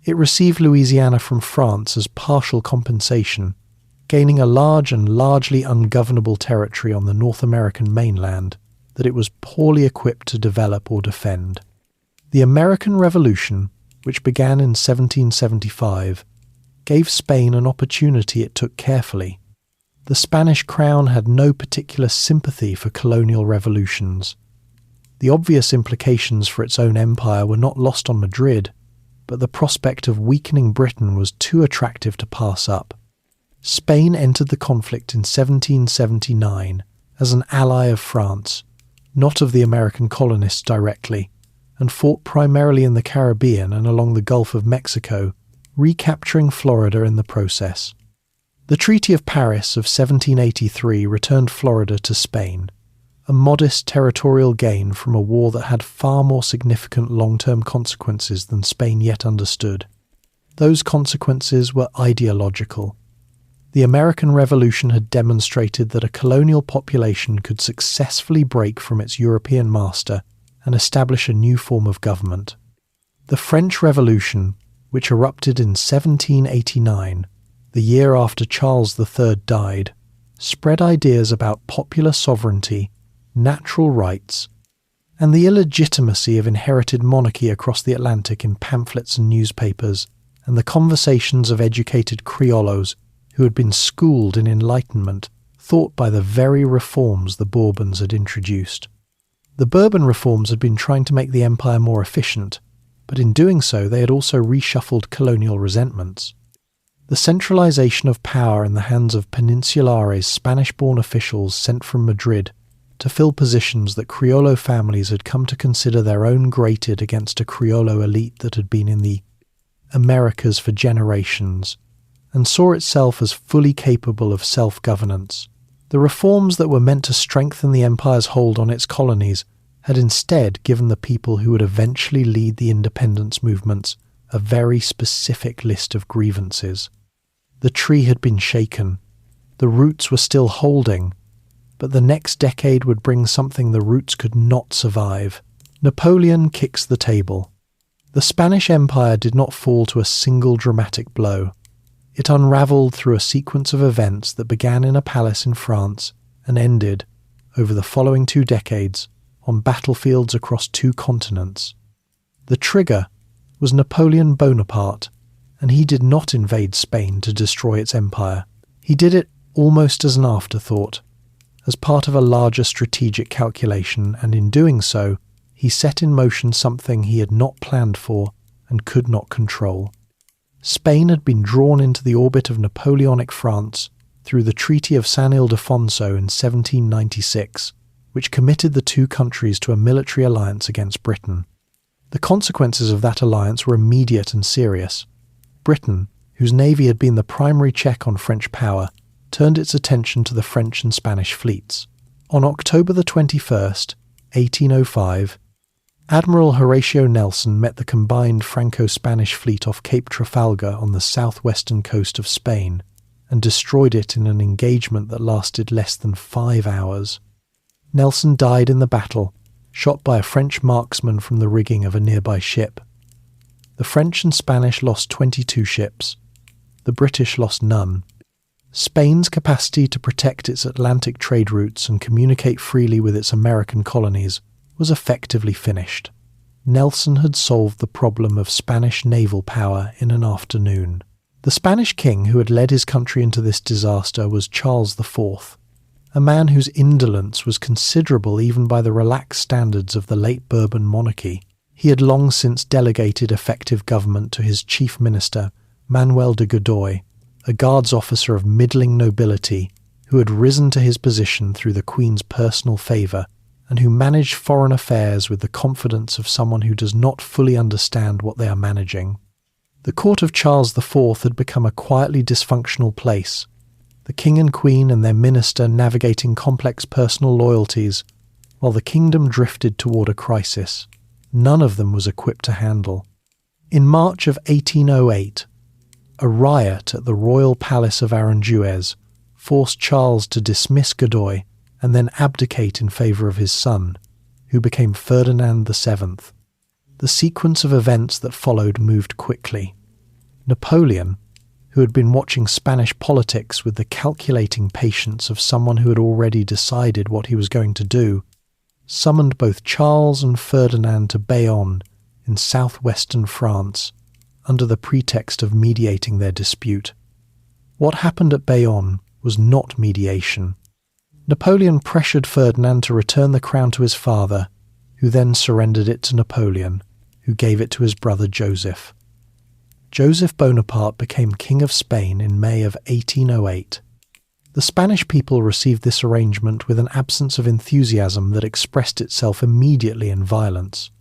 It received Louisiana from France as partial compensation, gaining a large and largely ungovernable territory on the North American mainland that it was poorly equipped to develop or defend. The American Revolution, which began in 1775, gave Spain an opportunity it took carefully. The Spanish crown had no particular sympathy for colonial revolutions. The obvious implications for its own empire were not lost on Madrid, but the prospect of weakening Britain was too attractive to pass up. Spain entered the conflict in 1779 as an ally of France, not of the American colonists directly, and fought primarily in the Caribbean and along the Gulf of Mexico, recapturing Florida in the process. The Treaty of Paris of 1783 returned Florida to Spain, a modest territorial gain from a war that had far more significant long-term consequences than Spain yet understood. Those consequences were ideological. The American Revolution had demonstrated that a colonial population could successfully break from its European master and establish a new form of government. The French Revolution, which erupted in 1789, the year after Charles III died, spread ideas about popular sovereignty, natural rights, and the illegitimacy of inherited monarchy across the Atlantic in pamphlets and newspapers, and the conversations of educated criollos who had been schooled in Enlightenment thought by the very reforms the Bourbons had introduced. The Bourbon reforms had been trying to make the empire more efficient, but in doing so they had also reshuffled colonial resentments. The centralization of power in the hands of Peninsulares Spanish-born officials sent from Madrid to fill positions that Criollo families had come to consider their own grated against a Criollo elite that had been in the Americas for generations, and saw itself as fully capable of self-governance. The reforms that were meant to strengthen the empire's hold on its colonies had instead given the people who would eventually lead the independence movements a very specific list of grievances. The tree had been shaken. The roots were still holding, but the next decade would bring something the roots could not survive. Napoleon kicks the table. The Spanish Empire did not fall to a single dramatic blow. It unravelled through a sequence of events that began in a palace in France and ended, over the following 2 decades, on battlefields across 2 continents. The trigger was Napoleon Bonaparte, and he did not invade Spain to destroy its empire. He did it almost as an afterthought, as part of a larger strategic calculation, and in doing so, he set in motion something he had not planned for and could not control. Spain had been drawn into the orbit of Napoleonic France through the Treaty of San Ildefonso in 1796, which committed the 2 countries to a military alliance against Britain. The consequences of that alliance were immediate and serious. Britain, whose navy had been the primary check on French power, turned its attention to the French and Spanish fleets. On October the 21st, 1805, Admiral Horatio Nelson met the combined Franco-Spanish fleet off Cape Trafalgar on the southwestern coast of Spain and destroyed it in an engagement that lasted less than 5 hours. Nelson died in the battle, shot by a French marksman from the rigging of a nearby ship. The French and Spanish lost 22 ships. The British lost none. Spain's capacity to protect its Atlantic trade routes and communicate freely with its American colonies was effectively finished. Nelson had solved the problem of Spanish naval power in an afternoon. The Spanish king who had led his country into this disaster was Charles IV, a man whose indolence was considerable even by the relaxed standards of the late Bourban monarchy. He had long since delegated effective government to his chief minister, Manuel de Godoy, a guards officer of middling nobility who had risen to his position through the Queen's personal favour and who managed foreign affairs with the confidence of someone who does not fully understand what they are managing. The court of Charles IV had become a quietly dysfunctional place, the king and queen and their minister navigating complex personal loyalties, while the kingdom drifted toward a crisis none of them was equipped to handle. In March of 1808, a riot at the royal palace of Aranjuez forced Charles to dismiss Godoy and then abdicate in favour of his son, who became Ferdinand VII. The sequence of events that followed moved quickly. Napoleon, who had been watching Spanish politics with the calculating patience of someone who had already decided what he was going to do, summoned both Charles and Ferdinand to Bayonne in southwestern France under the pretext of mediating their dispute. What happened at Bayonne was not mediation. Napoleon pressured Ferdinand to return the crown to his father, who then surrendered it to Napoleon, who gave it to his brother Joseph. Joseph Bonaparte became King of Spain in May of 1808. The Spanish people received this arrangement with an absence of enthusiasm that expressed itself immediately in violence.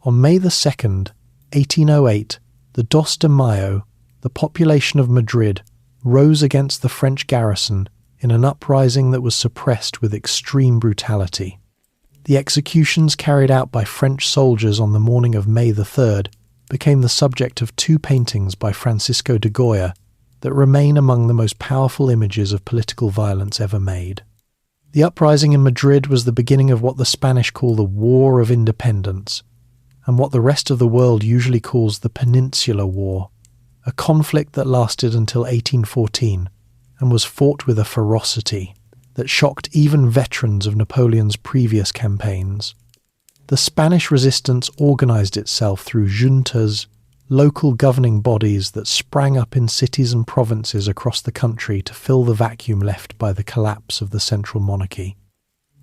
On May 2nd, 1808, the Dos de Mayo, the population of Madrid, rose against the French garrison in an uprising that was suppressed with extreme brutality. The executions carried out by French soldiers on the morning of May 3rd became the subject of 2 paintings by Francisco de Goya that remain among the most powerful images of political violence ever made. The uprising in Madrid was the beginning of what the Spanish call the War of Independence, and what the rest of the world usually calls the Peninsular War, a conflict that lasted until 1814 and was fought with a ferocity that shocked even veterans of Napoleon's previous campaigns. The Spanish resistance organised itself through juntas, local governing bodies that sprang up in cities and provinces across the country to fill the vacuum left by the collapse of the central monarchy.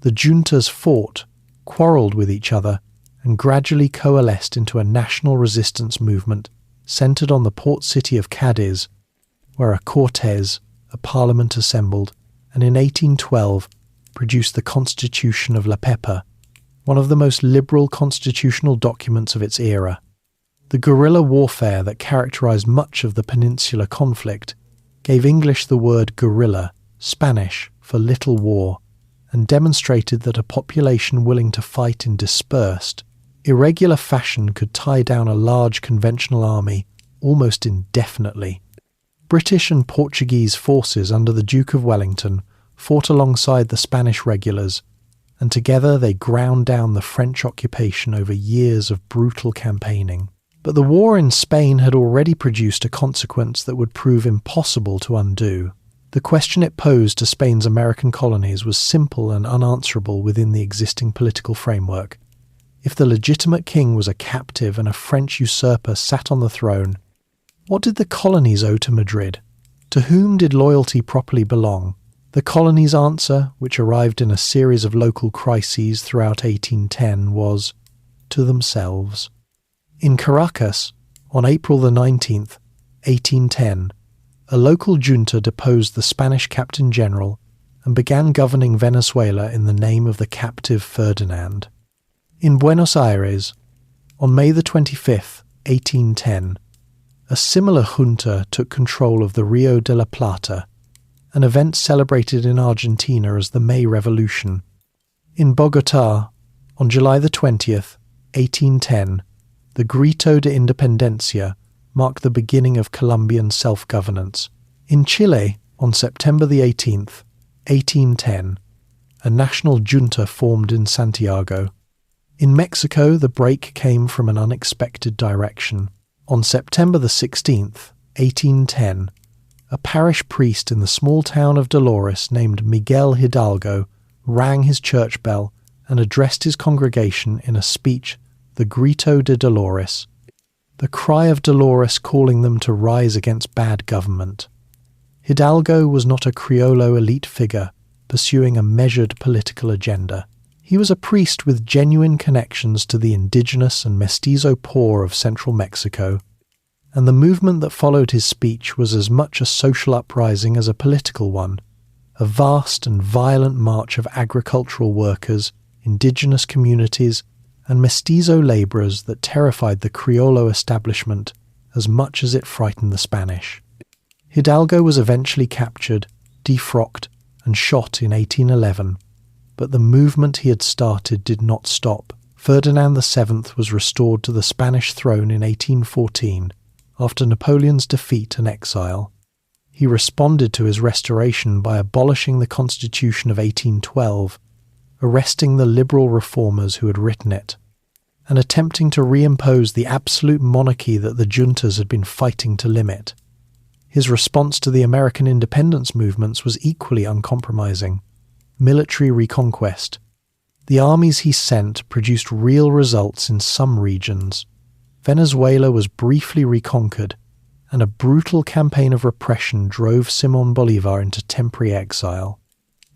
The juntas fought, quarrelled with each other, and gradually coalesced into a national resistance movement centered on the port city of Cadiz, where a Cortez, a parliament assembled, and in 1812 produced the Constitution of La Pepa, one of the most liberal constitutional documents of its era. The guerrilla warfare that characterized much of the peninsular conflict gave English the word guerrilla, Spanish for little war, and demonstrated that a population willing to fight in dispersed, irregular fashion could tie down a large conventional army almost indefinitely. British and Portuguese forces under the Duke of Wellington fought alongside the Spanish regulars, and together they ground down the French occupation over years of brutal campaigning. But the war in Spain had already produced a consequence that would prove impossible to undo. The question it posed to Spain's American colonies was simple and unanswerable within the existing political framework. If the legitimate king was a captive and a French usurper sat on the throne, what did the colonies owe to Madrid? To whom did loyalty properly belong? The colonies' answer, which arrived in a series of local crises throughout 1810, was to themselves. In Caracas, on April the 19th, 1810, a local junta deposed the Spanish captain general and began governing Venezuela in the name of the captive Ferdinand. In Buenos Aires, on May the 25th, 1810, a similar junta took control of the Rio de la Plata, an event celebrated in Argentina as the May Revolution. In Bogotá, on July the 20th, 1810, the Grito de Independencia marked the beginning of Colombian self-governance. In Chile, on September the 18th, 1810, a national junta formed in Santiago. In Mexico, the break came from an unexpected direction. On September the 16th, 1810, a parish priest in the small town of Dolores named Miguel Hidalgo rang his church bell and addressed his congregation in a speech, the Grito de Dolores, the cry of Dolores calling them to rise against bad government. Hidalgo was not a Criollo elite figure pursuing a measured political agenda. He was a priest with genuine connections to the indigenous and mestizo poor of central Mexico, and the movement that followed his speech was as much a social uprising as a political one, a vast and violent march of agricultural workers, indigenous communities, and mestizo labourers that terrified the Criollo establishment as much as it frightened the Spanish. Hidalgo was eventually captured, defrocked, and shot in 1811, but the movement he had started did not stop. Ferdinand VII was restored to the Spanish throne in 1814, after Napoleon's defeat and exile. He responded to his restoration by abolishing the Constitution of 1812, arresting the liberal reformers who had written it, and attempting to reimpose the absolute monarchy that the juntas had been fighting to limit. His response to the American independence movements was equally uncompromising: military reconquest. The armies he sent produced real results in some regions. Venezuela was briefly reconquered, and a brutal campaign of repression drove Simón Bolívar into temporary exile.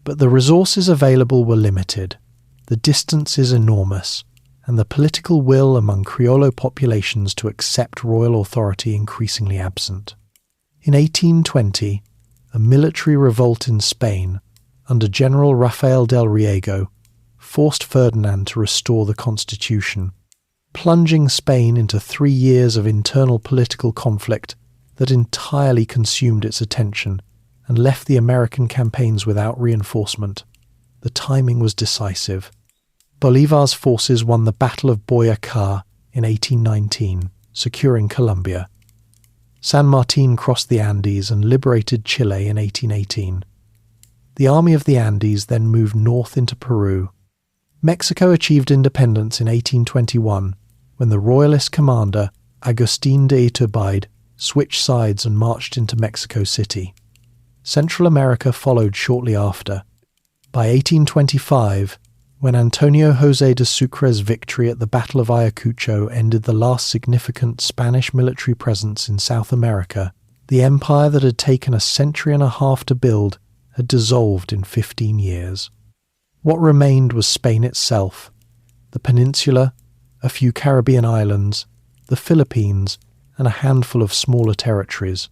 But the resources available were limited, the distances enormous, and the political will among Criollo populations to accept royal authority increasingly absent. In 1820, a military revolt in Spain, under General Rafael del Riego, forced Ferdinand to restore the constitution, plunging Spain into 3 years of internal political conflict that entirely consumed its attention and left the American campaigns without reinforcement. The timing was decisive. Bolívar's forces won the Battle of Boyacá in 1819, securing Colombia. San Martín crossed the Andes and liberated Chile in 1818. The Army of the Andes then moved north into Peru. Mexico achieved independence in 1821, when the royalist commander, Agustín de Iturbide, switched sides and marched into Mexico City. Central America followed shortly after. By 1825, when Antonio José de Sucre's victory at the Battle of Ayacucho ended the last significant Spanish military presence in South America, the empire that had taken a century and a half to build had dissolved in 15 years. What remained was Spain itself, the peninsula, a few Caribbean islands, the Philippines, and a handful of smaller territories.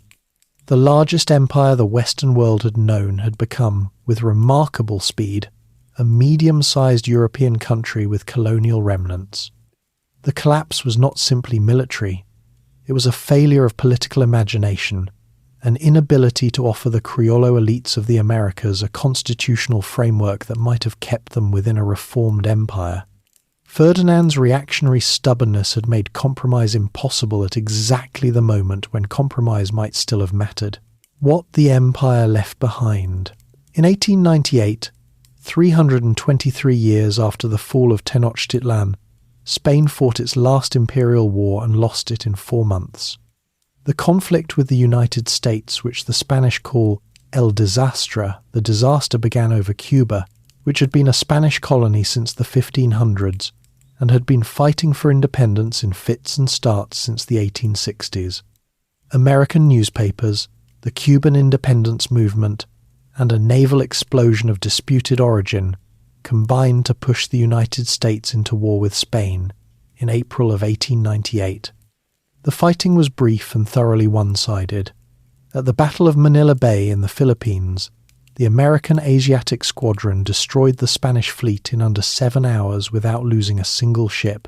The largest empire the Western world had known had become, with remarkable speed, a medium-sized European country with colonial remnants. The collapse was not simply military. It was a failure of political imagination, an inability to offer the Criollo elites of the Americas a constitutional framework that might have kept them within a reformed empire. Ferdinand's reactionary stubbornness had made compromise impossible at exactly the moment when compromise might still have mattered. What the empire left behind. In 1898, 323 years after the fall of Tenochtitlan, Spain fought its last imperial war and lost it in 4 months. The conflict with the United States, which the Spanish call El Desastre, the disaster, began over Cuba, which had been a Spanish colony since the 1500s and had been fighting for independence in fits and starts since the 1860s. American newspapers, the Cuban independence movement, and a naval explosion of disputed origin combined to push the United States into war with Spain in April of 1898. The fighting was brief and thoroughly one-sided. At the Battle of Manila Bay in the Philippines, the American Asiatic Squadron destroyed the Spanish fleet in under 7 hours without losing a single ship.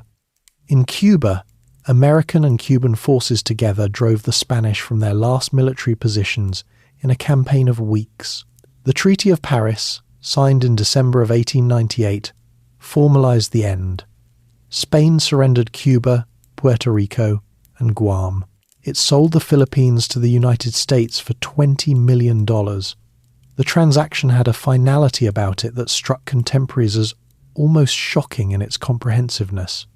In Cuba, American and Cuban forces together drove the Spanish from their last military positions in a campaign of weeks. The Treaty of Paris, signed in December of 1898, formalized the end. Spain surrendered Cuba, Puerto Rico, and Guam. It sold the Philippines to the United States for $20 million. The transaction had a finality about it that struck contemporaries as almost shocking in its comprehensiveness.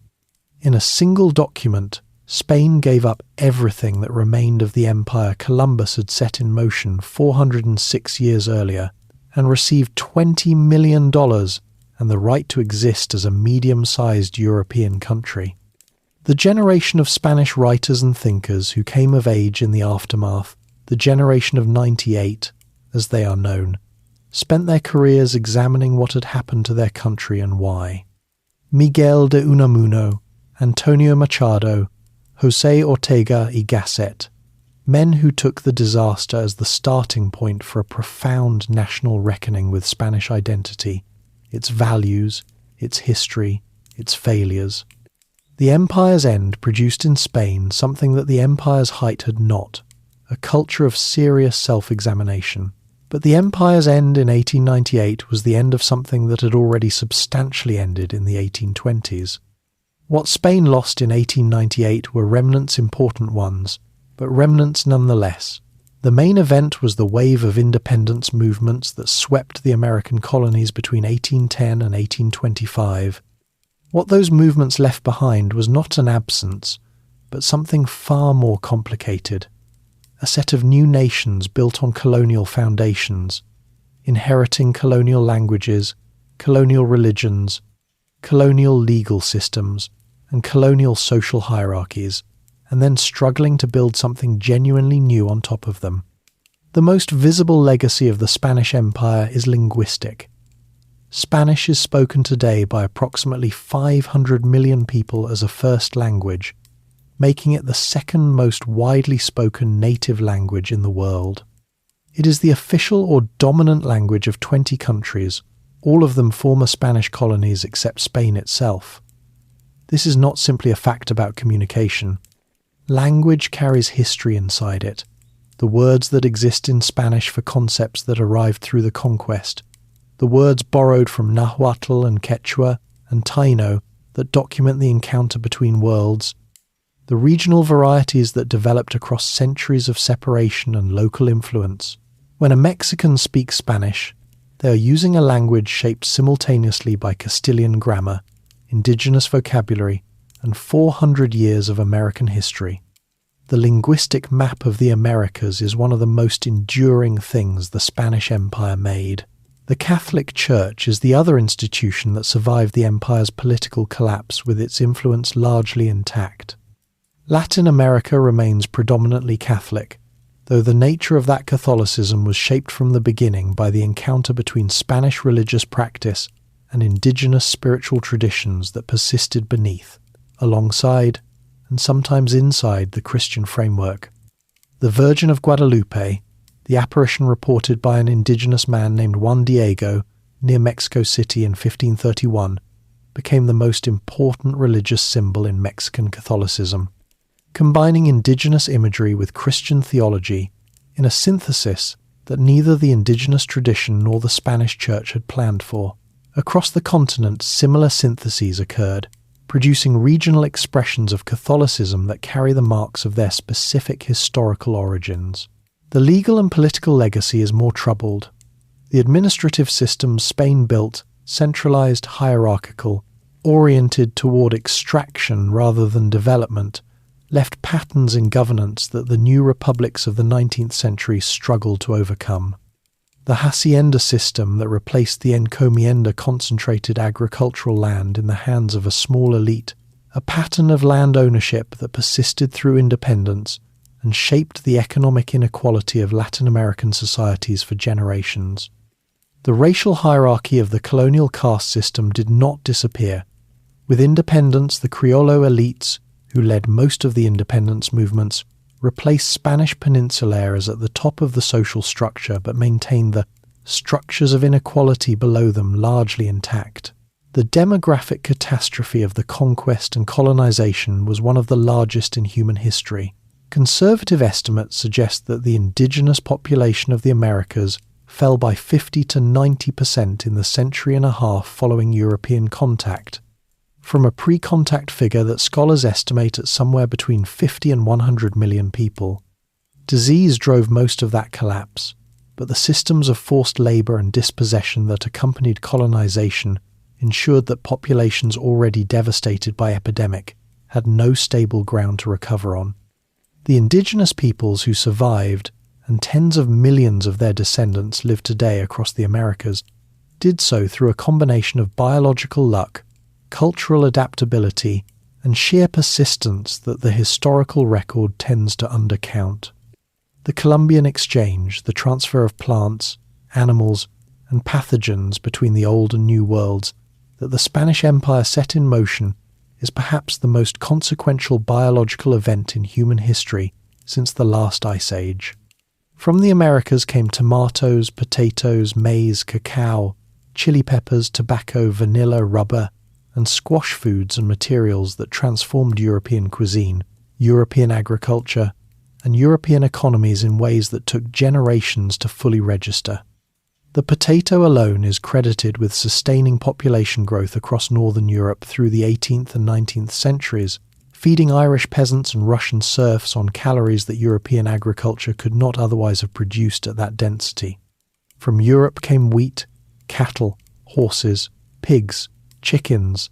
In a single document, Spain gave up everything that remained of the empire Columbus had set in motion 406 years earlier, and received $20 million and the right to exist as a medium-sized European country. The generation of Spanish writers and thinkers who came of age in the aftermath, the generation of 98, as they are known, spent their careers examining what had happened to their country and why. Miguel de Unamuno, Antonio Machado, José Ortega y Gasset, men who took the disaster as the starting point for a profound national reckoning with Spanish identity, its values, its history, its failures. The empire's end produced in Spain something that the empire's height had not, a culture of serious self-examination. But the empire's end in 1898 was the end of something that had already substantially ended in the 1820s. What Spain lost in 1898 were remnants, important ones, but remnants nonetheless. The main event was the wave of independence movements that swept the American colonies between 1810 and 1825. What those movements left behind was not an absence, but something far more complicated. A set of new nations built on colonial foundations, inheriting colonial languages, colonial religions, colonial legal systems, and colonial social hierarchies, and then struggling to build something genuinely new on top of them. The most visible legacy of the Spanish Empire is linguistic. Spanish is spoken today by approximately 500 million people as a first language, making it the second most widely spoken native language in the world. It is the official or dominant language of 20 countries, all of them former Spanish colonies except Spain itself. This is not simply a fact about communication. Language carries history inside it, the words that exist in Spanish for concepts that arrived through the conquest, the words borrowed from Nahuatl and Quechua and Taino that document the encounter between worlds, the regional varieties that developed across centuries of separation and local influence. When a Mexican speaks Spanish, they are using a language shaped simultaneously by Castilian grammar, indigenous vocabulary, and 400 years of American history. The linguistic map of the Americas is one of the most enduring things the Spanish Empire made. The Catholic Church is the other institution that survived the empire's political collapse with its influence largely intact. Latin America remains predominantly Catholic, though the nature of that Catholicism was shaped from the beginning by the encounter between Spanish religious practice and indigenous spiritual traditions that persisted beneath. alongside, and sometimes inside the Christian framework. The Virgin of Guadalupe, the apparition reported by an indigenous man named Juan Diego near Mexico City in 1531, became the most important religious symbol in Mexican Catholicism, combining indigenous imagery with Christian theology in a synthesis that neither the indigenous tradition nor the Spanish Church had planned for. Across the continent, similar syntheses occurred, producing regional expressions of Catholicism that carry the marks of their specific historical origins. The legal and political legacy is more troubled. The administrative systems Spain built, centralized, hierarchical, oriented toward extraction rather than development, left patterns in governance that the new republics of the 19th century struggled to overcome. The hacienda system that replaced the encomienda concentrated agricultural land in the hands of a small elite, a pattern of land ownership that persisted through independence and shaped the economic inequality of Latin American societies for generations. The racial hierarchy of the colonial caste system did not disappear. With independence, the Criollo elites, who led most of the independence movements, replaced Spanish peninsulares at the top of the social structure but maintained the structures of inequality below them largely intact. The demographic catastrophe of the conquest and colonization was one of the largest in human history. Conservative estimates suggest that the indigenous population of the Americas fell by 50 to 90% in the century and a half following European contact, from a pre-contact figure that scholars estimate at somewhere between 50 and 100 million people. Disease drove most of that collapse, but the systems of forced labor and dispossession that accompanied colonization ensured that populations already devastated by epidemic had no stable ground to recover on. The indigenous peoples who survived, and tens of millions of their descendants live today across the Americas, did so through a combination of biological luck, cultural adaptability, and sheer persistence that the historical record tends to undercount. The Columbian Exchange, the transfer of plants, animals, and pathogens between the Old and New Worlds that the Spanish Empire set in motion, is perhaps the most consequential biological event in human history since the last ice age. From the Americas came tomatoes, potatoes, maize, cacao, chili peppers, tobacco, vanilla, rubber, and squash foods and materials that transformed European cuisine, European agriculture, and European economies in ways that took generations to fully register. The potato alone is credited with sustaining population growth across northern Europe through the 18th and 19th centuries, feeding Irish peasants and Russian serfs on calories that European agriculture could not otherwise have produced at that density. From Europe came wheat, cattle, horses, pigs, chickens,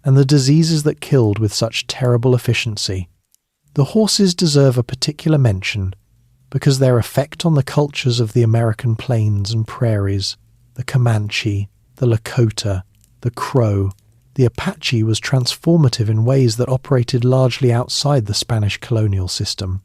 and the diseases that killed with such terrible efficiency. The horses deserve a particular mention because their effect on the cultures of the American plains and prairies, the Comanche, the Lakota, the Crow, the Apache, was transformative in ways that operated largely outside the Spanish colonial system.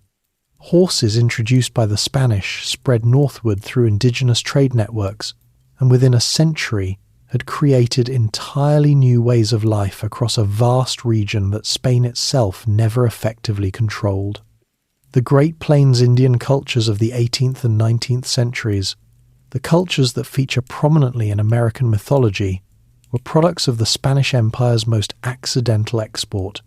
Horses introduced by the Spanish spread northward through indigenous trade networks, and within a century had created entirely new ways of life across a vast region that Spain itself never effectively controlled. The Great Plains Indian cultures of the 18th and 19th centuries, the cultures that feature prominently in American mythology, were products of the Spanish Empire's most accidental export.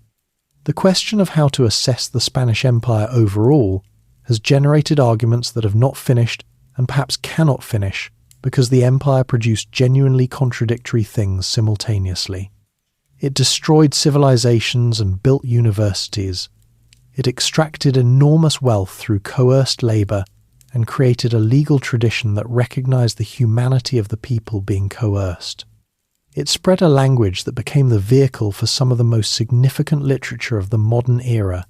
The question of how to assess the Spanish Empire overall has generated arguments that have not finished and perhaps cannot finish, because the empire produced genuinely contradictory things simultaneously. It destroyed civilizations and built universities. It extracted enormous wealth through coerced labor and created a legal tradition that recognized the humanity of the people being coerced. It spread a language that became the vehicle for some of the most significant literature of the modern era.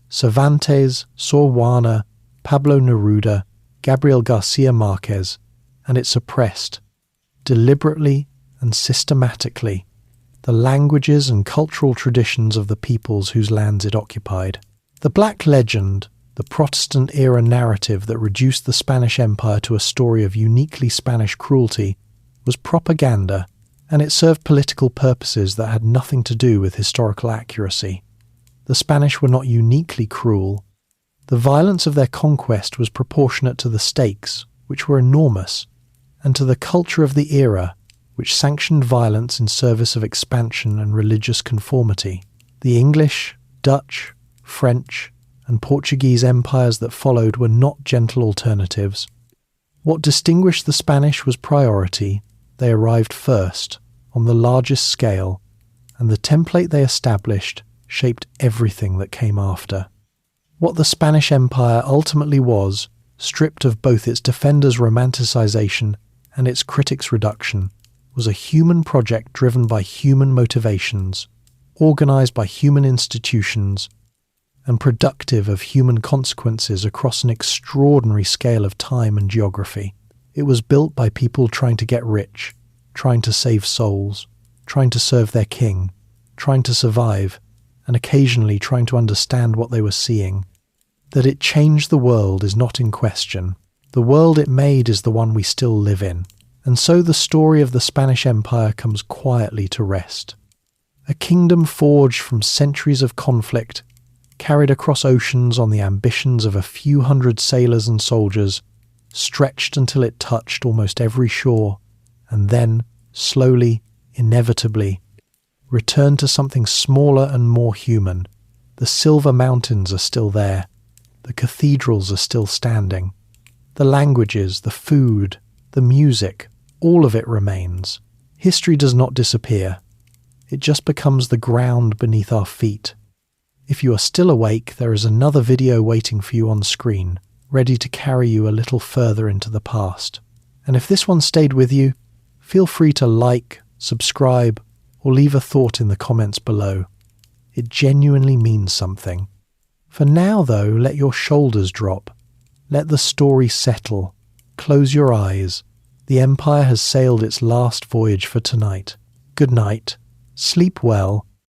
Cervantes, Sor Juana, Pablo Neruda, Gabriel Garcia Marquez, and it suppressed, deliberately and systematically, the languages and cultural traditions of the peoples whose lands it occupied. The Black Legend, the Protestant-era narrative that reduced the Spanish Empire to a story of uniquely Spanish cruelty, was propaganda and it served political purposes that had nothing to do with historical accuracy. The Spanish were not uniquely cruel. The violence of their conquest was proportionate to the stakes, which were enormous, and to the culture of the era, which sanctioned violence in service of expansion and religious conformity. The English, Dutch, French, and Portuguese empires that followed were not gentle alternatives. What distinguished the Spanish was priority. They arrived first, on the largest scale, and the template they established shaped everything that came after. What the Spanish Empire ultimately was, stripped of both its defenders' romanticization and its critics' reduction, was a human project driven by human motivations, organized by human institutions, and productive of human consequences across an extraordinary scale of time and geography. It was built by people trying to get rich, trying to save souls, trying to serve their king, trying to survive, and occasionally trying to understand what they were seeing. That it changed the world is not in question. The world it made is the one we still live in. And so the story of the Spanish Empire comes quietly to rest. A kingdom forged from centuries of conflict, carried across oceans on the ambitions of a few hundred sailors and soldiers, stretched until it touched almost every shore, and then, slowly, inevitably, returned to something smaller and more human. The silver mountains are still there. The cathedrals are still standing. The languages, the food, the music, all of it remains. History does not disappear. It just becomes the ground beneath our feet. If you are still awake, there is another video waiting for you on screen, ready to carry you a little further into the past. And if this one stayed with you, feel free to like, subscribe, or leave a thought in the comments below. It genuinely means something. For now, though, let your shoulders drop. Let the story settle. Close your eyes. The Empire has sailed its last voyage for tonight. Good night. Sleep well,